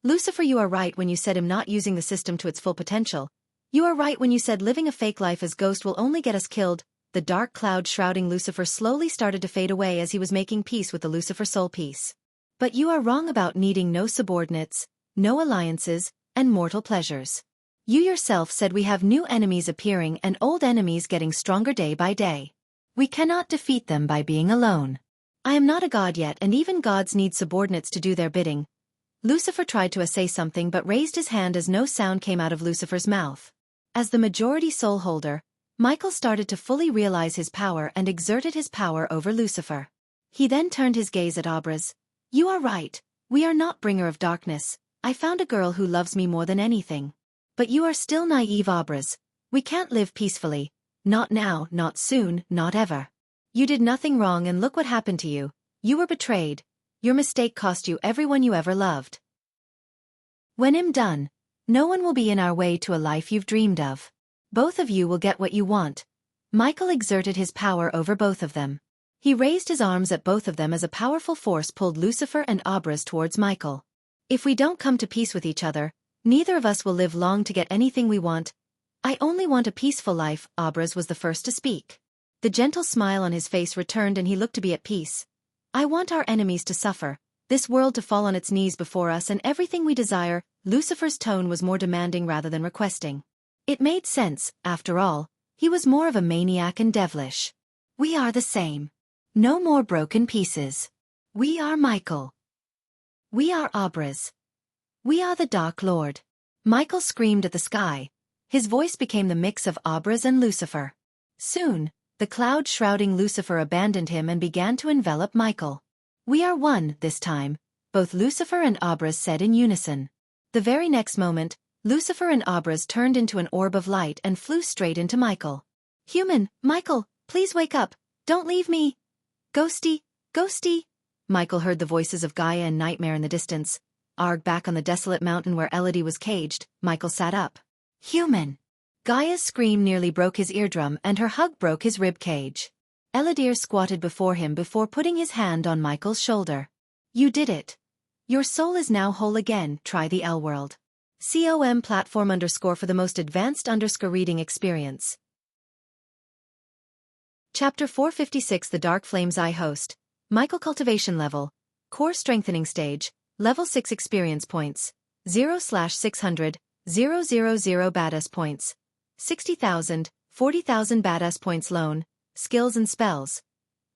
Lucifer, you are right when you said him not using the system to its full potential. You are right when you said living a fake life as Ghost will only get us killed. The dark cloud shrouding Lucifer slowly started to fade away as he was making peace with the Lucifer soul piece. But you are wrong about needing no subordinates, no alliances, and mortal pleasures. You yourself said we have new enemies appearing and old enemies getting stronger day by day. We cannot defeat them by being alone. I am not a god yet, and even gods need subordinates to do their bidding. Lucifer tried to say something but raised his hand as no sound came out of Lucifer's mouth. As the majority soul holder, Michael started to fully realize his power and exerted his power over Lucifer. He then turned his gaze at Abraz. You are right, we are not bringer of darkness. I found a girl who loves me more than anything. But you are still naive, Abraz. We can't live peacefully. Not now, not soon, not ever. You did nothing wrong and look what happened to you. You were betrayed. Your mistake cost you everyone you ever loved. When I'm done, no one will be in our way to a life you've dreamed of. Both of you will get what you want. Michael exerted his power over both of them. He raised his arms at both of them as a powerful force pulled Lucifer and Abraz towards Michael. If we don't come to peace with each other, neither of us will live long to get anything we want. I only want a peaceful life, Abraz was the first to speak. The gentle smile on his face returned and he looked to be at peace. I want our enemies to suffer, this world to fall on its knees before us and everything we desire. Lucifer's tone was more demanding rather than requesting. It made sense, after all, he was more of a maniac and devilish. We are the same. No more broken pieces. We are Michael. We are Abraz. We are the Dark Lord. Michael screamed at the sky. His voice became the mix of Abraz and Lucifer. Soon, the cloud shrouding Lucifer abandoned him and began to envelop Michael. We are one, this time, both Lucifer and Abraz said in unison. The very next moment, Lucifer and Abraz turned into an orb of light and flew straight into Michael. Human, Michael, please wake up, don't leave me. Ghosty, Ghosty. Michael heard the voices of Gaia and Nightmare in the distance. Arg, back on the desolate mountain where Elodie was caged, Michael sat up. Human. Gaia's scream nearly broke his eardrum and her hug broke his rib cage. Elodie squatted before him before putting his hand on Michael's shoulder. You did it. Your soul is now whole again. Try the L world. COM platform _ for the most advanced _ reading experience. Chapter 456 The Dark Flames I host. Michael cultivation level. Core strengthening stage. Level 6 experience points. 0/600. 000 badass points. 60,000, 40,000 badass points loan. Skills and spells.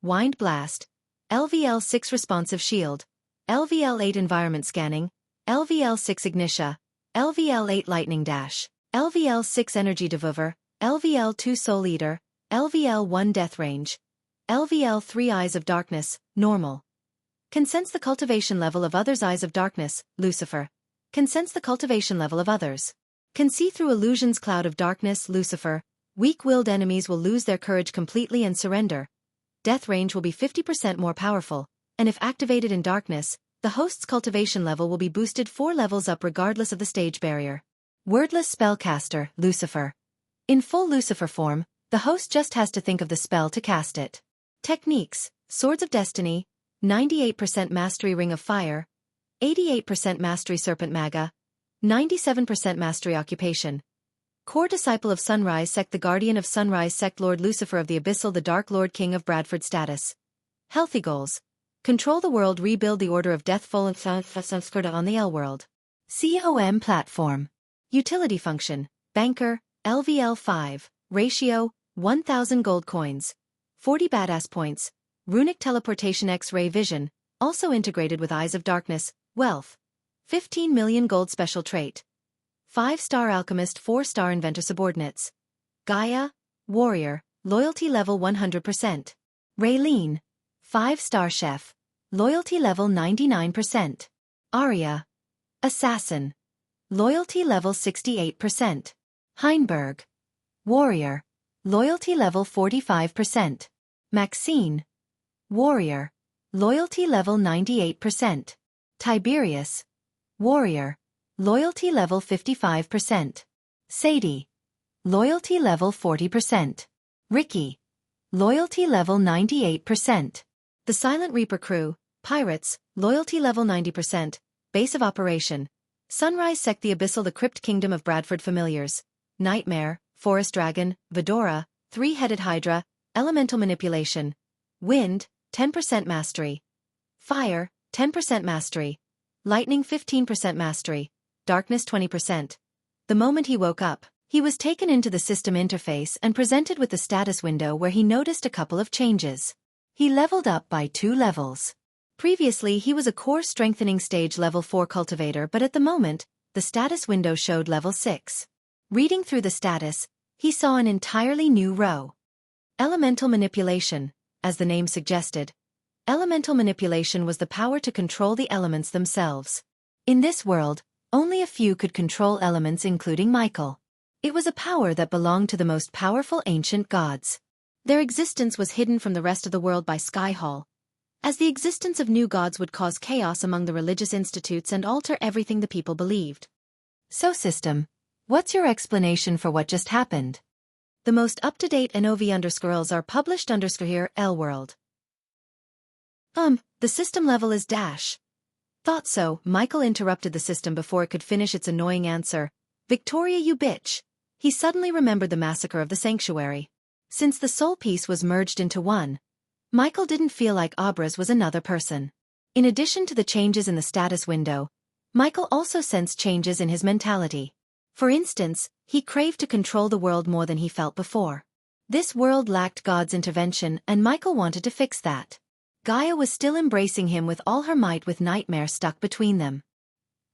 Wind Blast. LVL 6 responsive shield. LVL 8 environment scanning. LVL 6 ignitia. LVL 8 lightning dash. LVL 6 energy devour. LVL 2 soul eater. LVL 1 death range. LVL 3 eyes of darkness, normal. Can sense the cultivation level of others. Eyes of darkness, Lucifer. Can sense the cultivation level of others. Can see through illusions. Cloud of darkness, Lucifer. Weak-willed enemies will lose their courage completely and surrender. Death range will be 50% more powerful, and if activated in darkness, the host's cultivation level will be boosted 4 levels up regardless of the stage barrier. Wordless spellcaster, Lucifer. In full Lucifer form, the host just has to think of the spell to cast it. Techniques: Swords of Destiny, 98% Mastery Ring of Fire, 88% Mastery Serpent Maga, 97% Mastery Occupation. Core Disciple of Sunrise Sect, the Guardian of Sunrise Sect, Lord Lucifer of the Abyssal, the Dark Lord, King of Bradford status. Healthy goals: control the world, rebuild the Order of Death, full and on the L world. COM platform. Utility function: Banker, LVL 5, ratio, 1000 gold coins, 40 badass points, runic teleportation, X-ray vision, also integrated with Eyes of Darkness, wealth, 15 million gold special trait. 5-star alchemist, 4-star inventor subordinates. Gaia, warrior, loyalty level 100%. Raylene, 5-star chef, loyalty level 99%. Arya, assassin, loyalty level 68%. Heinberg, warrior, loyalty level 45%. Maxine, warrior, loyalty level 98%. Tiberius, warrior, loyalty level 55%. Sadie, loyalty level 40%. Ricky, loyalty level 98%. The Silent Reaper crew, Pirates, loyalty level 90%, base of operation. Sunrise sect the abyssal the crypt kingdom of Bradford familiars. Nightmare, forest dragon, Vedora, three-headed hydra, elemental manipulation. Wind, 10% mastery. Fire, 10% mastery. Lightning 15% mastery. Darkness 20%. The moment he woke up, he was taken into the system interface and presented with the status window where he noticed a couple of changes. He leveled up by 2 levels. Previously he was a core strengthening stage level 4 cultivator, but at the moment, the status window showed level 6. Reading through the status, he saw an entirely new row. Elemental manipulation, as the name suggested. Elemental manipulation was the power to control the elements themselves. In this world, only a few could control elements, including Michael. It was a power that belonged to the most powerful ancient gods. Their existence was hidden from the rest of the world by Skyhall, as the existence of new gods would cause chaos among the religious institutes and alter everything the people believed. So system, what's your explanation for what just happened? The most up-to-date NOV_Ls are published here, L-World. The system level is dash. Thought so, Michael interrupted the system before it could finish its annoying answer. Victoria, you bitch. He suddenly remembered the massacre of the sanctuary. Since the soul piece was merged into one, Michael didn't feel like Abraz was another person. In addition to the changes in the status window, Michael also sensed changes in his mentality. For instance, he craved to control the world more than he felt before. This world lacked God's intervention, and Michael wanted to fix that. Gaia was still embracing him with all her might, with Nightmare stuck between them.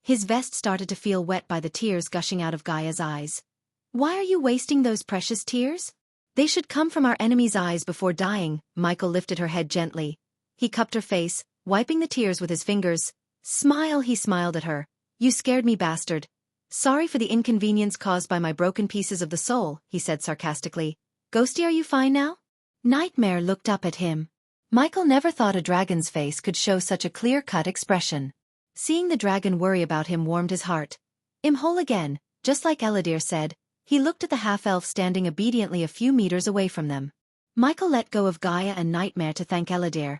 His vest started to feel wet by the tears gushing out of Gaia's eyes. Why are you wasting those precious tears? They should come from our enemy's eyes before dying. Michael lifted her head gently. He cupped her face, wiping the tears with his fingers. Smile, he smiled at her. You scared me, bastard. Sorry for the inconvenience caused by my broken pieces of the soul, he said sarcastically. Ghosty, are you fine now? Nightmare looked up at him. Michael never thought a dragon's face could show such a clear-cut expression. Seeing the dragon worry about him warmed his heart. I'm whole again, just like Eladir said. He looked at the half-elf standing obediently a few meters away from them. Michael let go of Gaia and Nightmare to thank Eladir.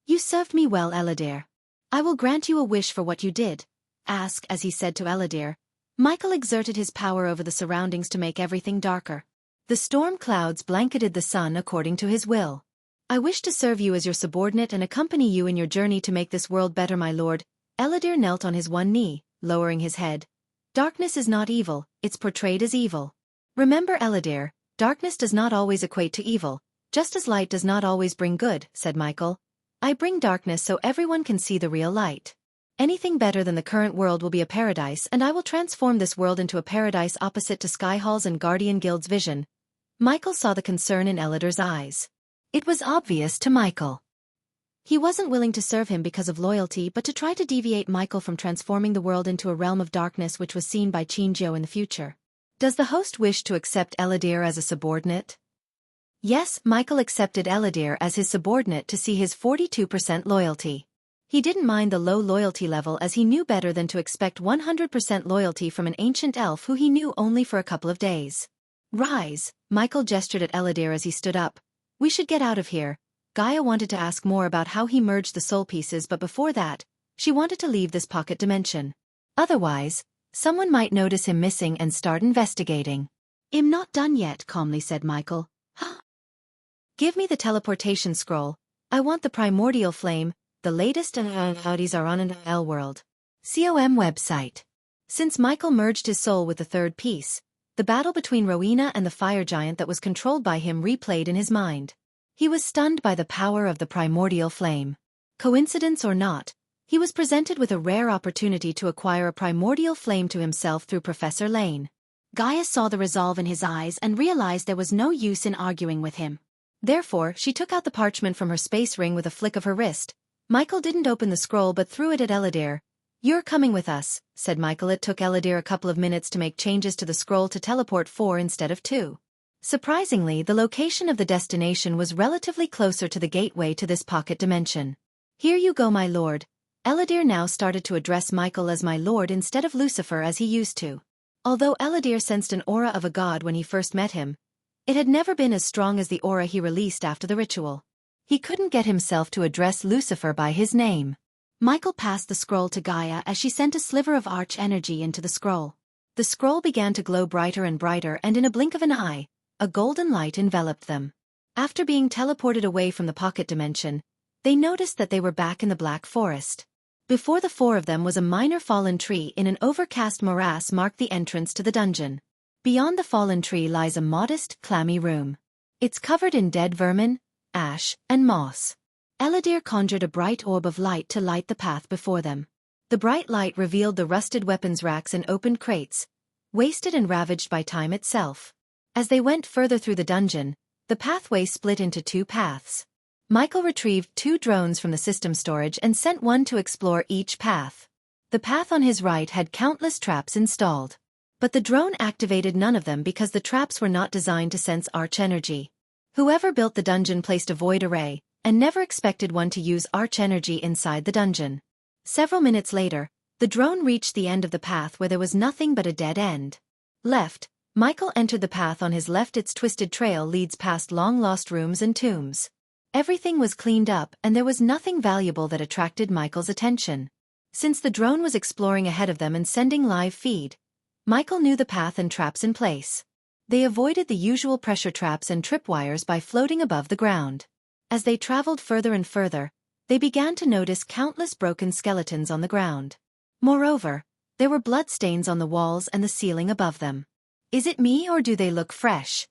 You served me well, Eladir. I will grant you a wish for what you did. Ask, as he said to Eladir. Michael exerted his power over the surroundings to make everything darker. The storm clouds blanketed the sun according to his will. I wish to serve you as your subordinate and accompany you in your journey to make this world better, my lord. Eladir knelt on his one knee, lowering his head. Darkness is not evil, it's portrayed as evil. Remember, Eladir, darkness does not always equate to evil, just as light does not always bring good, said Michael. I bring darkness so everyone can see the real light. Anything better than the current world will be a paradise, and I will transform this world into a paradise opposite to Skyhall's and Guardian Guild's vision. Michael saw the concern in Eladir's eyes. It was obvious to Michael. He wasn't willing to serve him because of loyalty, but to try to deviate Michael from transforming the world into a realm of darkness which was seen by Qingjiu in the future. Does the host wish to accept Eladir as a subordinate? Yes, Michael accepted Eladir as his subordinate to see his 42% loyalty. He didn't mind the low loyalty level, as he knew better than to expect 100% loyalty from an ancient elf who he knew only for a couple of days. Rise, Michael gestured at Eladir as he stood up. We should get out of here. Gaia wanted to ask more about how he merged the soul pieces, but before that, she wanted to leave this pocket dimension. Otherwise, someone might notice him missing and start investigating. I'm not done yet, calmly said Michael. Give me the teleportation scroll. I want the primordial flame. The latest Audis are on an L-World. COM website. Since Michael merged his soul with the third piece, the battle between Rowena and the fire giant that was controlled by him replayed in his mind. He was stunned by the power of the primordial flame. Coincidence or not, he was presented with a rare opportunity to acquire a primordial flame to himself through Professor Lane. Gaia saw the resolve in his eyes and realized there was no use in arguing with him. Therefore, she took out the parchment from her space ring with a flick of her wrist. Michael didn't open the scroll but threw it at Eladir. You're coming with us, said Michael. It took Eladir a couple of minutes to make changes to the scroll to teleport 4 instead of 2. Surprisingly, the location of the destination was relatively closer to the gateway to this pocket dimension. Here you go, my lord. Eladir now started to address Michael as my lord instead of Lucifer as he used to. Although Eladir sensed an aura of a god when he first met him, it had never been as strong as the aura he released after the ritual. He couldn't get himself to address Lucifer by his name. Michael passed the scroll to Gaia as she sent a sliver of arch energy into the scroll. The scroll began to glow brighter and brighter, and in a blink of an eye, a golden light enveloped them. After being teleported away from the pocket dimension, they noticed that they were back in the Black Forest. Before the four of them was a minor fallen tree in an overcast morass marked the entrance to the dungeon. Beyond the fallen tree lies a modest, clammy room. It's covered in dead vermin, ash, and moss. Eladir conjured a bright orb of light to light the path before them. The bright light revealed the rusted weapons racks and opened crates, wasted and ravaged by time itself. As they went further through the dungeon, the pathway split into two paths. Michael retrieved 2 drones from the system storage and sent one to explore each path. The path on his right had countless traps installed. But the drone activated none of them because the traps were not designed to sense arch energy. Whoever built the dungeon placed a void array, and never expected one to use arch energy inside the dungeon. Several minutes later, the drone reached the end of the path where there was nothing but a dead end. Left, Michael entered the path on his left. Its twisted trail leads past long-lost rooms and tombs. Everything was cleaned up and there was nothing valuable that attracted Michael's attention. Since the drone was exploring ahead of them and sending live feed, Michael knew the path and traps in place. They avoided the usual pressure traps and tripwires by floating above the ground. As they traveled further and further, they began to notice countless broken skeletons on the ground. Moreover, there were bloodstains on the walls and the ceiling above them. Is it me or do they look fresh?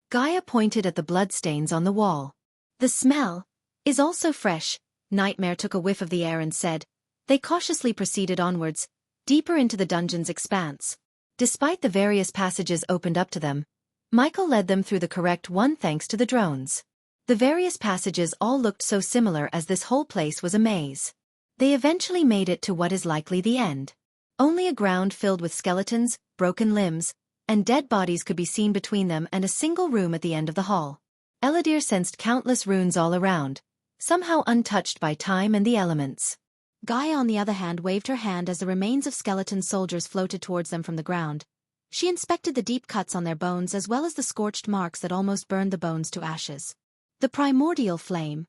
Gaia pointed at the bloodstains on the wall. The smell is also fresh. Nightmare took a whiff of the air and said. They cautiously proceeded onwards, deeper into the dungeon's expanse. Despite the various passages opened up to them, Michael led them through the correct one thanks to the drones. The various passages all looked so similar as this whole place was a maze. They eventually made it to what is likely the end. Only a ground filled with skeletons, broken limbs, and dead bodies could be seen between them and a single room at the end of the hall. Eladir sensed countless runes all around, somehow untouched by time and the elements. Gaia on the other hand waved her hand as the remains of skeleton soldiers floated towards them from the ground. She inspected the deep cuts on their bones as well as the scorched marks that almost burned the bones to ashes. The primordial flame.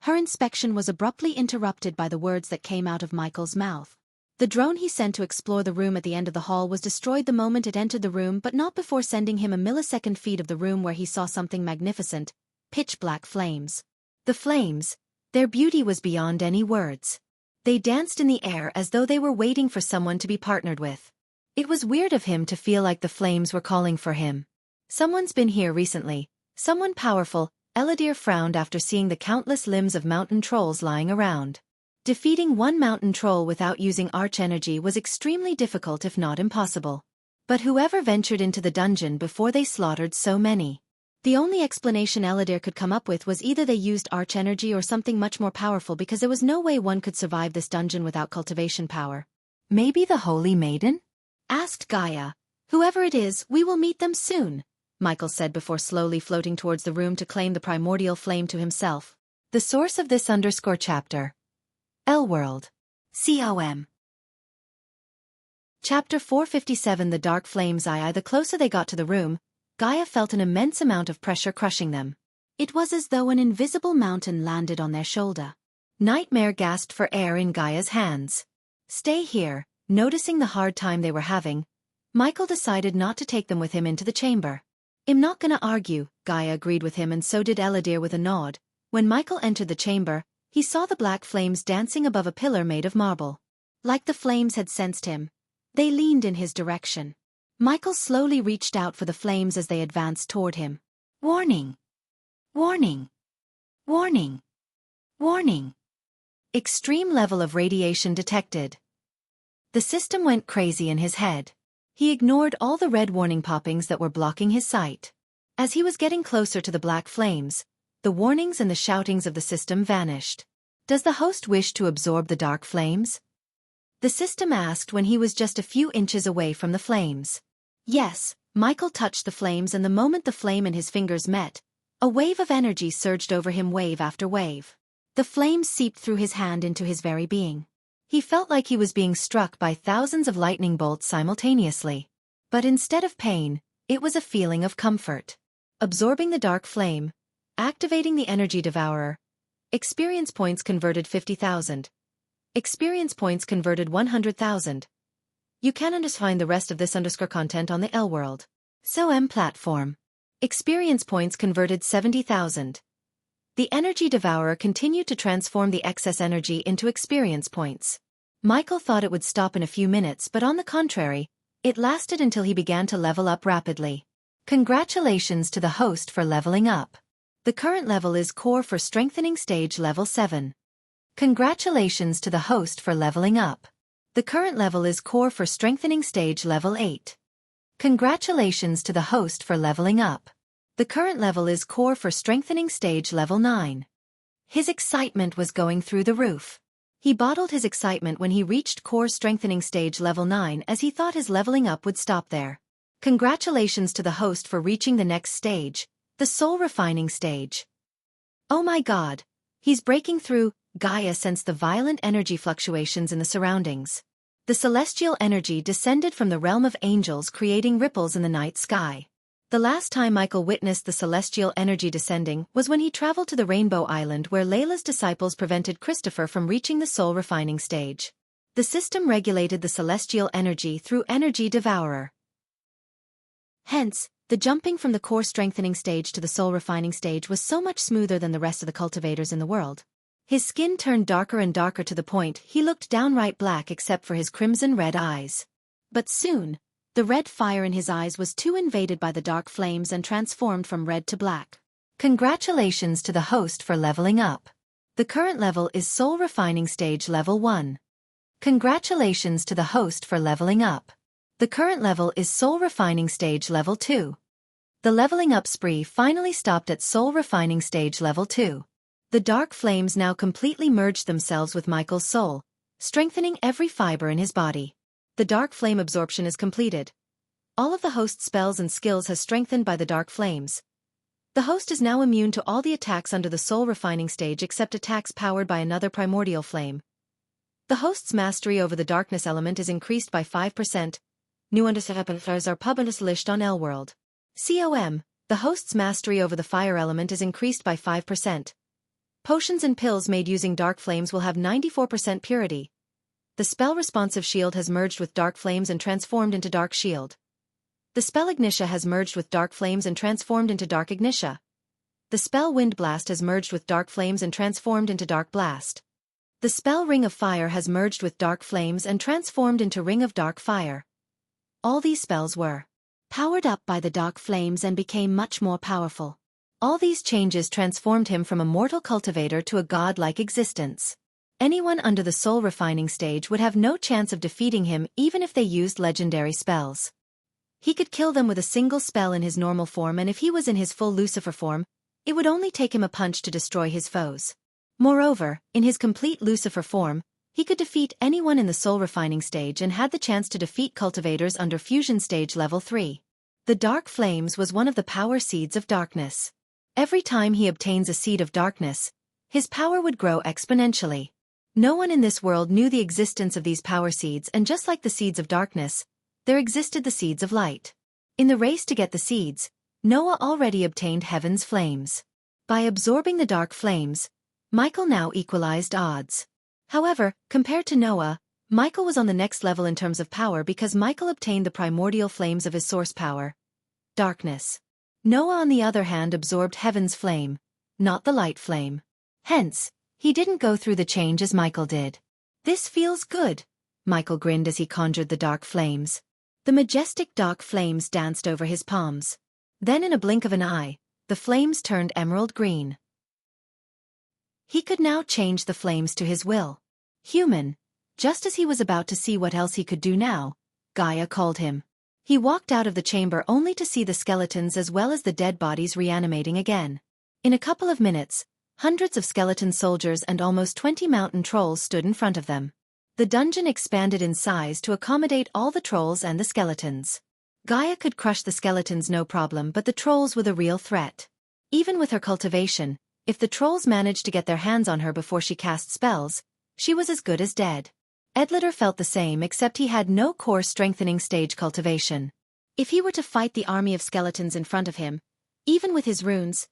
Her inspection was abruptly interrupted by the words that came out of Michael's mouth. The drone he sent to explore the room at the end of the hall was destroyed the moment it entered the room, but not before sending him a millisecond feed of the room where he saw something magnificent, pitch-black flames. The flames, their beauty was beyond any words. They danced in the air as though they were waiting for someone to be partnered with. It was weird of him to feel like the flames were calling for him. Someone's been here recently, someone powerful. Eladir frowned after seeing the countless limbs of mountain trolls lying around. Defeating one mountain troll without using arch energy was extremely difficult if not impossible. But whoever ventured into the dungeon before they slaughtered so many? The only explanation Eladir could come up with was either they used arch energy or something much more powerful, because there was no way one could survive this dungeon without cultivation power. Maybe the Holy Maiden? Asked Gaia. Whoever it is, we will meet them soon, Michael said before slowly floating towards the room to claim the primordial flame to himself. The source of this _chapter. L-World. COM. Chapter 457. The Dark Flames. The closer they got to the room, Gaia felt an immense amount of pressure crushing them. It was as though an invisible mountain landed on their shoulder. Nightmare gasped for air in Gaia's hands. Stay here. Noticing the hard time they were having, Michael decided not to take them with him into the chamber. I'm not gonna argue, Gaia agreed with him, and so did Eladir with a nod. When Michael entered the chamber, he saw the black flames dancing above a pillar made of marble. Like the flames had sensed him, they leaned in his direction. Michael slowly reached out for the flames as they advanced toward him. Warning! Warning! Warning! Warning! Extreme level of radiation detected. The system went crazy in his head. He ignored all the red warning poppings that were blocking his sight. As he was getting closer to the black flames, the warnings and the shoutings of the system vanished. Does the host wish to absorb the dark flames? The system asked when he was just a few inches away from the flames. Yes, Michael touched the flames, and the moment the flame and his fingers met, a wave of energy surged over him, wave after wave. The flames seeped through his hand into his very being. He felt like he was being struck by thousands of lightning bolts simultaneously. But instead of pain, it was a feeling of comfort. Absorbing the dark flame, Activating the Energy Devourer. Experience points converted 50,000. Experience points converted 100,000. You can find the rest of this content on the L World. So platform. Experience points converted 70,000. The Energy Devourer continued to transform the excess energy into experience points. Michael thought it would stop in a few minutes, but on the contrary, it lasted until he began to level up rapidly. Congratulations to the host for leveling up. The current level is Core for Strengthening Stage Level 7. Congratulations to the host for leveling up. The current level is Core for Strengthening Stage Level 8. Congratulations to the host for leveling up. The current level is Core for Strengthening Stage Level 9. His excitement was going through the roof. He bottled his excitement when he reached Core Strengthening Stage Level 9 as he thought his leveling up would stop there. Congratulations to the host for reaching the next stage, the Soul Refining Stage. Oh my god! He's breaking through. Gaia sensed the violent energy fluctuations in the surroundings. The celestial energy descended from the realm of angels, creating ripples in the night sky. The last time Michael witnessed the celestial energy descending was when he traveled to the Rainbow Island, where Layla's disciples prevented Christopher from reaching the Soul Refining Stage. The system regulated the celestial energy through Energy Devourer. Hence, the jumping from the Core Strengthening Stage to the Soul Refining Stage was so much smoother than the rest of the cultivators in the world. His skin turned darker and darker to the point he looked downright black except for his crimson-red eyes. But soon, the red fire in his eyes was too invaded by the dark flames and transformed from red to black. Congratulations to the host for leveling up. The current level is Soul Refining Stage Level 1. Congratulations to the host for leveling up. The current level is Soul Refining Stage Level 2. The leveling up spree finally stopped at Soul Refining Stage Level 2. The dark flames now completely merged themselves with Michael's soul, strengthening every fiber in his body. The dark flame absorption is completed. All of the host's spells and skills has strengthened by the dark flames. The host is now immune to all the attacks under the Soul Refining Stage except attacks powered by another primordial flame. The host's mastery over the darkness element is increased by 5%. New understandings are published on L World. COM, the host's mastery over the fire element is increased by 5%. Potions and pills made using dark flames will have 94% purity. The spell Responsive Shield has merged with dark flames and transformed into Dark Shield. The spell Ignitia has merged with dark flames and transformed into Dark Ignitia. The spell Wind Blast has merged with dark flames and transformed into Dark Blast. The spell Ring of Fire has merged with dark flames and transformed into Ring of Dark Fire. All these spells were powered up by the dark flames and became much more powerful. All these changes transformed him from a mortal cultivator to a god-like existence. Anyone under the Soul Refining Stage would have no chance of defeating him even if they used legendary spells. He could kill them with a single spell in his normal form, and if he was in his full Lucifer form, it would only take him a punch to destroy his foes. Moreover, in his complete Lucifer form, he could defeat anyone in the Soul Refining Stage and had the chance to defeat cultivators under Fusion Stage Level 3. The Dark Flames was one of the power seeds of darkness. Every time he obtains a seed of darkness, his power would grow exponentially. No one in this world knew the existence of these power seeds, and just like the seeds of darkness, there existed the seeds of light. In the race to get the seeds, Noah already obtained heaven's flames. By absorbing the dark flames, Michael now equalized odds. However, compared to Noah, Michael was on the next level in terms of power because Michael obtained the primordial flames of his source power, darkness. Noah on the other hand absorbed heaven's flame, not the light flame. Hence, he didn't go through the change as Michael did. This feels good, Michael grinned as he conjured the dark flames. The majestic dark flames danced over his palms. Then in a blink of an eye, the flames turned emerald green. He could now change the flames to his will. Human. Just as he was about to see what else he could do now, Gaia called him. He walked out of the chamber only to see the skeletons as well as the dead bodies reanimating again. In a couple of minutes, hundreds of skeleton soldiers and almost 20 mountain trolls stood in front of them. The dungeon expanded in size to accommodate all the trolls and the skeletons. Gaia could crush the skeletons no problem, but the trolls were the real threat. Even with her cultivation, if the trolls managed to get their hands on her before she cast spells, she was as good as dead. Edlitter felt the same, except he had no core strengthening stage cultivation. If he were to fight the army of skeletons in front of him, even with his runes,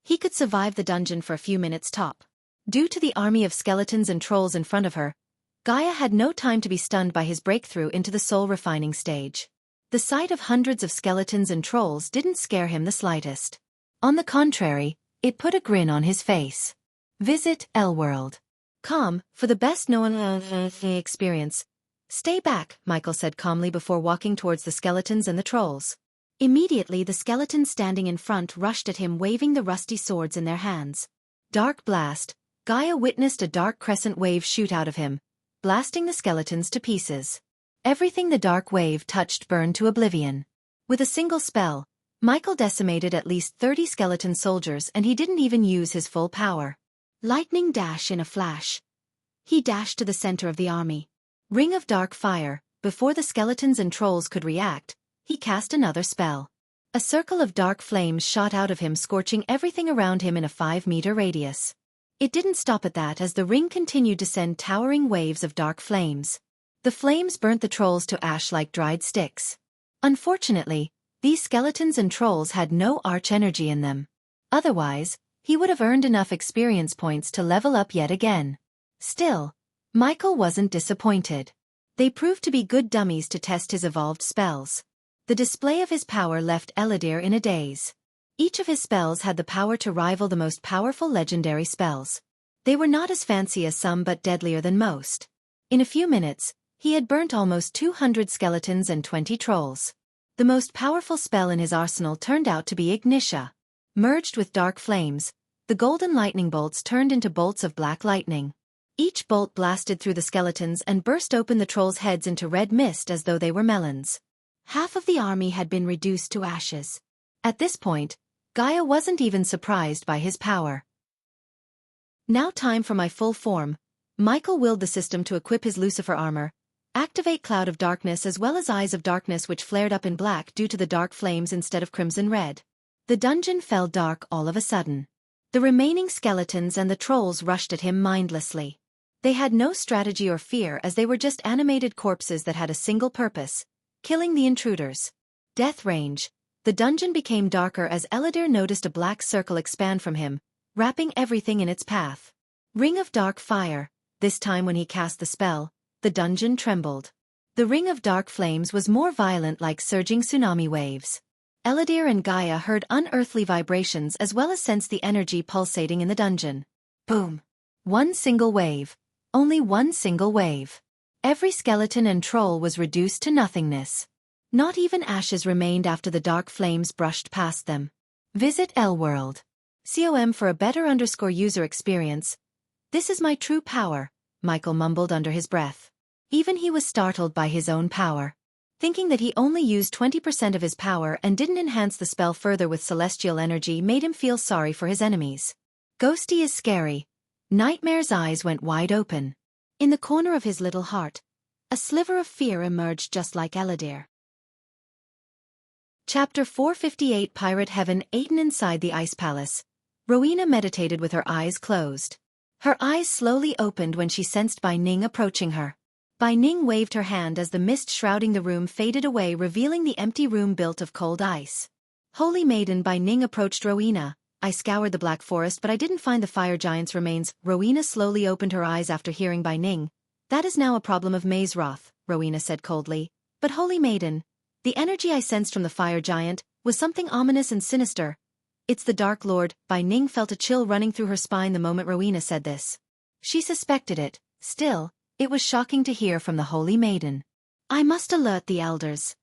He could survive the dungeon for a few minutes top. Due to the army of skeletons and trolls in front of her, Gaia had no time to be stunned by his breakthrough into the soul-refining stage. The sight of hundreds of skeletons and trolls didn't scare him the slightest. On the contrary, it put a grin on his face. Visit L-World. Calm, for the best known experience. Stay back, Michael said calmly before walking towards the skeletons and the trolls. Immediately the skeletons standing in front rushed at him waving the rusty swords in their hands. Dark blast. Gaia witnessed a dark crescent wave shoot out of him, blasting the skeletons to pieces. Everything the dark wave touched burned to oblivion. With a single spell, Michael decimated at least 30 skeleton soldiers and he didn't even use his full power. Lightning dash in a flash. He dashed to the center of the army. Ring of dark fire. Before the skeletons and trolls could react, he cast another spell. A circle of dark flames shot out of him, scorching everything around him in a 5-meter radius. It didn't stop at that as the ring continued to send towering waves of dark flames. The flames burnt the trolls to ash like dried sticks. Unfortunately, these skeletons and trolls had no arch energy in them. Otherwise, he would have earned enough experience points to level up yet again. Still, Michael wasn't disappointed. They proved to be good dummies to test his evolved spells. The display of his power left Eladir in a daze. Each of his spells had the power to rival the most powerful legendary spells. They were not as fancy as some but deadlier than most. In a few minutes, he had burnt almost 200 skeletons and 20 trolls. The most powerful spell in his arsenal turned out to be Ignitia. Merged with dark flames, the golden lightning bolts turned into bolts of black lightning. Each bolt blasted through the skeletons and burst open the trolls' heads into red mist as though they were melons. Half of the army had been reduced to ashes. At this point, Gaia wasn't even surprised by his power. Now time for my full form. Michael willed the system to equip his Lucifer armor, activate Cloud of Darkness as well as Eyes of Darkness which flared up in black due to the dark flames instead of crimson red. The dungeon fell dark all of a sudden. The remaining skeletons and the trolls rushed at him mindlessly. They had no strategy or fear as they were just animated corpses that had a single purpose: killing the intruders. Death range. The dungeon became darker as Eladir noticed a black circle expand from him, wrapping everything in its path. Ring of dark fire. This time when he cast the spell, the dungeon trembled. The ring of dark flames was more violent, like surging tsunami waves. Eladir and Gaia heard unearthly vibrations as well as sensed the energy pulsating in the dungeon. Boom. One single wave. Only one single wave. Every skeleton and troll was reduced to nothingness. Not even ashes remained after the dark flames brushed past them. Visit L-World. COM for a better _user experience. This is my true power, Michael mumbled under his breath. Even he was startled by his own power. Thinking that he only used 20% of his power and didn't enhance the spell further with celestial energy made him feel sorry for his enemies. Ghosty is scary. Nightmare's eyes went wide open. In the corner of his little heart, a sliver of fear emerged just like Eladir. Chapter 458 Pirate Heaven. Aiden inside the Ice Palace. Rowena meditated with her eyes closed. Her eyes slowly opened when she sensed Bai Ning approaching her. Bai Ning waved her hand as the mist shrouding the room faded away, revealing the empty room built of cold ice. Holy Maiden. Bai Ning approached Rowena. I scoured the Black Forest but I didn't find the fire giant's remains. Rowena slowly opened her eyes after hearing Bai Ning. That is now a problem of Maze-Roth, Rowena said coldly. But Holy Maiden, the energy I sensed from the fire giant was something ominous and sinister. It's the Dark Lord. Bai Ning felt a chill running through her spine the moment Rowena said this. She suspected it. Still, it was shocking to hear from the Holy Maiden. I must alert the elders.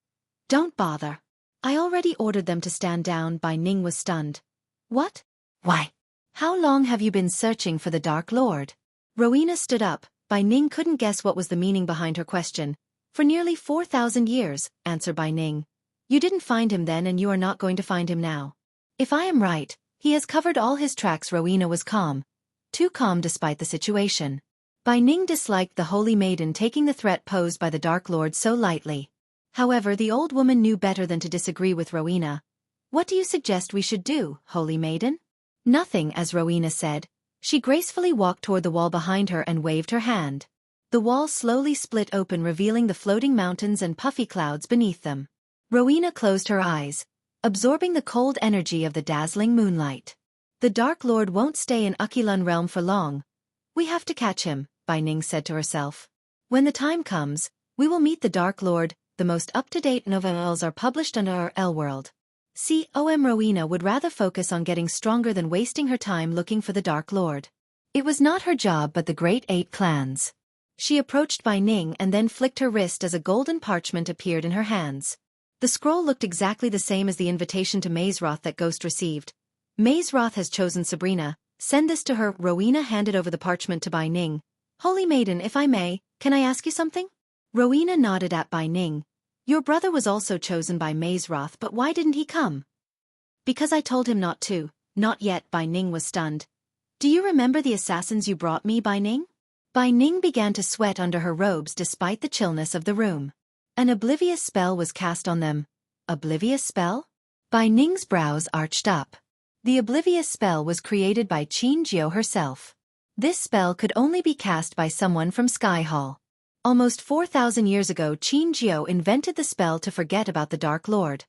Don't bother. I already ordered them to stand down. Bai Ning was stunned. What? Why? How long have you been searching for the Dark Lord? Rowena stood up. Bai Ning couldn't guess what was the meaning behind her question. For nearly 4,000 years, answered Bai Ning. You didn't find him then and you are not going to find him now. If I am right, he has covered all his tracks. Rowena was calm. Too calm despite the situation. Bai Ning disliked the Holy Maiden taking the threat posed by the Dark Lord so lightly. However, the old woman knew better than to disagree with Rowena. What do you suggest we should do, Holy Maiden? Nothing, as Rowena said. She gracefully walked toward the wall behind her and waved her hand. The wall slowly split open, revealing the floating mountains and puffy clouds beneath them. Rowena closed her eyes, absorbing the cold energy of the dazzling moonlight. The Dark Lord won't stay in Akilun realm for long. We have to catch him, Bai Ning said to herself. When the time comes, we will meet the Dark Lord. The most up-to-date novellas are published under our L world. Rowena would rather focus on getting stronger than wasting her time looking for the Dark Lord. It was not her job but the Great 8 clans. She approached Bai Ning and then flicked her wrist as a golden parchment appeared in her hands. The scroll looked exactly the same as the invitation to Mazeroth that Ghost received. Mazeroth has chosen Sabrina. Send this to her. Rowena handed over the parchment to Bai Ning. Holy Maiden, if I may, can I ask you something? Rowena nodded at Bai Ning. Your brother was also chosen by Mazeroth, but why didn't he come? Because I told him not to. Not yet. Bai Ning was stunned. Do you remember the assassins you brought me, Bai Ning? Bai Ning began to sweat under her robes despite the chillness of the room. An oblivious spell was cast on them. Oblivious spell? Bai Ning's brows arched up. The oblivious spell was created by Qin Jiao herself. This spell could only be cast by someone from Sky Hall. Almost 4,000 years ago, Qin Jiao invented the spell to forget about the Dark Lord.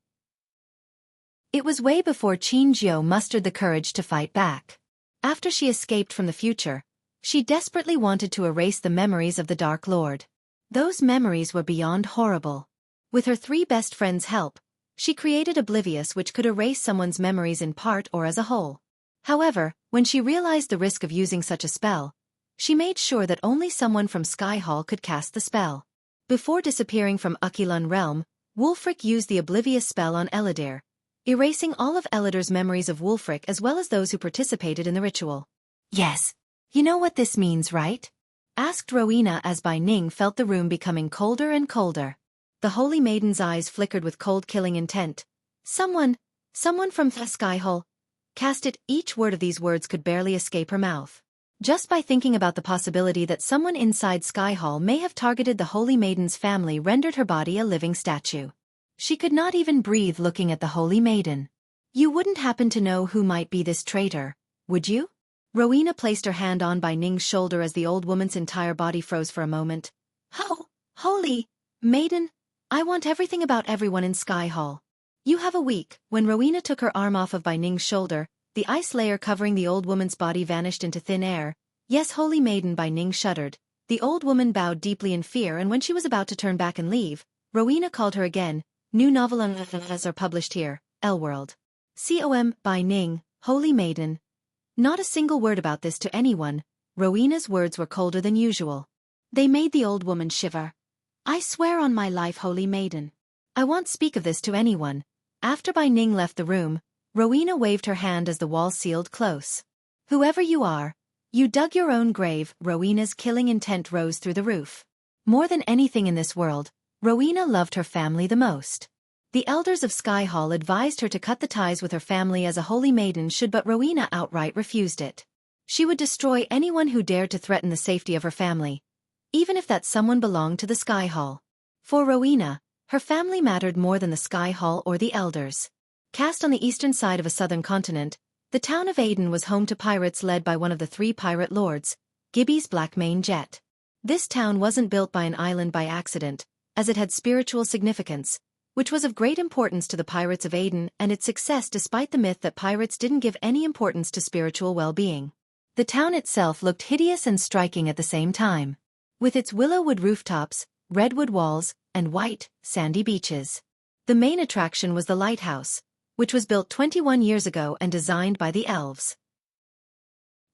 It was way before Qin Jiao mustered the courage to fight back. After she escaped from the future, she desperately wanted to erase the memories of the Dark Lord. Those memories were beyond horrible. With her 3 best friends' help, she created Oblivious, which could erase someone's memories in part or as a whole. However, when she realized the risk of using such a spell, she made sure that only someone from Sky Hall could cast the spell. Before disappearing from Akilun realm, Wulfric used the Oblivious spell on Eladir, erasing all of Eladir's memories of Wulfric as well as those who participated in the ritual. Yes. You know what this means, right? Asked Rowena as Bai Ning felt the room becoming colder and colder. The Holy Maiden's eyes flickered with cold-killing intent. Someone from the Sky Hall. Cast it. Each word of these words could barely escape her mouth. Just by thinking about the possibility that someone inside Sky Hall may have targeted the Holy Maiden's family rendered her body a living statue. She could not even breathe looking at the Holy Maiden. You wouldn't happen to know who might be this traitor, would you? Rowena placed her hand on Bai Ning's shoulder as the old woman's entire body froze for a moment. Holy Maiden, I want everything about everyone in Sky Hall. You have a week. When Rowena took her arm off of Bai Ning's shoulder, the ice layer covering the old woman's body vanished into thin air. Yes, Holy Maiden. Bai Ning shuddered. The old woman bowed deeply in fear, and when she was about to turn back and leave, Rowena called her again. New novellas are published here, L World. Bai Ning, Holy Maiden. Not a single word about this to anyone. Rowena's words were colder than usual. They made the old woman shiver. I swear on my life, Holy Maiden, I won't speak of this to anyone. After Bai Ning left the room, Rowena waved her hand as the wall sealed close. Whoever you are, you dug your own grave. Rowena's killing intent rose through the roof. More than anything in this world, Rowena loved her family the most. The elders of Sky Hall advised her to cut the ties with her family as a Holy Maiden should, but Rowena outright refused it. She would destroy anyone who dared to threaten the safety of her family, even if that someone belonged to the Sky Hall. For Rowena, her family mattered more than the Sky Hall or the elders. Cast on the eastern side of a southern continent, the town of Aden was home to pirates led by one of the 3 pirate lords, Gibby's Blackmane Jet. This town wasn't built by an island by accident, as it had spiritual significance, which was of great importance to the pirates of Aden and its success despite the myth that pirates didn't give any importance to spiritual well-being. The town itself looked hideous and striking at the same time. With its willow-wood rooftops, redwood walls, and white, sandy beaches. The main attraction was the lighthouse, which was built 21 years ago and designed by the elves.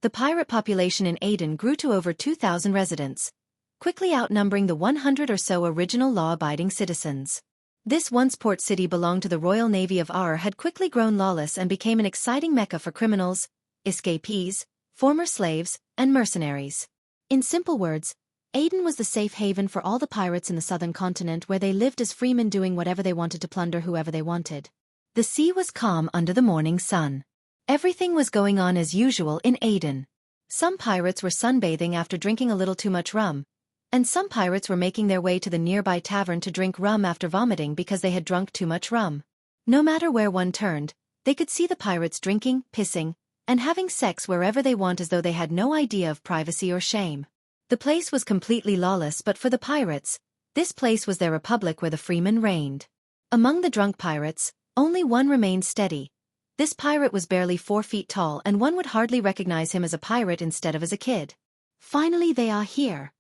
The pirate population in Aden grew to over 2,000 residents, quickly outnumbering the 100 or so original law-abiding citizens. This once port city belonged to the Royal Navy of Ar had quickly grown lawless and became an exciting mecca for criminals, escapees, former slaves, and mercenaries. In simple words, Aden was the safe haven for all the pirates in the southern continent where they lived as freemen doing whatever they wanted to plunder whoever they wanted. The sea was calm under the morning sun. Everything was going on as usual in Aden. Some pirates were sunbathing after drinking a little too much rum, and some pirates were making their way to the nearby tavern to drink rum after vomiting because they had drunk too much rum. No matter where one turned, they could see the pirates drinking, pissing, and having sex wherever they want as though they had no idea of privacy or shame. The place was completely lawless, but for the pirates, this place was their republic where the freemen reigned. Among the drunk pirates, only one remained steady, This pirate was barely 4 feet tall and one would hardly recognize him as a pirate instead of as a kid. Finally they are here.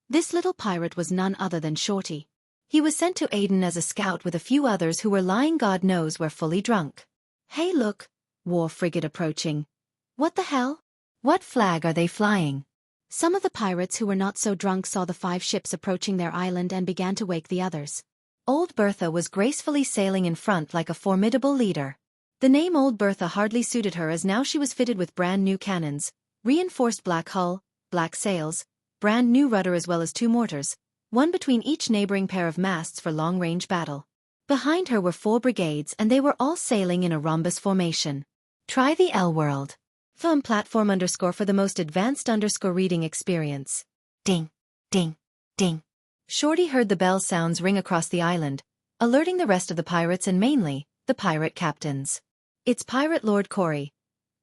This little pirate was none other than Shorty. He was sent to Aden as a scout with a few others who were lying God knows where fully drunk. Hey look, war frigate approaching. What the hell? What flag are they flying? Some of the pirates who were not so drunk saw the 5 ships approaching their island and began to wake the others. Old Bertha was gracefully sailing in front like a formidable leader. The name Old Bertha hardly suited her as now she was fitted with brand new cannons, reinforced black hull, black sails, brand new rudder as well as 2 mortars, one between each neighboring pair of masts for long-range battle. Behind her were 4 brigades and they were all sailing in a rhombus formation. Try the L world. Film platform _ for the most advanced _ reading experience. Ding, ding, ding. Shorty heard the bell sounds ring across the island, alerting the rest of the pirates and mainly, the pirate captains. It's Pirate Lord Corey.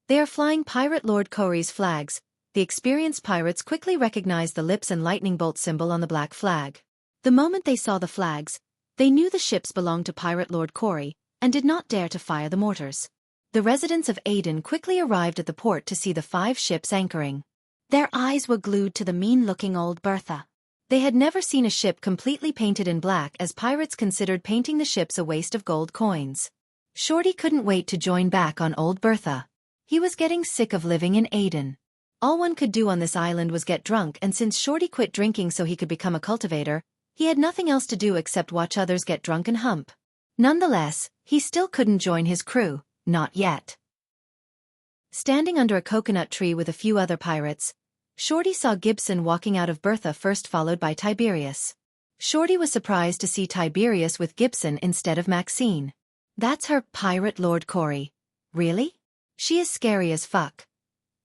They are flying Pirate Lord Corey's flags. The experienced pirates quickly recognized the lips and lightning bolt symbol on the black flag. The moment they saw the flags, they knew the ships belonged to Pirate Lord Corey, and did not dare to fire the mortars. The residents of Aden quickly arrived at the port to see the 5 ships anchoring. Their eyes were glued to the mean-looking Old Bertha. They had never seen a ship completely painted in black as pirates considered painting the ships a waste of gold coins. Shorty couldn't wait to join back on Old Bertha. He was getting sick of living in Aden. All one could do on this island was get drunk, and since Shorty quit drinking so he could become a cultivator, he had nothing else to do except watch others get drunk and hump. Nonetheless, he still couldn't join his crew, not yet. Standing under a coconut tree with a few other pirates, Shorty saw Gibson walking out of Bertha first, followed by Tiberius. Shorty was surprised to see Tiberius with Gibson instead of Maxine. That's her, Pirate Lord Corey. Really? She is scary as fuck.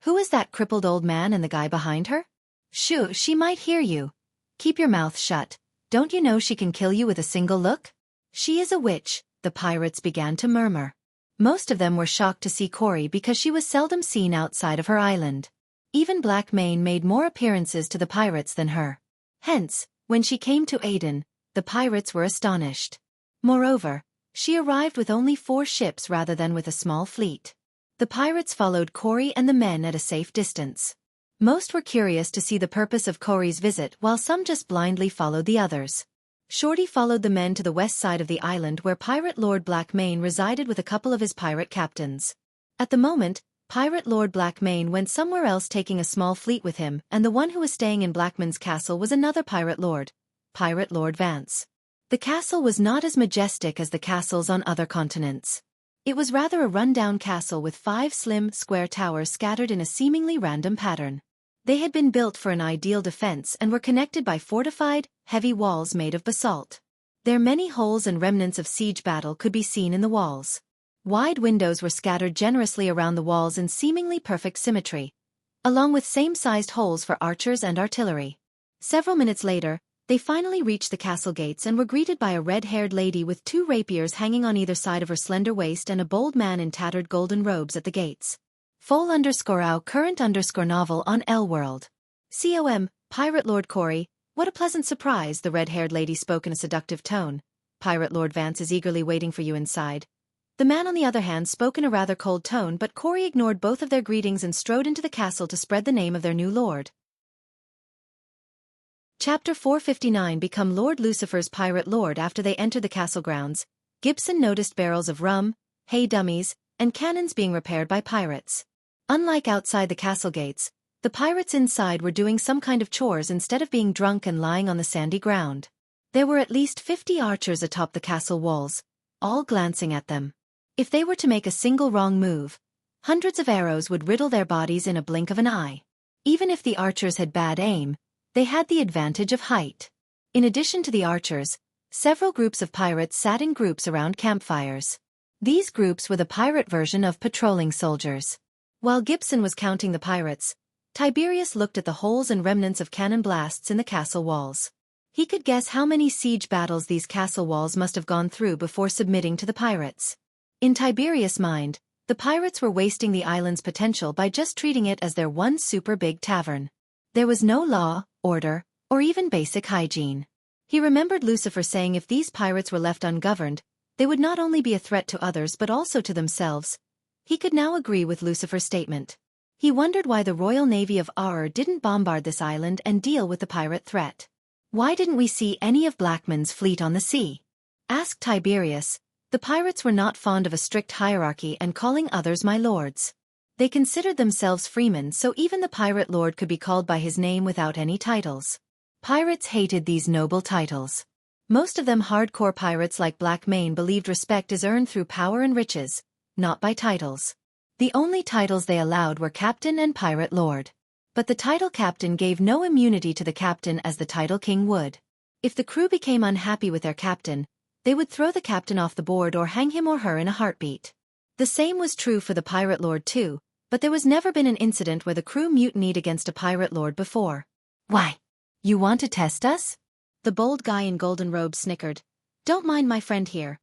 Who is that crippled old man and the guy behind her? Shoo, she might hear you. Keep your mouth shut. Don't you know she can kill you with a single look? She is a witch, the pirates began to murmur. Most of them were shocked to see Corey because she was seldom seen outside of her island. Even Black Mane made more appearances to the pirates than her. Hence, when she came to Aden, the pirates were astonished. Moreover, she arrived with only 4 ships rather than with a small fleet. The pirates followed Corey and the men at a safe distance. Most were curious to see the purpose of Corey's visit while some just blindly followed the others. Shorty followed the men to the west side of the island where Pirate Lord Black Mane resided with a couple of his pirate captains. At the moment, Pirate Lord Black Mane went somewhere else taking a small fleet with him, and the one who was staying in Blackman's castle was another Pirate Lord Vance. The castle was not as majestic as the castles on other continents. It was rather a run-down castle with 5 slim, square towers scattered in a seemingly random pattern. They had been built for an ideal defense and were connected by fortified, heavy walls made of basalt. Their many holes and remnants of siege battle could be seen in the walls. Wide windows were scattered generously around the walls in seemingly perfect symmetry, along with same-sized holes for archers and artillery. Several minutes later, they finally reached the castle gates and were greeted by a red-haired lady with 2 rapiers hanging on either side of her slender waist and a bold man in tattered golden robes at the gates. Full _ current _ novel on L World. COM, Pirate Lord Corey, what a pleasant surprise, the red-haired lady spoke in a seductive tone. Pirate Lord Vance is eagerly waiting for you inside. The man on the other hand spoke in a rather cold tone, but Corey ignored both of their greetings and strode into the castle to spread the name of their new lord. Chapter 459 Become Lord Lucifer's Pirate Lord. After they entered the castle grounds, Gibson noticed barrels of rum, hay dummies, and cannons being repaired by pirates. Unlike outside the castle gates, the pirates inside were doing some kind of chores instead of being drunk and lying on the sandy ground. There were at least 50 archers atop the castle walls, all glancing at them. If they were to make a single wrong move, hundreds of arrows would riddle their bodies in a blink of an eye. Even if the archers had bad aim, they had the advantage of height. In addition to the archers, several groups of pirates sat in groups around campfires. These groups were the pirate version of patrolling soldiers. While Gibson was counting the pirates, Tiberius looked at the holes and remnants of cannon blasts in the castle walls. He could guess how many siege battles these castle walls must have gone through before submitting to the pirates. In Tiberius' mind, the pirates were wasting the island's potential by just treating it as their one super big tavern. There was no law, order, or even basic hygiene. He remembered Lucifer saying if these pirates were left ungoverned, they would not only be a threat to others but also to themselves. He could now agree with Lucifer's statement. He wondered why the Royal Navy of Ar didn't bombard this island and deal with the pirate threat. Why didn't we see any of Blackman's fleet on the sea? Asked Tiberius. The pirates were not fond of a strict hierarchy and calling others my lords. They considered themselves freemen, so even the pirate lord could be called by his name without any titles. Pirates hated these noble titles. Most of them hardcore pirates like Blackmane believed respect is earned through power and riches, not by titles. The only titles they allowed were captain and pirate lord. But the title captain gave no immunity to the captain as the title king would. If the crew became unhappy with their captain, they would throw the captain off the board or hang him or her in a heartbeat. The same was true for the pirate lord too, but there was never been an incident where the crew mutinied against a pirate lord before. Why? You want to test us? The bold guy in golden robes snickered. Don't mind my friend here.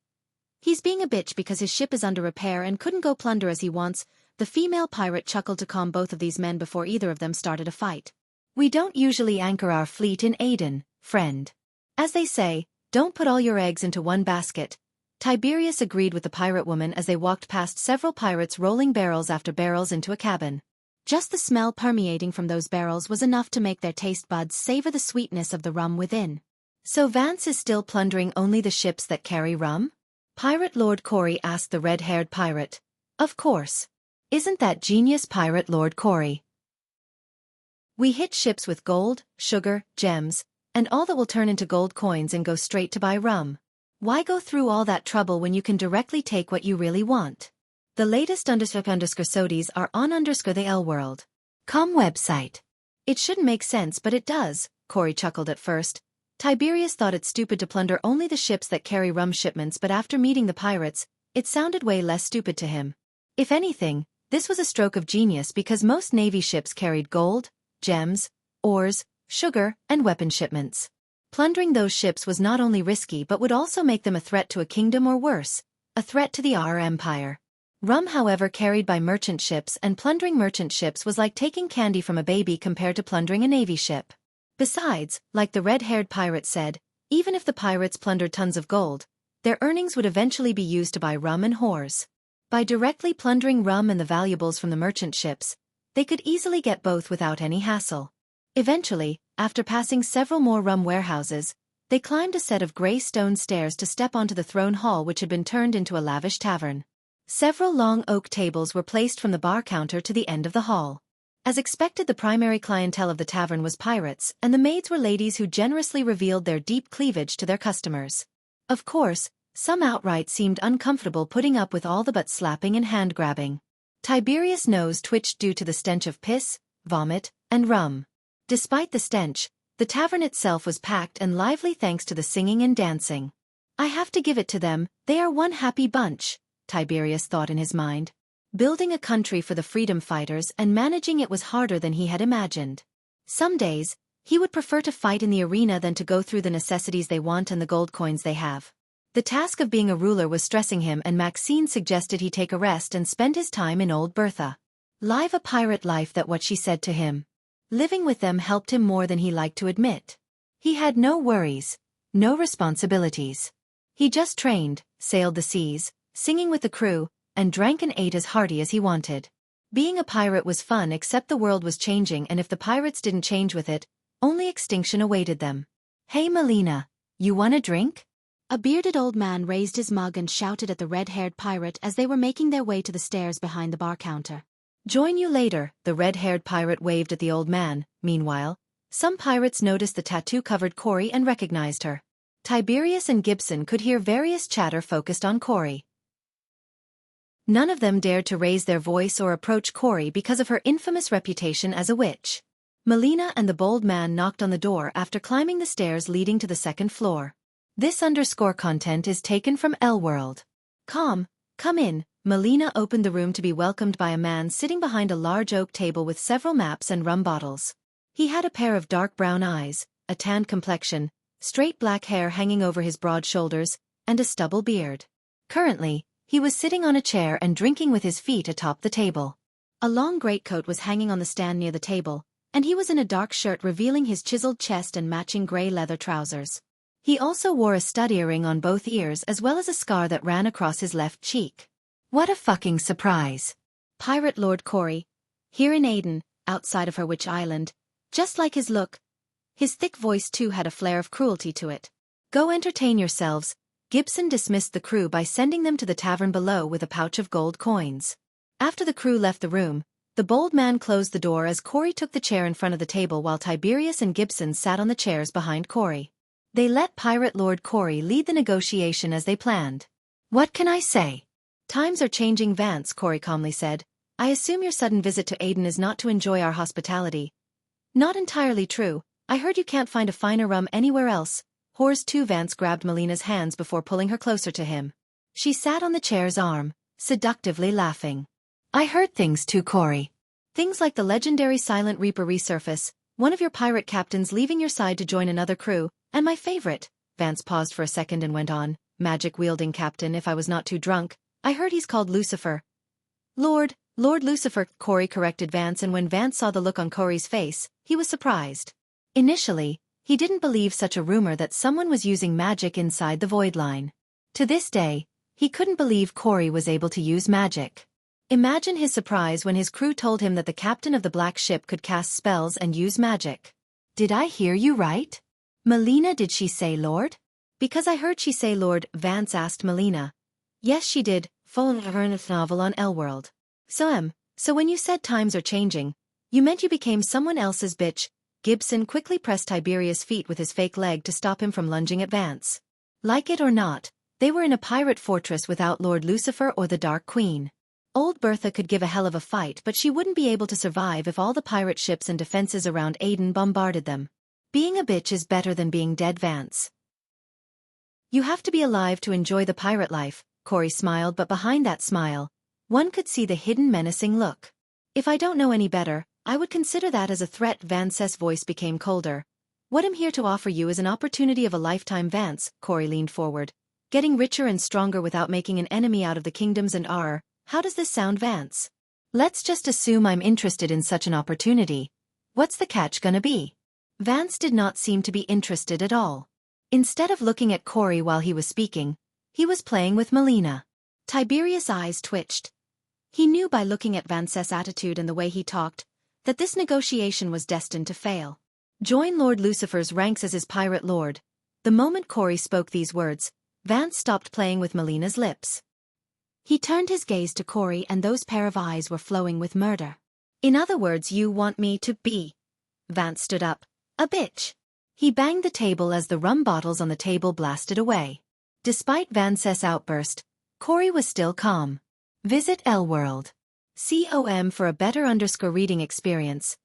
He's being a bitch because his ship is under repair and couldn't go plunder as he wants. The female pirate chuckled to calm both of these men before either of them started a fight. We don't usually anchor our fleet in Aden, friend. As they say, don't put all your eggs into one basket. Tiberius agreed with the pirate woman as they walked past several pirates rolling barrels after barrels into a cabin. Just the smell permeating from those barrels was enough to make their taste buds savor the sweetness of the rum within. So Vance is still plundering only the ships that carry rum? Pirate Lord Corey asked the red-haired pirate. Of course. Isn't that genius, Pirate Lord Corey? We hit ships with gold, sugar, gems, and all that will turn into gold coins and go straight to buy rum. Why go through all that trouble when you can directly take what you really want? The latest _sodies are on the L World. Com website. It shouldn't make sense, but it does, Corey chuckled at first. Tiberius thought it stupid to plunder only the ships that carry rum shipments, but after meeting the pirates, it sounded way less stupid to him. If anything, this was a stroke of genius because most Navy ships carried gold, gems, ores, sugar, and weapon shipments. Plundering those ships was not only risky but would also make them a threat to a kingdom or worse, a threat to the Ar Empire. Rum, however, carried by merchant ships, and plundering merchant ships was like taking candy from a baby compared to plundering a Navy ship. Besides, like the red-haired pirate said, even if the pirates plundered tons of gold, their earnings would eventually be used to buy rum and whores. By directly plundering rum and the valuables from the merchant ships, they could easily get both without any hassle. Eventually, after passing several more rum warehouses, they climbed a set of gray stone stairs to step onto the throne hall, which had been turned into a lavish tavern. Several long oak tables were placed from the bar counter to the end of the hall. As expected, the primary clientele of the tavern was pirates, and the maids were ladies who generously revealed their deep cleavage to their customers. Of course, some outright seemed uncomfortable putting up with all the butt slapping and hand-grabbing. Tiberius' nose twitched due to the stench of piss, vomit, and rum. Despite the stench, the tavern itself was packed and lively thanks to the singing and dancing. I have to give it to them, they are one happy bunch, Tiberius thought in his mind. Building a country for the freedom fighters and managing it was harder than he had imagined. Some days, he would prefer to fight in the arena than to go through the necessities they want and the gold coins they have. The task of being a ruler was stressing him, and Maxine suggested he take a rest and spend his time in Old Bertha. Live a pirate life, that what she said to him. Living with them helped him more than he liked to admit. He had no worries, no responsibilities. He just trained, sailed the seas, singing with the crew, and drank and ate as hearty as he wanted. Being a pirate was fun, except the world was changing, and if the pirates didn't change with it, only extinction awaited them. Hey Melina, you want a drink? A bearded old man raised his mug and shouted at the red-haired pirate as they were making their way to the stairs behind the bar counter. Join you later, the red-haired pirate waved at the old man. Meanwhile, some pirates noticed the tattoo-covered Corey and recognized her. Tiberius and Gibson could hear various chatter focused on Corey. None of them dared to raise their voice or approach Corey because of her infamous reputation as a witch. Melina and the bold man knocked on the door after climbing the stairs leading to the second floor. This content is taken from L World. Come in. Melina opened the room to be welcomed by a man sitting behind a large oak table with several maps and rum bottles. He had a pair of dark brown eyes, a tanned complexion, straight black hair hanging over his broad shoulders, and a stubble beard. Currently, he was sitting on a chair and drinking with his feet atop the table. A long greatcoat was hanging on the stand near the table, and he was in a dark shirt revealing his chiseled chest and matching gray leather trousers. He also wore a stud earring on both ears as well as a scar that ran across his left cheek. What a fucking surprise. Pirate Lord Corey, here in Aden, outside of her witch island, just like his look. His thick voice too had a flair of cruelty to it. Go entertain yourselves. Gibson dismissed the crew by sending them to the tavern below with a pouch of gold coins. After the crew left the room, the bold man closed the door as Corey took the chair in front of the table while Tiberius and Gibson sat on the chairs behind Corey. They let Pirate Lord Corey lead the negotiation as they planned. What can I say? Times are changing, Vance, Corey calmly said. I assume your sudden visit to Aden is not to enjoy our hospitality. Not entirely true. I heard you can't find a finer rum anywhere else. Whores too. Vance grabbed Melina's hands before pulling her closer to him. She sat on the chair's arm, seductively laughing. I heard things too, Corey. Things like the legendary Silent Reaper resurface, one of your pirate captains leaving your side to join another crew, and my favorite. Vance paused for a second and went on, magic-wielding captain if I was not too drunk. I heard he's called Lucifer. Lord Lucifer, Corey corrected Vance, and when Vance saw the look on Corey's face, he was surprised. Initially, he didn't believe such a rumor that someone was using magic inside the void line. To this day, he couldn't believe Corey was able to use magic. Imagine his surprise when his crew told him that the captain of the black ship could cast spells and use magic. Did I hear you right? Melina, did she say Lord? Because I heard she say Lord, Vance asked Melina. Yes, she did, following her novel on Elworld. So when you said times are changing, you meant you became someone else's bitch. Gibson quickly pressed Tiberius' feet with his fake leg to stop him from lunging at Vance. Like it or not, they were in a pirate fortress without Lord Lucifer or the Dark Queen. Old Bertha could give a hell of a fight, but she wouldn't be able to survive if all the pirate ships and defenses around Aden bombarded them. Being a bitch is better than being dead, Vance. You have to be alive to enjoy the pirate life, Corey smiled, but behind that smile, one could see the hidden menacing look. If I don't know any better, I would consider that as a threat. Vance's voice became colder. What I'm here to offer you is an opportunity of a lifetime, Vance. Corey leaned forward. Getting richer and stronger without making an enemy out of the kingdoms and how does this sound, Vance? Let's just assume I'm interested in such an opportunity. What's the catch gonna be? Vance did not seem to be interested at all. Instead of looking at Corey while he was speaking, he was playing with Melina. Tiberius' eyes twitched. He knew by looking at Vance's attitude and the way he talked, that this negotiation was destined to fail. Join Lord Lucifer's ranks as his pirate lord. The moment Corey spoke these words, Vance stopped playing with Melina's lips. He turned his gaze to Corey, and those pair of eyes were flowing with murder. In other words, you want me to be? Vance stood up. A bitch. He banged the table as the rum bottles on the table blasted away. Despite Vance's outburst, Corey was still calm. Visit Elworld. .com for a better reading experience.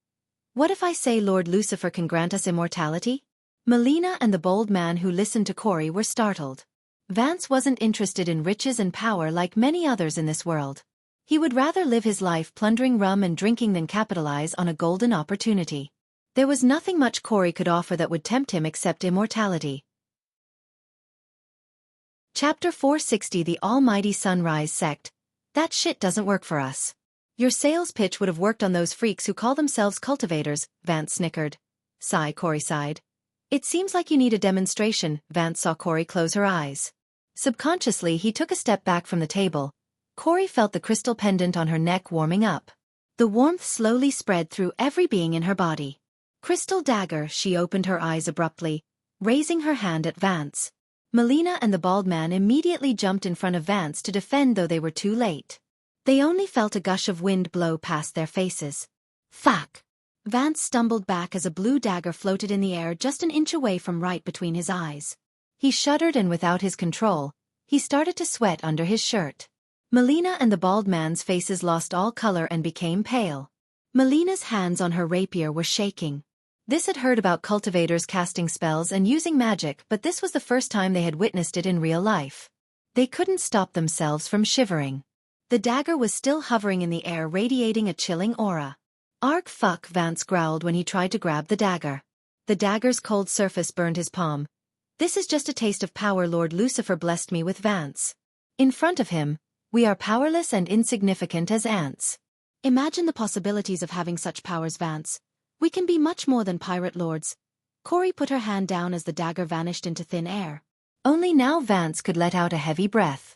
What if I say Lord Lucifer can grant us immortality? Melina and the bold man who listened to Corey were startled. Vance wasn't interested in riches and power like many others in this world. He would rather live his life plundering rum and drinking than capitalize on a golden opportunity. There was nothing much Corey could offer that would tempt him except immortality. Chapter 460, The Almighty Sunrise Sect. That shit doesn't work for us. Your sales pitch would have worked on those freaks who call themselves cultivators, Vance snickered. Corey sighed. It seems like you need a demonstration. Vance saw Corey close her eyes. Subconsciously, he took a step back from the table. Corey felt the crystal pendant on her neck warming up. The warmth slowly spread through every being in her body. Crystal dagger, she opened her eyes abruptly, raising her hand at Vance. Melina and the bald man immediately jumped in front of Vance to defend, though they were too late. They only felt a gush of wind blow past their faces. Fuck! Vance stumbled back as a blue dagger floated in the air just an inch away from right between his eyes. He shuddered, and without his control, he started to sweat under his shirt. Melina and the bald man's faces lost all color and became pale. Melina's hands on her rapier were shaking. This had heard about cultivators casting spells and using magic, but this was the first time they had witnessed it in real life. They couldn't stop themselves from shivering. The dagger was still hovering in the air, radiating a chilling aura. Arg fuck, Vance growled when he tried to grab the dagger. The dagger's cold surface burned his palm. This is just a taste of power Lord Lucifer blessed me with, Vance. In front of him, we are powerless and insignificant as ants. Imagine the possibilities of having such powers, Vance. We can be much more than pirate lords. Corey put her hand down as the dagger vanished into thin air. Only now Vance could let out a heavy breath.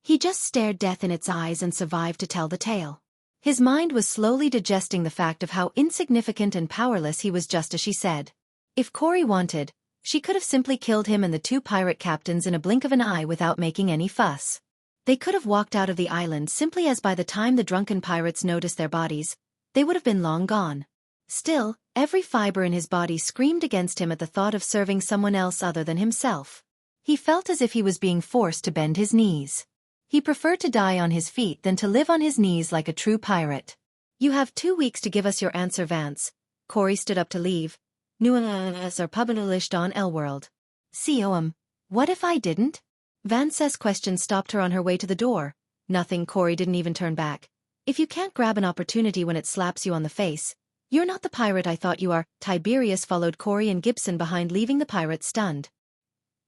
He just stared death in its eyes and survived to tell the tale. His mind was slowly digesting the fact of how insignificant and powerless he was, just as she said. If Corey wanted, she could have simply killed him and the two pirate captains in a blink of an eye without making any fuss. They could have walked out of the island simply, as by the time the drunken pirates noticed their bodies, they would have been long gone. Still, every fiber in his body screamed against him at the thought of serving someone else other than himself. He felt as if he was being forced to bend his knees. He preferred to die on his feet than to live on his knees like a true pirate. "You have 2 weeks to give us your answer, Vance." Corey stood up to leave. "Nuances are published on Elworld." What if I didn't?" Vance's question stopped her on her way to the door. "Nothing." Corey didn't even turn back. "If you can't grab an opportunity when it slaps you on the face, you're not the pirate I thought you are." Tiberius followed Corey and Gibson behind, leaving the pirates stunned.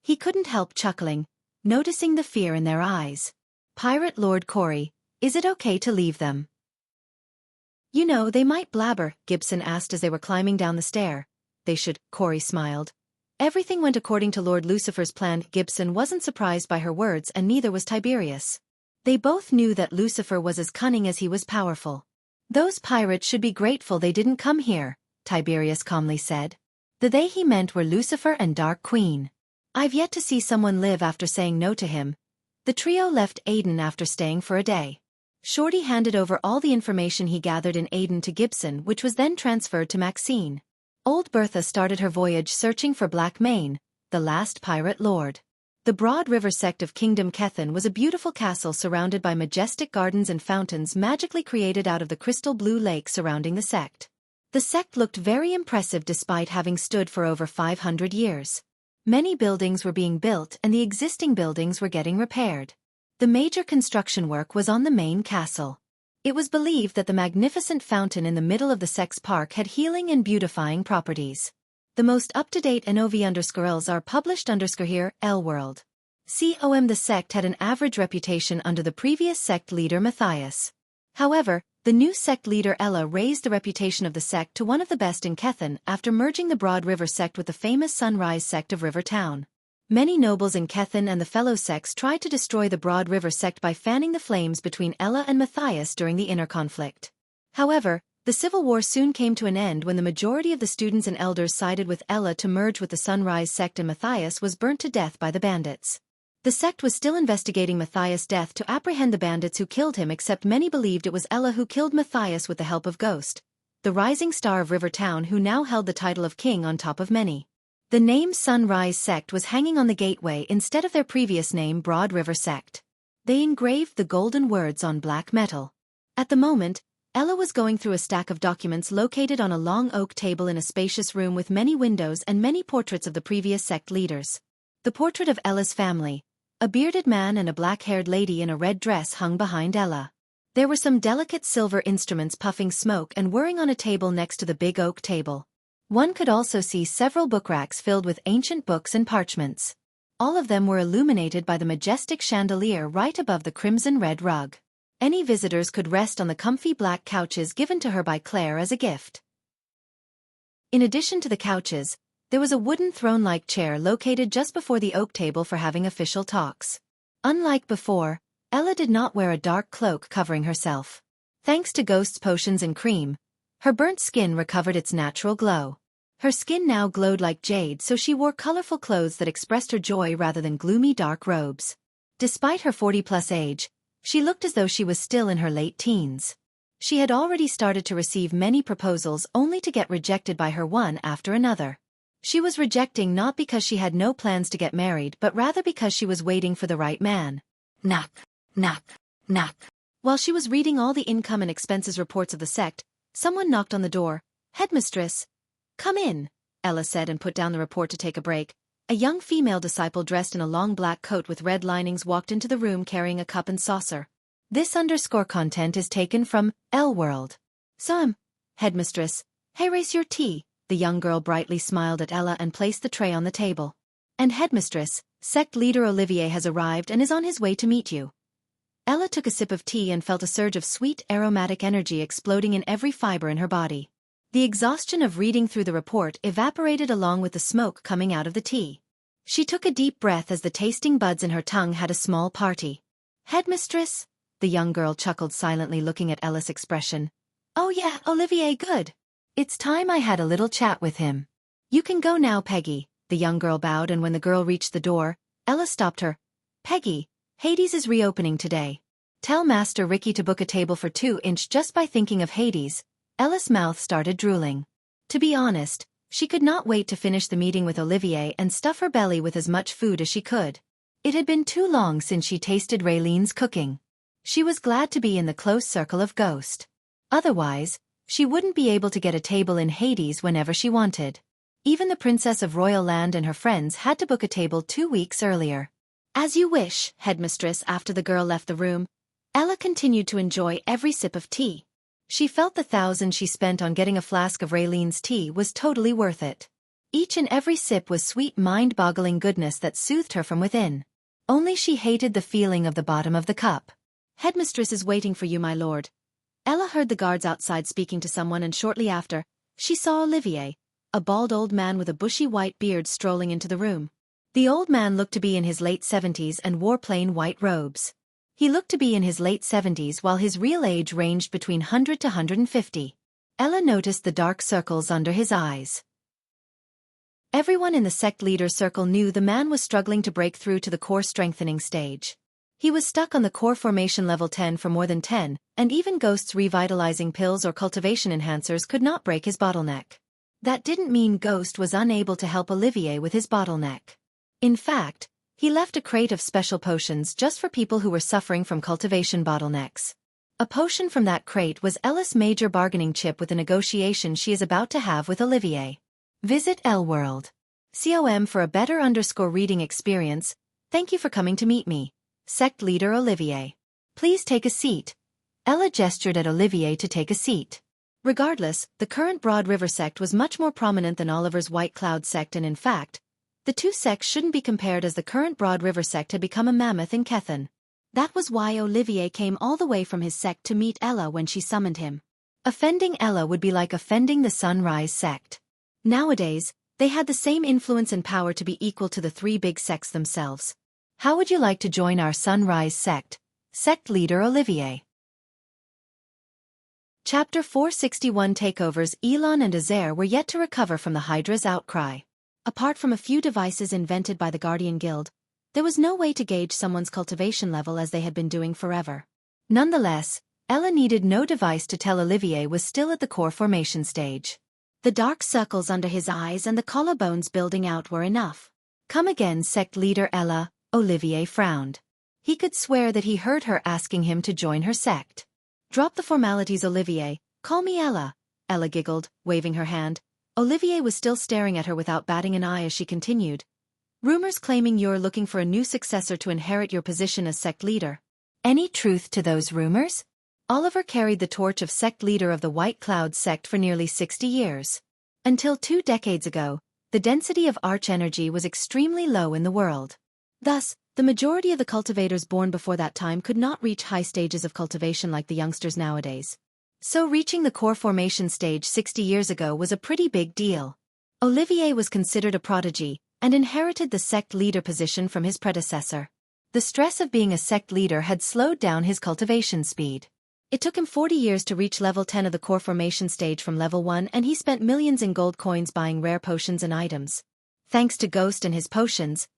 He couldn't help chuckling, noticing the fear in their eyes. "Pirate Lord Corey, is it okay to leave them?" "You know, they might blabber," Gibson asked as they were climbing down the stair. "They should," Corey smiled. Everything went according to Lord Lucifer's plan. Gibson wasn't surprised by her words, and neither was Tiberius. They both knew that Lucifer was as cunning as he was powerful. "Those pirates should be grateful they didn't come here," Tiberius calmly said. The they he meant were Lucifer and Dark Queen. "I've yet to see someone live after saying no to him." The trio left Aiden after staying for a day. Shorty handed over all the information he gathered in Aiden to Gibson, which was then transferred to Maxine. Old Bertha started her voyage searching for Black Mane, the last pirate lord. The Broad River sect of Kingdom Kethan was a beautiful castle surrounded by majestic gardens and fountains magically created out of the crystal blue lake surrounding the sect. The sect looked very impressive despite having stood for over 500 years. Many buildings were being built and the existing buildings were getting repaired. The major construction work was on the main castle. It was believed that the magnificent fountain in the middle of the sect's park had healing and beautifying properties. The most up-to-date NOV_Ls are published here, Elworld. The sect had an average reputation under the previous sect leader Matthias. However, the new sect leader Ella raised the reputation of the sect to one of the best in Kethan after merging the Broad River sect with the famous Sunrise sect of River Town. Many nobles in Kethan and the fellow sects tried to destroy the Broad River sect by fanning the flames between Ella and Matthias during the inner conflict. However, the civil war soon came to an end when the majority of the students and elders sided with Ella to merge with the Sunrise sect, and Matthias was burnt to death by the bandits. The sect was still investigating Matthias' death to apprehend the bandits who killed him, except many believed it was Ella who killed Matthias with the help of Ghost, the rising star of River Town, who now held the title of king on top of many. The name Sunrise sect was hanging on the gateway instead of their previous name Broad River sect. They engraved the golden words on black metal. At the moment, Ella was going through a stack of documents located on a long oak table in a spacious room with many windows and many portraits of the previous sect leaders. The portrait of Ella's family, a bearded man and a black-haired lady in a red dress, hung behind Ella. There were some delicate silver instruments puffing smoke and whirring on a table next to the big oak table. One could also see several book racks filled with ancient books and parchments. All of them were illuminated by the majestic chandelier right above the crimson-red rug. Any visitors could rest on the comfy black couches given to her by Claire as a gift. In addition to the couches, there was a wooden throne-like chair located just before the oak table for having official talks. Unlike before, Ella did not wear a dark cloak covering herself. Thanks to Ghost's potions and cream, her burnt skin recovered its natural glow. Her skin now glowed like jade, so she wore colorful clothes that expressed her joy rather than gloomy dark robes. Despite her 40-plus age, she looked as though she was still in her late teens. She had already started to receive many proposals only to get rejected by her one after another. She was rejecting not because she had no plans to get married, but rather because she was waiting for the right man. Knock, knock, knock. While she was reading all the income and expenses reports of the sect, someone knocked on the door. "Headmistress." "Come in," Ella said, and put down the report to take a break. A young female disciple dressed in a long black coat with red linings walked into the room carrying a cup and saucer. Content is taken from Elworld. Headmistress. "Hey, race your tea." The young girl brightly smiled at Ella and placed the tray on the table. "And Headmistress, sect leader Olivier has arrived and is on his way to meet you." Ella took a sip of tea and felt a surge of sweet, aromatic energy exploding in every fiber in her body. The exhaustion of reading through the report evaporated along with the smoke coming out of the tea. She took a deep breath as the tasting buds in her tongue had a small party. Headmistress? The young girl chuckled silently, looking at Ella's expression. Oh yeah, Olivier, good. It's time I had a little chat with him. You can go now, Peggy. The young girl bowed, and when the girl reached the door, Ella stopped her. Peggy, Hades is reopening today. Tell Master Ricky to book a table for 2. Just by thinking of Hades, Ella's mouth started drooling. To be honest, she could not wait to finish the meeting with Olivier and stuff her belly with as much food as she could. It had been too long since she tasted Raylene's cooking. She was glad to be in the close circle of Ghost. Otherwise, she wouldn't be able to get a table in Hades whenever she wanted. Even the Princess of Royal Land and her friends had to book a table 2 weeks earlier. As you wish, Headmistress. After the girl left the room, Ella continued to enjoy every sip of tea. She felt the $1,000 she spent on getting a flask of Raylene's tea was totally worth it. Each and every sip was sweet, mind-boggling goodness that soothed her from within. Only she hated the feeling of the bottom of the cup. Headmistress is waiting for you, my lord. Ella heard the guards outside speaking to someone, and shortly after, she saw Olivier, a bald old man with a bushy white beard, strolling into the room. The old man looked to be in his late 70s and wore plain white robes. He looked to be in his late 70s while his real age ranged between 100 to 150. Ella noticed the dark circles under his eyes. Everyone in the sect leader circle knew the man was struggling to break through to the core strengthening stage. He was stuck on the core formation level 10 for more than 10, and even Ghost's revitalizing pills or cultivation enhancers could not break his bottleneck. That didn't mean Ghost was unable to help Olivier with his bottleneck. In fact, he left a crate of special potions just for people who were suffering from cultivation bottlenecks. A potion from that crate was Ella's major bargaining chip with a negotiation she is about to have with Olivier. Visit L-World. COM for a better reading experience. Thank you for coming to meet me. Sect Leader Olivier. Please take a seat. Ella gestured at Olivier to take a seat. Regardless, the current Broad River sect was much more prominent than Oliver's White Cloud sect, and in fact, the two sects shouldn't be compared, as the current Broad River sect had become a mammoth in Kethen. That was why Olivier came all the way from his sect to meet Ella when she summoned him. Offending Ella would be like offending the Sunrise sect. Nowadays, they had the same influence and power to be equal to the 3 big sects themselves. How would you like to join our Sunrise sect? Sect Leader Olivier. Chapter 461 Takeovers. Elon and Azair were yet to recover from the Hydra's outcry. Apart from a few devices invented by the Guardian Guild, there was no way to gauge someone's cultivation level as they had been doing forever. Nonetheless, Ella needed no device to tell Olivier was still at the core formation stage. The dark circles under his eyes and the collarbones building out were enough. Come again, Sect Leader Ella, Olivier frowned. He could swear that he heard her asking him to join her sect. Drop the formalities, Olivier. Call me Ella. Ella giggled, waving her hand. Olivier was still staring at her without batting an eye as she continued. Rumors claiming you're looking for a new successor to inherit your position as sect leader. Any truth to those rumors? Oliver carried the torch of sect leader of the White Cloud sect for nearly 60 years. Until 2 decades ago, the density of arch energy was extremely low in the world. Thus, the majority of the cultivators born before that time could not reach high stages of cultivation like the youngsters nowadays. So reaching the core formation stage 60 years ago was a pretty big deal. Olivier was considered a prodigy, and inherited the sect leader position from his predecessor. The stress of being a sect leader had slowed down his cultivation speed. It took him 40 years to reach level 10 of the core formation stage from level 1, and he spent millions in gold coins buying rare potions and items. Thanks to Ghost and his potions,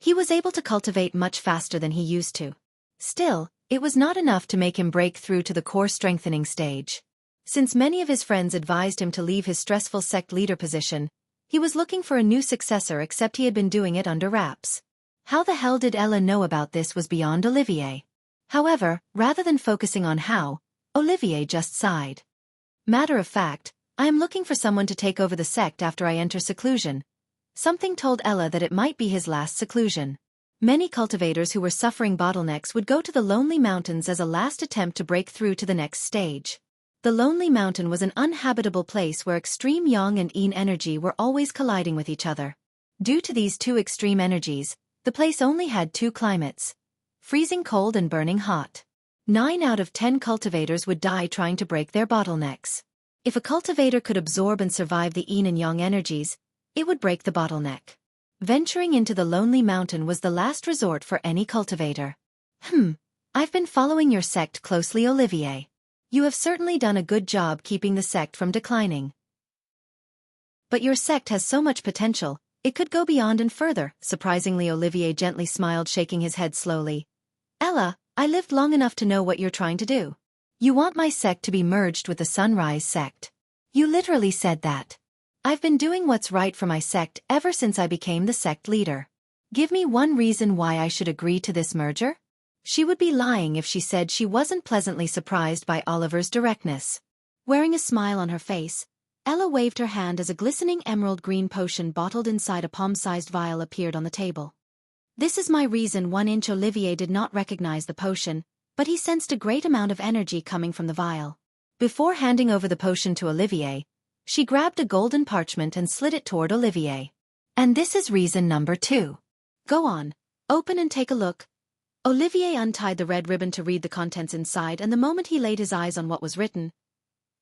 he was able to cultivate much faster than he used to. Still, it was not enough to make him break through to the core strengthening stage. Since many of his friends advised him to leave his stressful sect leader position, he was looking for a new successor, except he had been doing it under wraps. How the hell did Ella know about this was beyond Olivier. However, rather than focusing on how, Olivier just sighed. Matter of fact, I am looking for someone to take over the sect after I enter seclusion. Something told Ella that it might be his last seclusion. Many cultivators who were suffering bottlenecks would go to the Lonely Mountains as a last attempt to break through to the next stage. The Lonely Mountain was an uninhabitable place where extreme yang and yin energy were always colliding with each other. Due to these 2 extreme energies, the place only had 2 climates: freezing cold and burning hot. 9 out of 10 cultivators would die trying to break their bottlenecks. If a cultivator could absorb and survive the yin and yang energies, it would break the bottleneck. Venturing into the Lonely Mountain was the last resort for any cultivator. I've been following your sect closely, Olivier. You have certainly done a good job keeping the sect from declining. But your sect has so much potential, it could go beyond and further. Surprisingly, Olivier gently smiled, shaking his head slowly. Ella, I lived long enough to know what you're trying to do. You want my sect to be merged with the Sunrise sect. You literally said that. I've been doing what's right for my sect ever since I became the sect leader. Give me one reason why I should agree to this merger? She would be lying if she said she wasn't pleasantly surprised by Oliver's directness. Wearing a smile on her face, Ella waved her hand as a glistening emerald green potion bottled inside a palm-sized vial appeared on the table. This is my reason. 1-inch Olivier did not recognize the potion, but he sensed a great amount of energy coming from the vial. Before handing over the potion to Olivier, she grabbed a golden parchment and slid it toward Olivier. And this is reason number 2. Go on, open and take a look. Olivier untied the red ribbon to read the contents inside, and the moment he laid his eyes on what was written,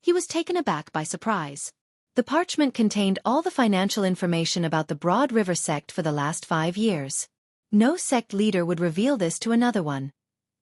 he was taken aback by surprise. The parchment contained all the financial information about the Broad River sect for the last 5 years. No sect leader would reveal this to another one,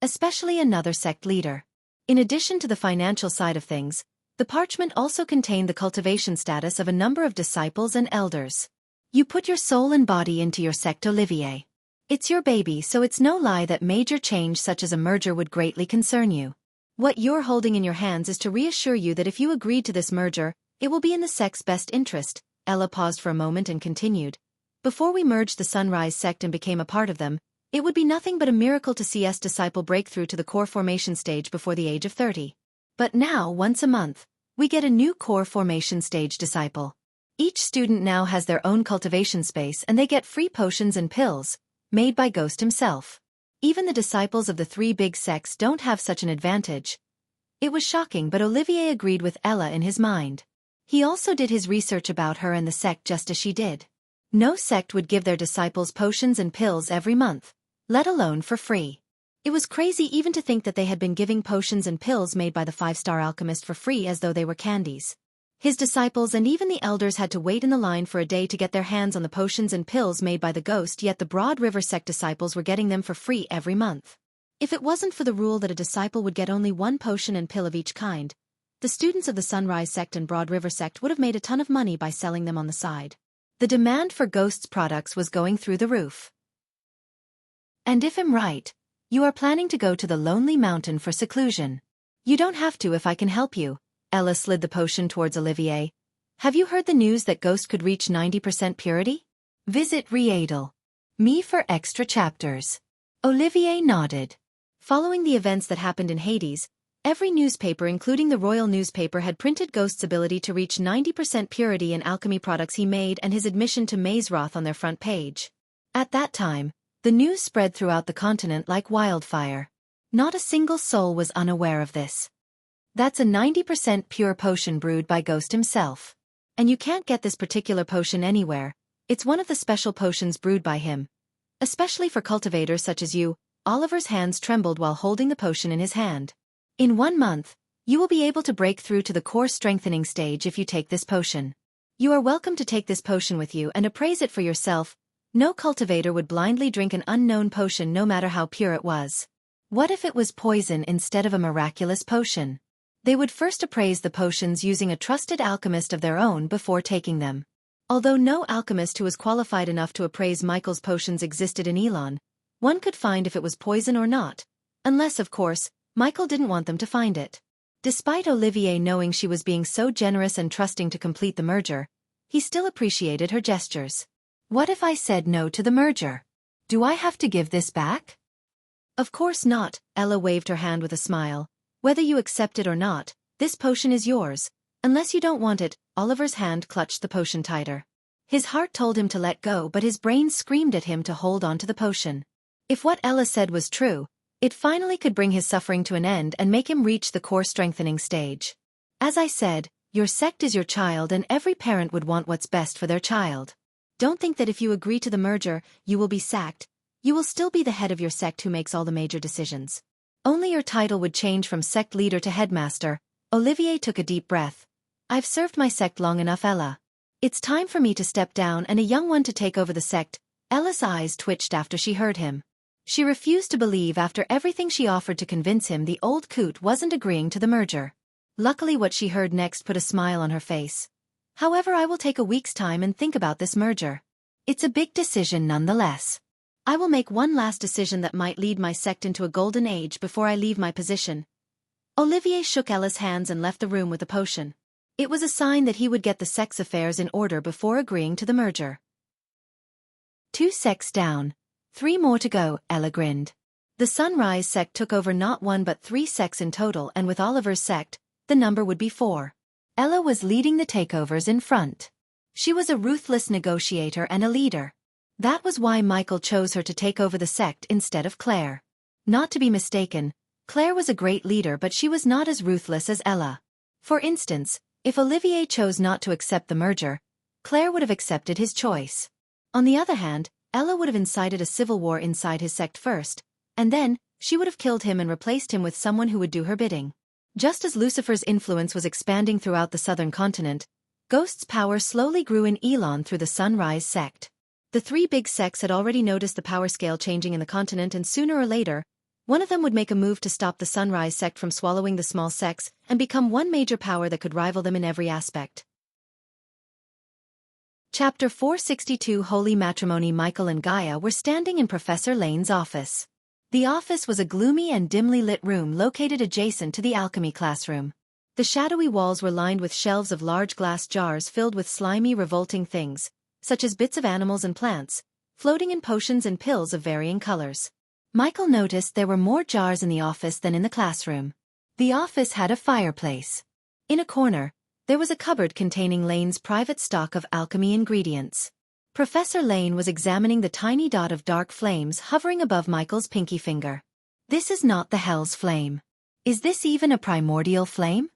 especially another sect leader. In addition to the financial side of things, the parchment also contained the cultivation status of a number of disciples and elders. You put your soul and body into your sect, Olivier. It's your baby, so it's no lie that major change such as a merger would greatly concern you. What you're holding in your hands is to reassure you that if you agreed to this merger, it will be in the sect's best interest. Ella paused for a moment and continued. Before we merged the Sunrise sect and became a part of them, it would be nothing but a miracle to see us disciple break through to the core formation stage before the age of 30. But now, once a month, we get a new core formation stage disciple. Each student now has their own cultivation space and they get free potions and pills, made by Ghost himself. Even the disciples of the 3 big sects don't have such an advantage. It was shocking, but Olivier agreed with Ella in his mind. He also did his research about her and the sect just as she did. No sect would give their disciples potions and pills every month, let alone for free. It was crazy even to think that they had been giving potions and pills made by the 5-star alchemist for free as though they were candies. His disciples and even the elders had to wait in the line for a day to get their hands on the potions and pills made by the Ghost, yet the Broad River sect disciples were getting them for free every month. If it wasn't for the rule that a disciple would get only 1 potion and pill of each kind, the students of the Sunrise sect and Broad River sect would have made a ton of money by selling them on the side. The demand for Ghost's products was going through the roof. And if I'm right, you are planning to go to the Lonely Mountain for seclusion. You don't have to if I can help you. Ella slid the potion towards Olivier. Have you heard the news that Ghost could reach 90% purity? Visit Readel. Me for extra chapters. Olivier nodded. Following the events that happened in Hades, every newspaper including the royal newspaper had printed Ghost's ability to reach 90% purity in alchemy products he made and his admission to Mazeroth on their front page. At that time, the news spread throughout the continent like wildfire. Not a single soul was unaware of this. That's a 90% pure potion brewed by Ghost himself. And you can't get this particular potion anywhere. It's one of the special potions brewed by him. Especially for cultivators such as you. Oliver's hands trembled while holding the potion in his hand. In 1 month, you will be able to break through to the core strengthening stage if you take this potion. You are welcome to take this potion with you and appraise it for yourself. No cultivator would blindly drink an unknown potion no matter how pure it was. What if it was poison instead of a miraculous potion? They would first appraise the potions using a trusted alchemist of their own before taking them. Although no alchemist who was qualified enough to appraise Michael's potions existed in Elon, one could find if it was poison or not. Unless, of course, Michael didn't want them to find it. Despite Olivier knowing she was being so generous and trusting to complete the merger, he still appreciated her gestures. What if I said no to the merger? Do I have to give this back? Of course not, Ella waved her hand with a smile. Whether you accept it or not, this potion is yours. Unless you don't want it. Oliver's hand clutched the potion tighter. His heart told him to let go, but his brain screamed at him to hold on to the potion. If what Ella said was true, it finally could bring his suffering to an end and make him reach the core strengthening stage. As I said, your sect is your child and every parent would want what's best for their child. Don't think that if you agree to the merger, you will be sacked. You will still be the head of your sect who makes all the major decisions. Only your title would change from sect leader to headmaster. Olivier took a deep breath. I've served my sect long enough, Ella. It's time for me to step down and a young one to take over the sect. Ella's eyes twitched after she heard him. She refused to believe after everything she offered to convince him the old coot wasn't agreeing to the merger. Luckily what she heard next put a smile on her face. However, I will take a week's time and think about this merger. It's a big decision nonetheless. I will make one last decision that might lead my sect into a golden age before I leave my position. Olivier shook Ella's hands and left the room with a potion. It was a sign that he would get the sect's affairs in order before agreeing to the merger. 2 sects down. 3 more to go, Ella grinned. The Sunrise sect took over not 1 but 3 sects in total, and with Oliver's sect, the number would be 4. Ella was leading the takeovers in front. She was a ruthless negotiator and a leader. That was why Michael chose her to take over the sect instead of Claire. Not to be mistaken, Claire was a great leader, but she was not as ruthless as Ella. For instance, if Olivier chose not to accept the merger, Claire would have accepted his choice. On the other hand, Ella would have incited a civil war inside his sect first, and then, she would have killed him and replaced him with someone who would do her bidding. Just as Lucifer's influence was expanding throughout the southern continent, Ghost's power slowly grew in Elon through the Sunrise sect. The 3 big sects had already noticed the power scale changing in the continent, and sooner or later, one of them would make a move to stop the Sunrise sect from swallowing the small sects and become one major power that could rival them in every aspect. Chapter 462 Holy Matrimony. Michael and Gaia were standing in Professor Lane's office. The office was a gloomy and dimly lit room located adjacent to the alchemy classroom. The shadowy walls were lined with shelves of large glass jars filled with slimy, revolting things, such as bits of animals and plants, floating in potions and pills of varying colors. Michael noticed there were more jars in the office than in the classroom. The office had a fireplace. In a corner, there was a cupboard containing Lane's private stock of alchemy ingredients. Professor Lane was examining the tiny dot of dark flames hovering above Michael's pinky finger. This is not the Hell's Flame. Is this even a primordial flame?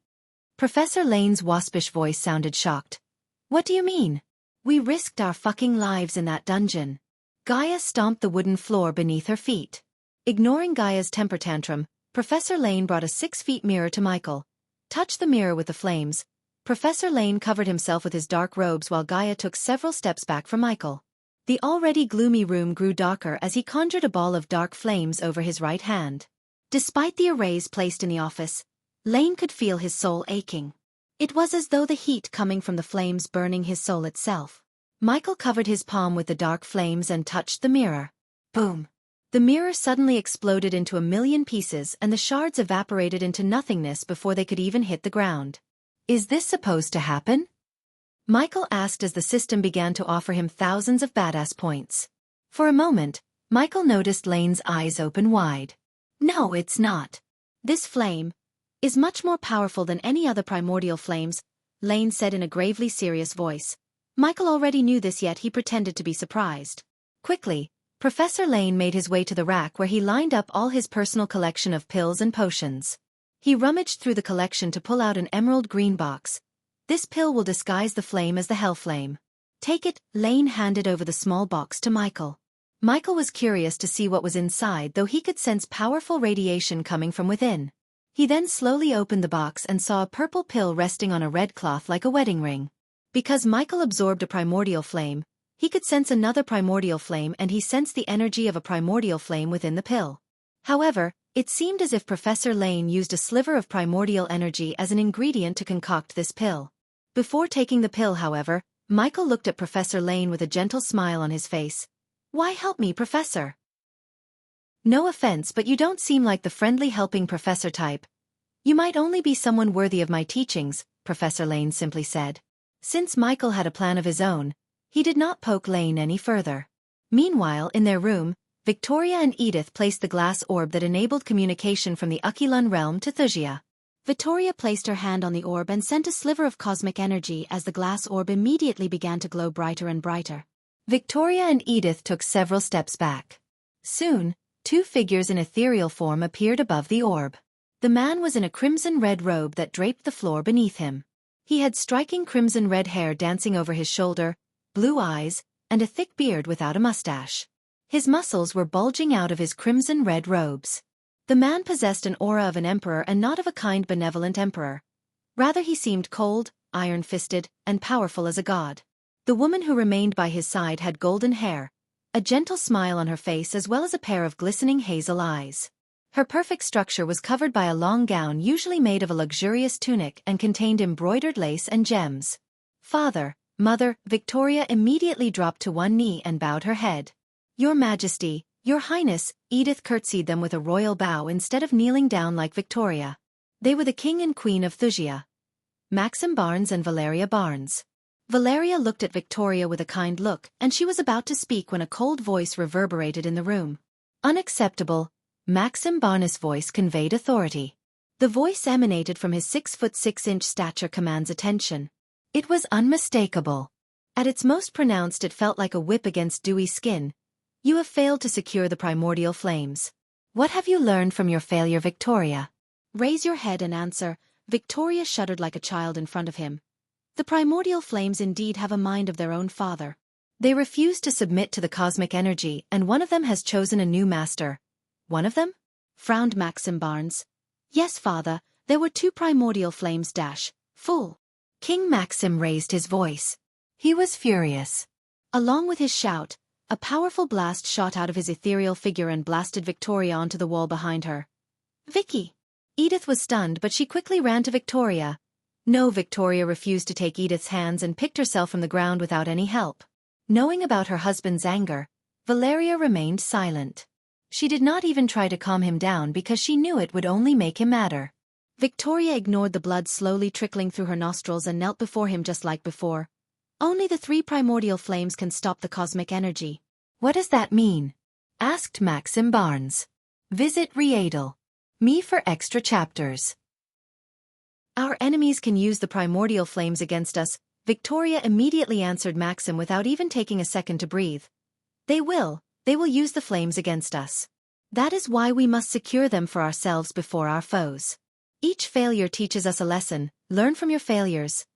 Professor Lane's waspish voice sounded shocked. What do you mean? We risked our fucking lives in that dungeon. Gaia stomped the wooden floor beneath her feet. Ignoring Gaia's temper tantrum, Professor Lane brought a 6-foot mirror to Michael. Touched the mirror with the flames. Professor Lane covered himself with his dark robes while Gaia took several steps back from Michael. The already gloomy room grew darker as he conjured a ball of dark flames over his right hand. Despite the arrays placed in the office, Lane could feel his soul aching. It was as though the heat coming from the flames burning his soul itself. Michael covered his palm with the dark flames and touched the mirror. Boom! The mirror suddenly exploded into a million pieces and the shards evaporated into nothingness before they could even hit the ground. Is this supposed to happen? Michael asked as the system began to offer him thousands of badass points. For a moment, Michael noticed Lane's eyes open wide. No, it's not. This flame is much more powerful than any other primordial flames, Lane said in a gravely serious voice. Michael already knew this, yet he pretended to be surprised. Quickly, Professor Lane made his way to the rack where he lined up all his personal collection of pills and potions. He rummaged through the collection to pull out an emerald green box. This pill will disguise the flame as the Hell Flame. Take it, Lane handed over the small box to Michael. Michael was curious to see what was inside, though he could sense powerful radiation coming from within. He then slowly opened the box and saw a purple pill resting on a red cloth like a wedding ring. Because Michael absorbed a primordial flame, he could sense another primordial flame, and he sensed the energy of a primordial flame within the pill. However, it seemed as if Professor Lane used a sliver of primordial energy as an ingredient to concoct this pill. Before taking the pill, however, Michael looked at Professor Lane with a gentle smile on his face. Why help me, Professor? No offense, but you don't seem like the friendly helping professor type. You might only be someone worthy of my teachings, Professor Lane simply said. Since Michael had a plan of his own, he did not poke Lane any further. Meanwhile, in their room, Victoria and Edith placed the glass orb that enabled communication from the Ukilun realm to Thusia. Victoria placed her hand on the orb and sent a sliver of cosmic energy as the glass orb immediately began to glow brighter and brighter. Victoria and Edith took several steps back. Soon, 2 figures in ethereal form appeared above the orb. The man was in a crimson-red robe that draped the floor beneath him. He had striking crimson-red hair dancing over his shoulder, blue eyes, and a thick beard without a mustache. His muscles were bulging out of his crimson-red robes. The man possessed an aura of an emperor and not of a kind benevolent emperor. Rather, he seemed cold, iron-fisted, and powerful as a god. The woman who remained by his side had golden hair, a gentle smile on her face as well as a pair of glistening hazel eyes. Her perfect structure was covered by a long gown usually made of a luxurious tunic and contained embroidered lace and gems. "Father, Mother," Victoria immediately dropped to one knee and bowed her head. "Your Majesty, Your Highness," Edith curtsied them with a royal bow instead of kneeling down like Victoria. They were the King and Queen of Wuxia, Maxim Barnes and Valeria Barnes. Valeria looked at Victoria with a kind look, and she was about to speak when a cold voice reverberated in the room. "Unacceptable." Maxim Barnes' voice conveyed authority. The voice emanated from his 6'6" stature commands attention. It was unmistakable. At its most pronounced it felt like a whip against dewy skin. "You have failed to secure the primordial flames. What have you learned from your failure, Victoria? Raise your head and answer." Victoria shuddered like a child in front of him. "The primordial flames indeed have a mind of their own, father. They refuse to submit to the cosmic energy, and one of them has chosen a new master." "One of them?" frowned Maxim Barnes. "Yes, father, there were 2 primordial flames full." King Maxim raised his voice. He was furious. Along with his shout, a powerful blast shot out of his ethereal figure and blasted Victoria onto the wall behind her. "Vicky!" Edith was stunned, but she quickly ran to Victoria. No, Victoria refused to take Edith's hands and picked herself from the ground without any help. Knowing about her husband's anger, Valeria remained silent. She did not even try to calm him down because she knew it would only make him madder. Victoria ignored the blood slowly trickling through her nostrils and knelt before him just like before. "Only the 3 primordial flames can stop the cosmic energy." "What does that mean?" asked Maxim Barnes. Visit Readel.me for extra chapters. "Our enemies can use the primordial flames against us," Victoria immediately answered Maxim without even taking a second to breathe. They will use the flames against us. That is why we must secure them for ourselves before our foes. Each failure teaches us a lesson. Learn from your failures."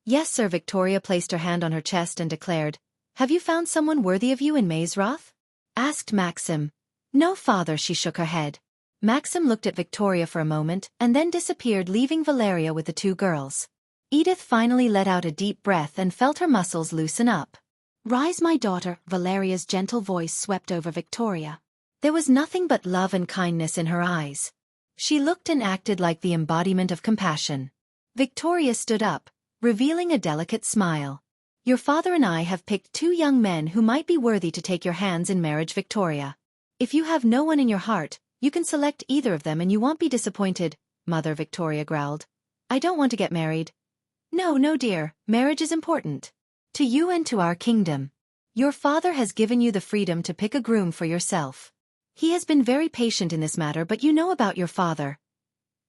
"Yes, sir." Victoria placed her hand on her chest and declared. "Have you found someone worthy of you in Mazeroth?" asked Maxim. "No, father." She shook her head. Maxim looked at Victoria for a moment and then disappeared, leaving Valeria with the 2 girls. Edith finally let out a deep breath and felt her muscles loosen up. "Rise, my daughter." Valeria's gentle voice swept over Victoria. There was nothing but love and kindness in her eyes. She looked and acted like the embodiment of compassion. Victoria stood up, revealing a delicate smile. "Your father and I have picked 2 young men who might be worthy to take your hands in marriage, Victoria. If you have no one in your heart, you can select either of them and you won't be disappointed." "Mother," Victoria growled. "I don't want to get married." No, dear, marriage is important. To you and to our kingdom. Your father has given you the freedom to pick a groom for yourself. He has been very patient in this matter, but you know about your father.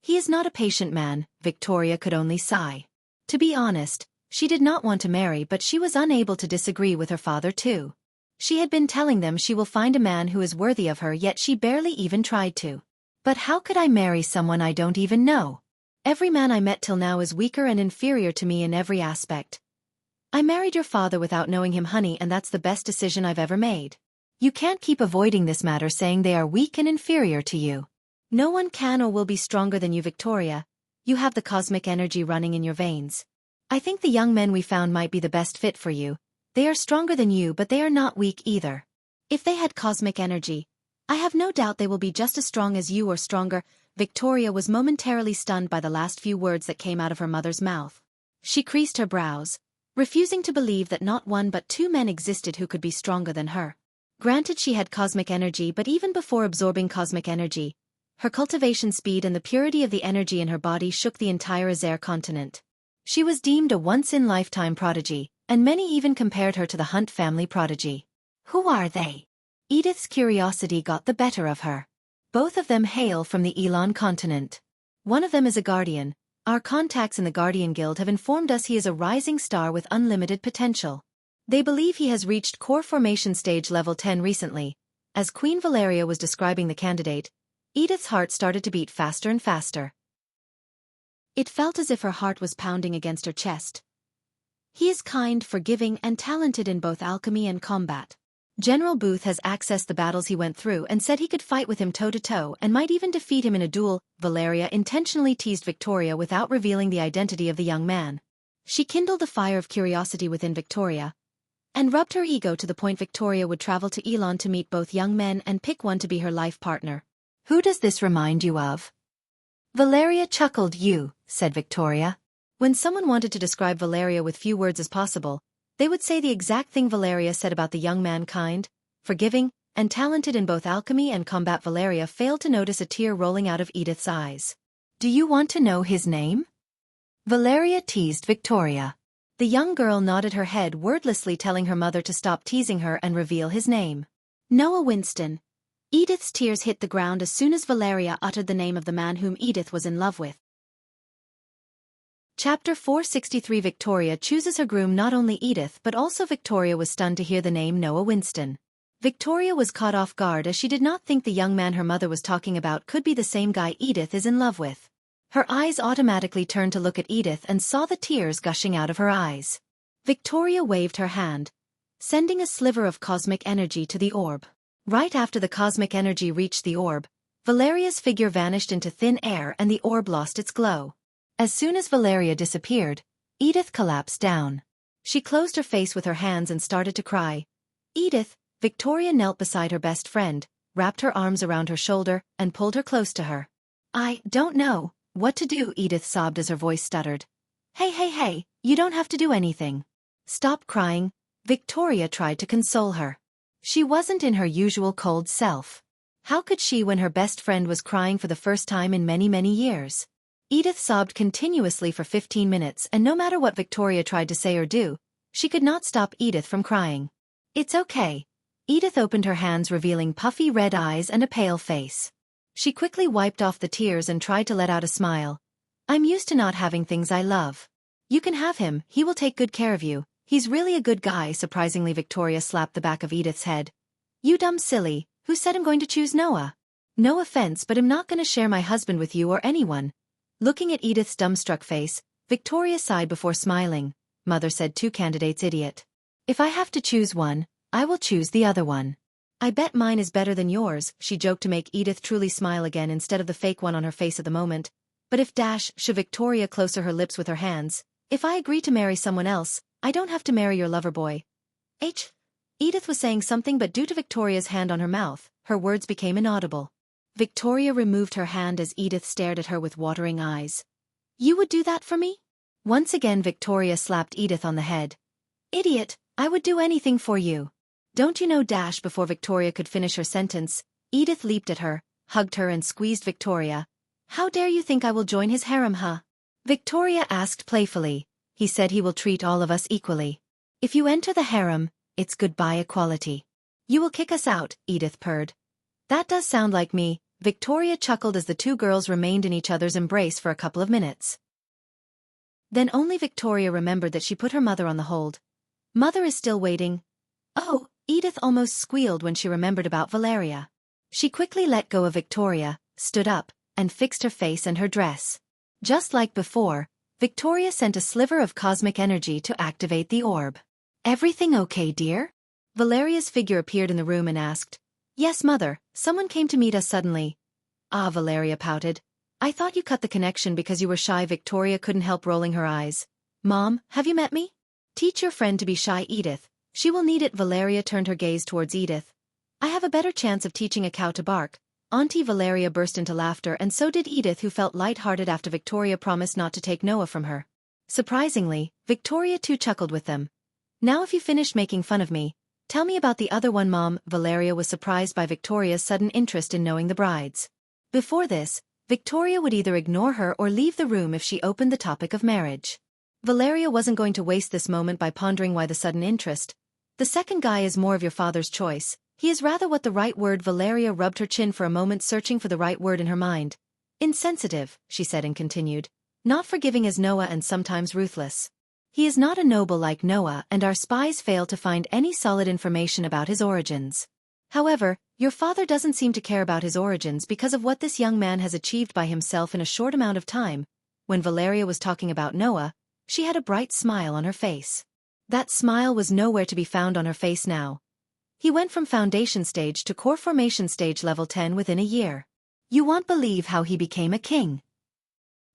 He is not a patient man." Victoria could only sigh. To be honest, she did not want to marry, but she was unable to disagree with her father too. She had been telling them she will find a man who is worthy of her, yet she barely even tried to. "But how could I marry someone I don't even know? Every man I met till now is weaker and inferior to me in every aspect. I married your father without knowing him, honey, and that's the best decision I've ever made. You can't keep avoiding this matter, saying they are weak and inferior to you. No one can or will be stronger than you, Victoria. You have the cosmic energy running in your veins. I think the young men we found might be the best fit for you. They are stronger than you, but they are not weak either. If they had cosmic energy, I have no doubt they will be just as strong as you or stronger." Victoria was momentarily stunned by the last few words that came out of her mother's mouth. She creased her brows, refusing to believe that not 1 but 2 men existed who could be stronger than her. Granted, she had cosmic energy, but even before absorbing cosmic energy, her cultivation speed and the purity of the energy in her body shook the entire Azer continent. She was deemed a once-in-lifetime prodigy, and many even compared her to the Hunt family prodigy. "Who are they?" Edith's curiosity got the better of her. "Both of them hail from the Elon continent. One of them is a guardian. Our contacts in the Guardian Guild have informed us he is a rising star with unlimited potential. They believe he has reached core formation stage level 10 recently." As Queen Valeria was describing the candidate, Edith's heart started to beat faster and faster. It felt as if her heart was pounding against her chest. "He is kind, forgiving, and talented in both alchemy and combat. General Booth has accessed the battles he went through and said he could fight with him toe-to-toe and might even defeat him in a duel." Valeria intentionally teased Victoria without revealing the identity of the young man. She kindled a fire of curiosity within Victoria. and rubbed her ego to the point Victoria would travel to Elon to meet both young men and pick one to be her life partner. Who does this remind you of? Valeria chuckled. You, said Victoria. When someone wanted to describe Valeria with few words as possible, they would say the exact thing Valeria said about the young man: kind, forgiving, and talented in both alchemy and combat. Valeria failed to notice a tear rolling out of Edith's eyes. Do you want to know his name? Valeria teased Victoria. The young girl nodded her head wordlessly, telling her mother to stop teasing her and reveal his name. Noah Winston. Edith's tears hit the ground as soon as Valeria uttered the name of the man whom Edith was in love with. Chapter 463. Victoria chooses her groom. Not only Edith but also Victoria was stunned to hear the name Noah Winston. Victoria was caught off guard as she did not think the young man her mother was talking about could be the same guy Edith is in love with. Her eyes automatically turned to look at Edith and saw the tears gushing out of her eyes. Victoria waved her hand, sending a sliver of cosmic energy to the orb. Right after the cosmic energy reached the orb, Valeria's figure vanished into thin air and the orb lost its glow. As soon as Valeria disappeared, Edith collapsed down. She closed her face with her hands and started to cry. Edith, Victoria knelt beside her best friend, wrapped her arms around her shoulder, and pulled her close to her. I don't know what to do, Edith sobbed as her voice stuttered. Hey, you don't have to do anything. Stop crying, Victoria tried to console her. She wasn't in her usual cold self. How could she when her best friend was crying for the first time in many years? Edith sobbed continuously for 15 minutes, and no matter what Victoria tried to say or do, she could not stop Edith from crying. It's okay. Edith opened her hands, revealing puffy red eyes and a pale face. She quickly wiped off the tears and tried to let out a smile. I'm used to not having things I love. You can have him, he will take good care of you. He's really a good guy. Surprisingly, Victoria slapped the back of Edith's head. You dumb silly, who said I'm going to choose Noah? No offense, but I'm not going to share my husband with you or anyone. Looking at Edith's dumbstruck face, Victoria sighed before smiling. Mother said 2 candidates, idiot. If I have to choose one, I will choose the other one. I bet mine is better than yours, she joked to make Edith truly smile again instead of the fake one on her face at the moment. But if should Victoria closer her lips with her hands, if I agree to marry someone else, I don't have to marry your lover boy. Edith was saying something, but due to Victoria's hand on her mouth, her words became inaudible. Victoria removed her hand as Edith stared at her with watering eyes. You would do that for me? Once again Victoria slapped Edith on the head. Idiot, I would do anything for you. Don't you know? Before Victoria could finish her sentence, Edith leaped at her, hugged her and squeezed Victoria. How dare you think I will join his harem, huh? Victoria asked playfully. He said he will treat all of us equally. If you enter the harem, it's goodbye equality. You will kick us out, Edith purred. That does sound like me, Victoria chuckled as the 2 girls remained in each other's embrace for a couple of minutes. Then only Victoria remembered that she put her mother on the hold. Mother is still waiting. Oh, Edith almost squealed when she remembered about Valeria. She quickly let go of Victoria, stood up, and fixed her face and her dress. Just like before, Victoria sent a sliver of cosmic energy to activate the orb. Everything okay, dear? Valeria's figure appeared in the room and asked. Yes, Mother, someone came to meet us suddenly. Ah, Valeria pouted. I thought you cut the connection because you were shy. Victoria couldn't help rolling her eyes. Mom, have you met me? Teach your friend to be shy, Edith. She will need it. Valeria turned her gaze towards Edith. I have a better chance of teaching a cow to bark. Auntie Valeria burst into laughter, and so did Edith, who felt light-hearted after Victoria promised not to take Noah from her. Surprisingly, Victoria too chuckled with them. Now if you finished making fun of me, tell me about the other one, Mom. Valeria was surprised by Victoria's sudden interest in knowing the brides. Before this, Victoria would either ignore her or leave the room if she opened the topic of marriage. Valeria wasn't going to waste this moment by pondering why the sudden interest. The second guy is more of your father's choice. He is rather what the right word. Valeria rubbed her chin for a moment, searching for the right word in her mind. Insensitive, she said and continued. Not forgiving as Noah and sometimes ruthless. He is not a noble like Noah, and our spies failed to find any solid information about his origins. However, your father doesn't seem to care about his origins because of what this young man has achieved by himself in a short amount of time. When Valeria was talking about Noah, she had a bright smile on her face. That smile was nowhere to be found on her face now. He went from foundation stage to core formation stage level 10 within a year. You won't believe how he became a king.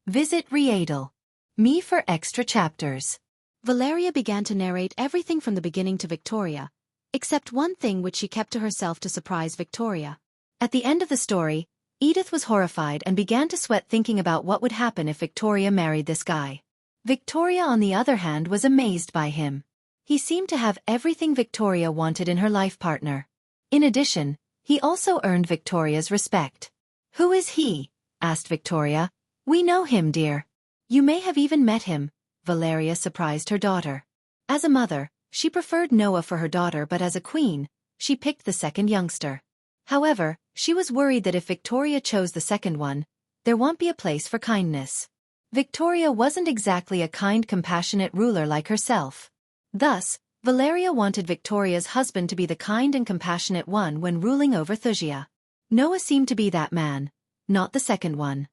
Visit Readle. Me for extra chapters. Valeria began to narrate everything from the beginning to Victoria, except one thing which she kept to herself to surprise Victoria. At the end of the story, Edith was horrified and began to sweat thinking about what would happen if Victoria married this guy. Victoria, on the other hand, was amazed by him. He seemed to have everything Victoria wanted in her life partner. In addition, he also earned Victoria's respect. "Who is he?" asked Victoria. "We know him, dear. You may have even met him," Valeria surprised her daughter. As a mother, she preferred Noah for her daughter, but as a queen, she picked the second youngster. However, she was worried that if Victoria chose the second one, there won't be a place for kindness. Victoria wasn't exactly a kind, compassionate ruler like herself. Thus, Valeria wanted Victoria's husband to be the kind and compassionate one when ruling over Thusia. Noah seemed to be that man, not the second one.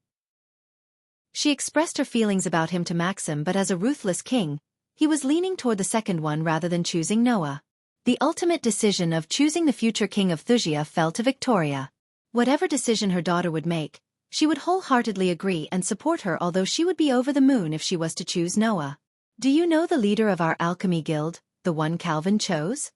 She expressed her feelings about him to Maxim, but as a ruthless king, he was leaning toward the second one rather than choosing Noah. The ultimate decision of choosing the future king of Thusia fell to Victoria. Whatever decision her daughter would make, she would wholeheartedly agree and support her, although she would be over the moon if she was to choose Noah. "Do you know the leader of our alchemy guild, the one Calvin chose?"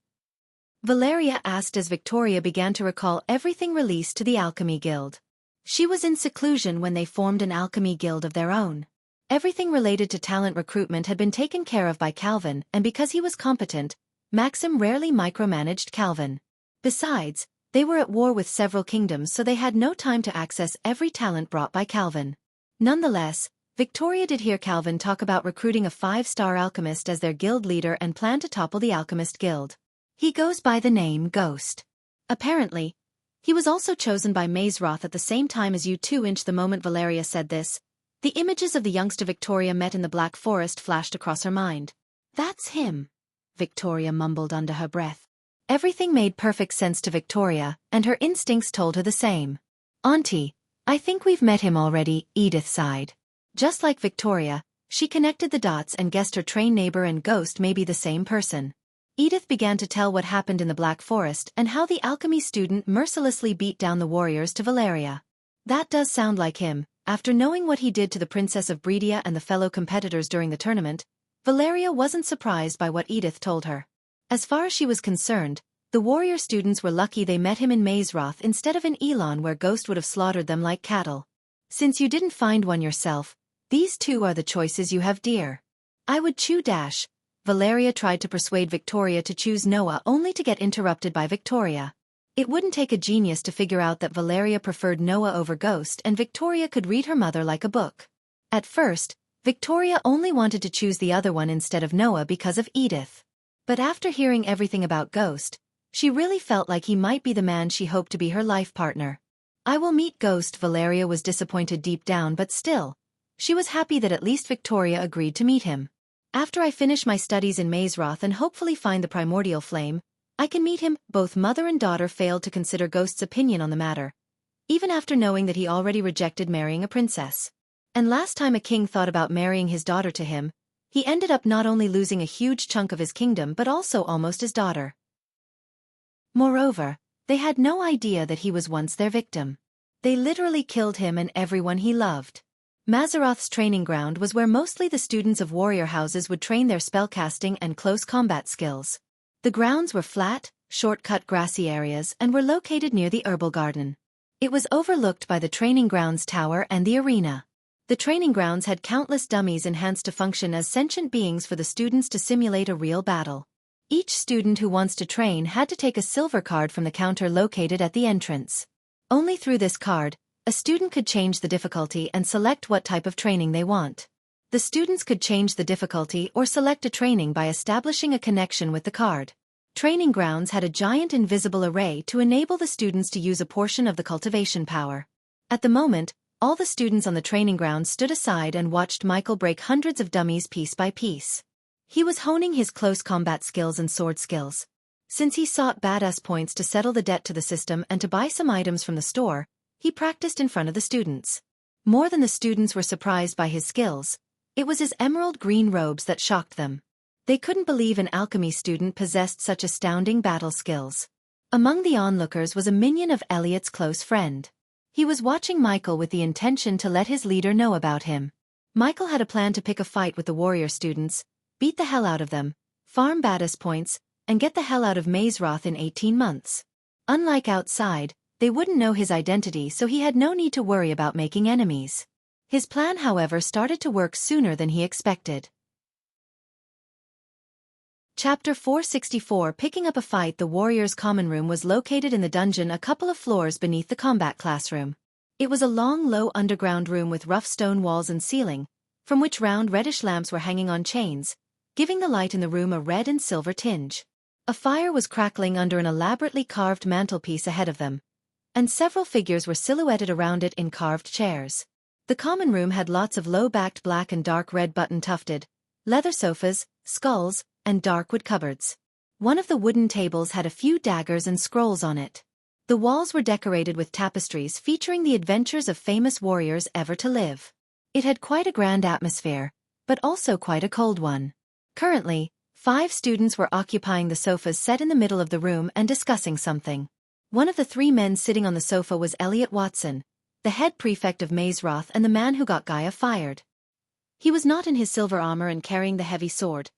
Valeria asked as Victoria began to recall everything released to the alchemy guild. She was in seclusion when they formed an alchemy guild of their own. Everything related to talent recruitment had been taken care of by Calvin, and because he was competent, Maxim rarely micromanaged Calvin. Besides, they were at war with several kingdoms, so they had no time to access every talent brought by Calvin. Nonetheless, Victoria did hear Calvin talk about recruiting a 5-star alchemist as their guild leader and plan to topple the alchemist guild. He goes by the name Ghost. Apparently, he was also chosen by Mazeroth at the same time as U2. The moment Valeria said this, the images of the youngster Victoria met in the Black Forest flashed across her mind. "That's him," Victoria mumbled under her breath. Everything made perfect sense to Victoria, and her instincts told her the same. "Auntie, I think we've met him already," Edith sighed. Just like Victoria, she connected the dots and guessed her train neighbor and Ghost may be the same person. Edith began to tell what happened in the Black Forest and how the alchemy student mercilessly beat down the warriors to Valeria. "That does sound like him." After knowing what he did to the Princess of Bredia and the fellow competitors during the tournament, Valeria wasn't surprised by what Edith told her. As far as she was concerned, the warrior students were lucky they met him in Mazeroth instead of in Elon, where Ghost would have slaughtered them like cattle. "Since you didn't find one yourself, these two are the choices you have, dear." "I would choose Dash." Valeria tried to persuade Victoria to choose Noah, only to get interrupted by Victoria. It wouldn't take a genius to figure out that Valeria preferred Noah over Ghost, and Victoria could read her mother like a book. At first, Victoria only wanted to choose the other one instead of Noah because of Edith. But after hearing everything about Ghost, she really felt like he might be the man she hoped to be her life partner. "I will meet Ghost." Valeria was disappointed deep down, but still, she was happy that at least Victoria agreed to meet him. "After I finish my studies in Mazeroth and hopefully find the primordial flame, I can meet him." Both mother and daughter failed to consider Ghost's opinion on the matter, even after knowing that he already rejected marrying a princess. And last time a king thought about marrying his daughter to him, he ended up not only losing a huge chunk of his kingdom but also almost his daughter. Moreover, they had no idea that he was once their victim. They literally killed him and everyone he loved. Mazeroth's training ground was where mostly the students of warrior houses would train their spellcasting and close combat skills. The grounds were flat, short-cut grassy areas and were located near the herbal garden. It was overlooked by the training grounds tower and the arena. The training grounds had countless dummies enhanced to function as sentient beings for the students to simulate a real battle. Each student who wants to train had to take a silver card from the counter located at the entrance. Only through this card, a student could change the difficulty and select what type of training they want. The students could change the difficulty or select a training by establishing a connection with the card. Training grounds had a giant invisible array to enable the students to use a portion of the cultivation power. At the moment, all the students on the training ground stood aside and watched Michael break hundreds of dummies piece by piece. He was honing his close combat skills and sword skills. Since he sought badass points to settle the debt to the system and to buy some items from the store, he practiced in front of the students. More than the students were surprised by his skills, it was his emerald green robes that shocked them. They couldn't believe an alchemy student possessed such astounding battle skills. Among the onlookers was a minion of Elliot's close friend. He was watching Michael with the intention to let his leader know about him. Michael had a plan to pick a fight with the warrior students, beat the hell out of them, farm baddus points, and get the hell out of Mazeroth in 18 months. Unlike outside, they wouldn't know his identity, so he had no need to worry about making enemies. His plan, however, started to work sooner than he expected. Chapter 464. Picking up a fight. The warrior's common room was located in the dungeon a couple of floors beneath the combat classroom. It was a long, low underground room with rough stone walls and ceiling, from which round reddish lamps were hanging on chains, giving the light in the room a red and silver tinge. A fire was crackling under an elaborately carved mantelpiece ahead of them, and several figures were silhouetted around it in carved chairs. The common room had lots of low-backed black and dark red button-tufted leather sofas, skulls, and dark wood cupboards. One of the wooden tables had a few daggers and scrolls on it. The walls were decorated with tapestries featuring the adventures of famous warriors ever to live. It had quite a grand atmosphere, but also quite a cold one. Currently, 5 students were occupying the sofas set in the middle of the room and discussing something. One of the 3 men sitting on the sofa was Elliot Watson, the head prefect of Mazeroth and the man who got Gaia fired. He was not in his silver armor and carrying the heavy sword.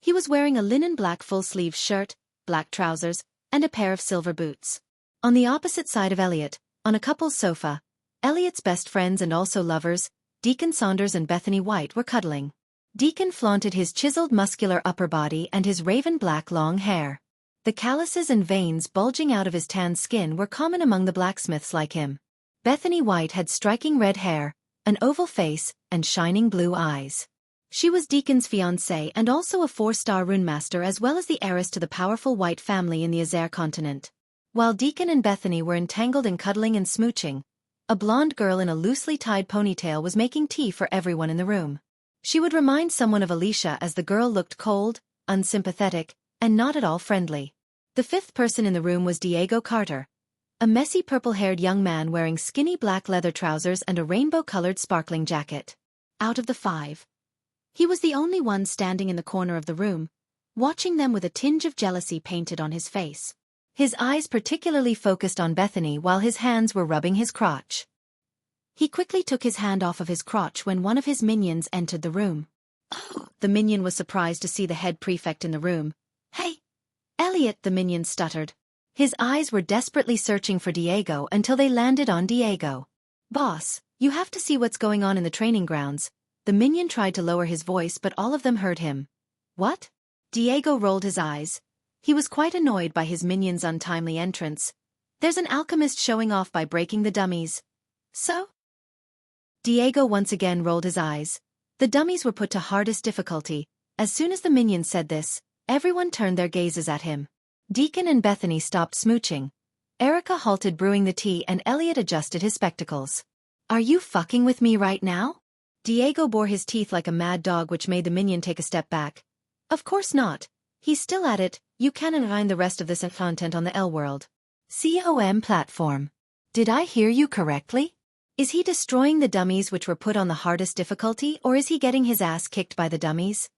He was wearing a linen black full-sleeve shirt, black trousers, and a pair of silver boots. On the opposite side of Elliot, on a couple's sofa, Elliot's best friends and also lovers, Deacon Saunders and Bethany White, were cuddling. Deacon flaunted his chiseled muscular upper body and his raven-black long hair. The calluses and veins bulging out of his tanned skin were common among the blacksmiths like him. Bethany White had striking red hair, an oval face, and shining blue eyes. She was Deacon's fiancée and also a 4-star runemaster, as well as the heiress to the powerful White family in the Azer continent. While Deacon and Bethany were entangled in cuddling and smooching, a blonde girl in a loosely tied ponytail was making tea for everyone in the room. She would remind someone of Alicia, as the girl looked cold, unsympathetic, and not at all friendly. The 5th person in the room was Diego Carter, a messy purple-haired young man wearing skinny black leather trousers and a rainbow-colored sparkling jacket. Out of the 5, he was the only one standing in the corner of the room, watching them with a tinge of jealousy painted on his face. His eyes particularly focused on Bethany while his hands were rubbing his crotch. He quickly took his hand off of his crotch when one of his minions entered the room. The minion was surprised to see the head prefect in the room. "Hey, Elliot," the minion stuttered. His eyes were desperately searching for Diego until they landed on Diego. "Boss, you have to see what's going on in the training grounds." The minion tried to lower his voice, but all of them heard him. "What?" Diego rolled his eyes. He was quite annoyed by his minion's untimely entrance. "There's an alchemist showing off by breaking the dummies." "So?" Diego once again rolled his eyes. The dummies were put to hardest difficulty. As soon as the minion said this, everyone turned their gazes at him. Deacon and Bethany stopped smooching. Erica halted brewing the tea and Elliot adjusted his spectacles. "Are you fucking with me right now?" Diego bore his teeth like a mad dog, which made the minion take a step back. "Of course not. He's still at it. You can find the rest of this content on the L World .com platform. Did I hear you correctly? Is he destroying the dummies which were put on the hardest difficulty, or is he getting his ass kicked by the dummies?"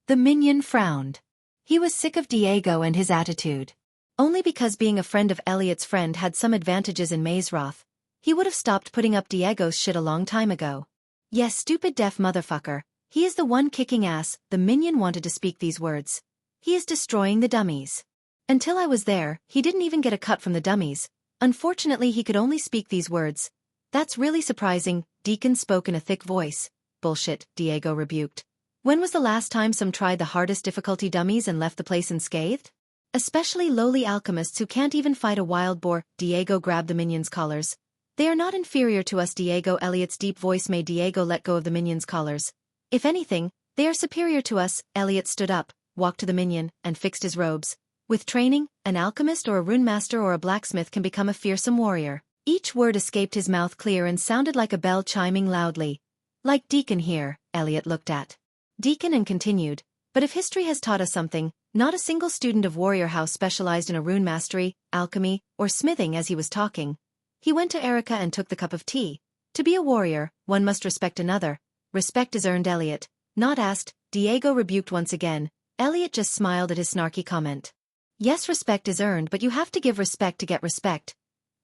The minion frowned. He was sick of Diego and his attitude. Only because being a friend of Elliot's friend had some advantages in Mazeroth, he would have stopped putting up Diego's shit a long time ago. "Yes, stupid deaf motherfucker, he is the one kicking ass." The minion wanted to speak these words. "He is destroying the dummies. Until I was there, he didn't even get a cut from the dummies." Unfortunately, he could only speak these words. "That's really surprising," Deacon spoke in a thick voice. "Bullshit," Diego rebuked. "When was the last time some tried the hardest difficulty dummies and left the place unscathed? Especially lowly alchemists who can't even fight a wild boar." Diego grabbed the minion's collars. "They are not inferior to us, Diego." Elliot's deep voice made Diego let go of the minion's collars. "If anything, they are superior to us." Elliot stood up, walked to the minion, and fixed his robes. With training, an alchemist or a runemaster or a blacksmith can become a fearsome warrior. Each word escaped his mouth clear and sounded like a bell chiming loudly. "Like Deacon here," Elliot looked at Deacon and continued. "But if history has taught us something, not a single student of Warrior House specialized in a rune mastery, alchemy, or smithing." As he was talking, he went to Erica and took the cup of tea. "To be a warrior, one must respect another. Respect is earned, Elliot, not asked." Diego rebuked once again. Elliot just smiled at his snarky comment. "Yes, respect is earned, but you have to give respect to get respect."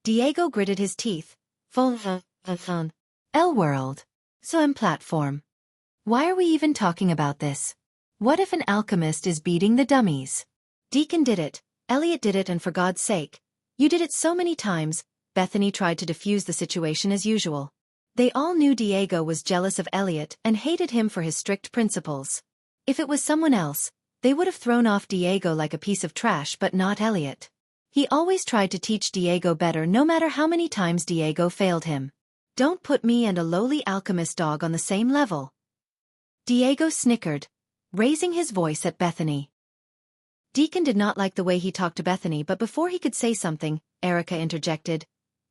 Diego gritted his teeth. L World .com platform. Why are we even talking about this? What if an alchemist is beating the dummies? Deacon did it, Elliot did it, and for God's sake, you did it so many times. Bethany tried to defuse the situation as usual. They all knew Diego was jealous of Elliot and hated him for his strict principles. If it was someone else, they would have thrown off Diego like a piece of trash, but not Elliot. He always tried to teach Diego better no matter how many times Diego failed him. Don't put me and a lowly alchemist dog on the same level. Diego snickered, raising his voice at Bethany. Deacon did not like the way he talked to Bethany, but before he could say something, Erica interjected.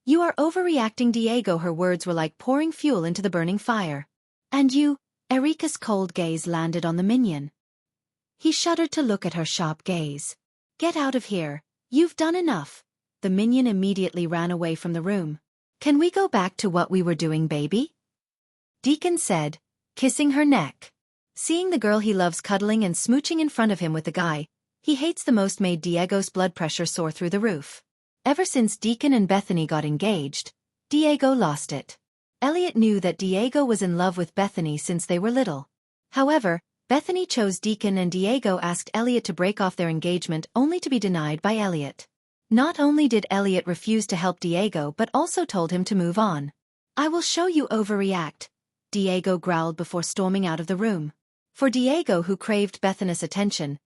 You are overreacting, Diego. Her words were like pouring fuel into the burning fire. And you? Erica's cold gaze landed on the minion. He shuddered to look at her sharp gaze. Get out of here. You've done enough. The minion immediately ran away from the room. Can we go back to what we were doing, baby? Deacon said, kissing her neck. Seeing the girl he loves cuddling and smooching in front of him with the guy he hates the most made Diego's blood pressure soar through the roof. Ever since Deacon and Bethany got engaged, Diego lost it. Elliot knew that Diego was in love with Bethany since they were little. However, Bethany chose Deacon and Diego asked Elliot to break off their engagement only to be denied by Elliot. Not only did Elliot refuse to help Diego but also told him to move on. I will show you overreact, Diego growled before storming out of the room. For Diego, who craved Bethany's attention,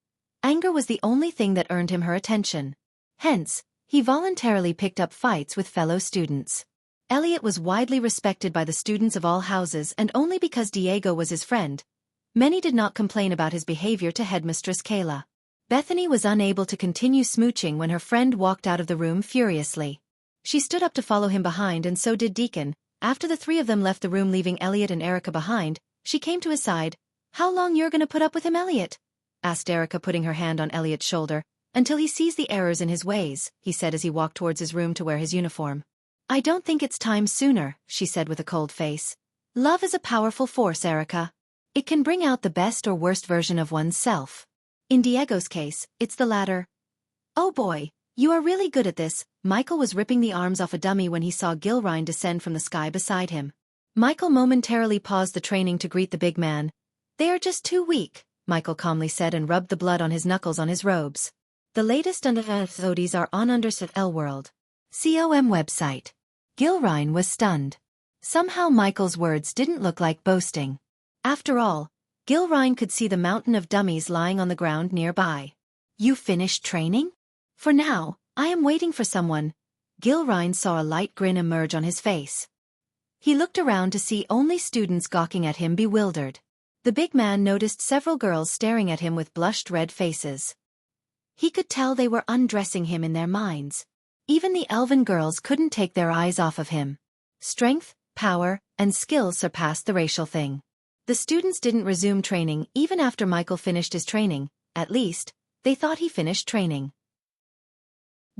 anger was the only thing that earned him her attention. Hence, he voluntarily picked up fights with fellow students. Elliot was widely respected by the students of all houses, and only because Diego was his friend, many did not complain about his behavior to Headmistress Kayla. Bethany was unable to continue smooching when her friend walked out of the room furiously. She stood up to follow him behind, and so did Deacon. After the three of them left the room leaving Elliot and Erica behind, she came to his side. How long you're gonna put up with him, Elliot? Asked Erica, putting her hand on Elliot's shoulder. Until he sees the errors in his ways, he said as he walked towards his room to wear his uniform. I don't think it's time sooner, she said with a cold face. Love is a powerful force, Erica. It can bring out the best or worst version of oneself. In Diego's case, it's the latter. Oh boy, you are really good at this. Michael was ripping the arms off a dummy when he saw Gilrine descend from the sky beside him. Michael momentarily paused the training to greet the big man. They are just too weak, Michael calmly said, and rubbed the blood on his knuckles on his robes. The latest episodes are on Underset L World. COM website. Gilrine was stunned. Somehow Michael's words didn't look like boasting. After all, Gilrine could see the mountain of dummies lying on the ground nearby. You finished training? For now, I am waiting for someone. Gilrine saw a light grin emerge on his face. He looked around to see only students gawking at him, bewildered. The big man noticed several girls staring at him with blushed red faces. He could tell they were undressing him in their minds. Even the elven girls couldn't take their eyes off of him. Strength, power, and skill surpassed the racial thing. The students didn't resume training even after Michael finished his training. At least, they thought he finished training.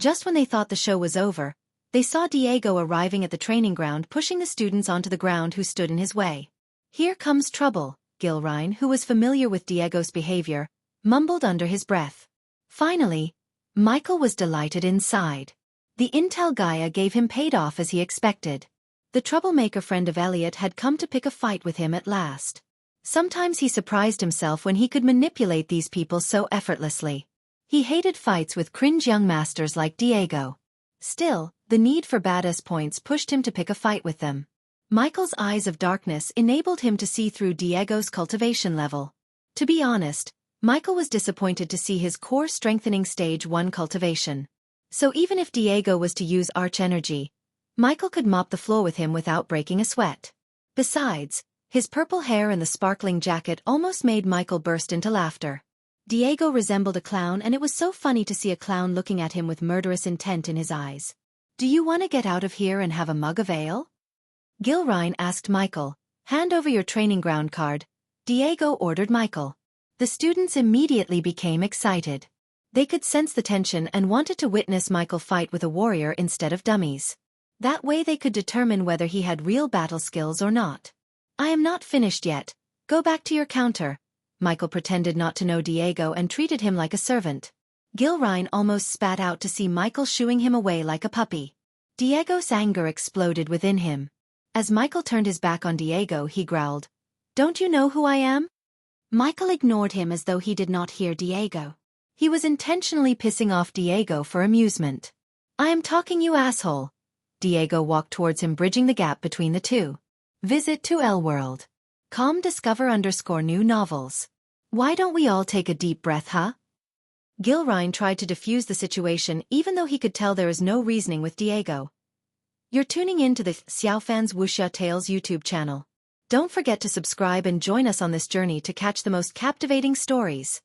Just when they thought the show was over, they saw Diego arriving at the training ground, pushing the students onto the ground who stood in his way. Here comes trouble, Gilrine, who was familiar with Diego's behavior, mumbled under his breath. Finally, Michael was delighted inside. The intel Gaia gave him paid off as he expected. The troublemaker friend of Elliot had come to pick a fight with him at last. Sometimes he surprised himself when he could manipulate these people so effortlessly. He hated fights with cringe young masters like Diego. Still, the need for badass points pushed him to pick a fight with them. Michael's eyes of darkness enabled him to see through Diego's cultivation level. To be honest, Michael was disappointed to see his core strengthening stage 1 cultivation. So even if Diego was to use arch energy, Michael could mop the floor with him without breaking a sweat. Besides, his purple hair and the sparkling jacket almost made Michael burst into laughter. Diego resembled a clown, and it was so funny to see a clown looking at him with murderous intent in his eyes. Do you want to get out of here and have a mug of ale? Gilrine asked Michael. Hand over your training ground card, Diego ordered Michael. The students immediately became excited. They could sense the tension and wanted to witness Michael fight with a warrior instead of dummies. That way they could determine whether he had real battle skills or not. I am not finished yet. Go back to your counter. Michael pretended not to know Diego and treated him like a servant. Gilrine almost spat out to see Michael shooing him away like a puppy. Diego's anger exploded within him. As Michael turned his back on Diego, he growled, Don't you know who I am? Michael ignored him as though he did not hear Diego. He was intentionally pissing off Diego for amusement. I am talking, you asshole. Diego walked towards him, bridging the gap between the two. Visit to L World. .com/discover new novels. Why don't we all take a deep breath, huh? Gilrine tried to defuse the situation even though he could tell there is no reasoning with Diego. You're tuning in to the Xiaofan's Wuxia Tales YouTube channel. Don't forget to subscribe and join us on this journey to catch the most captivating stories.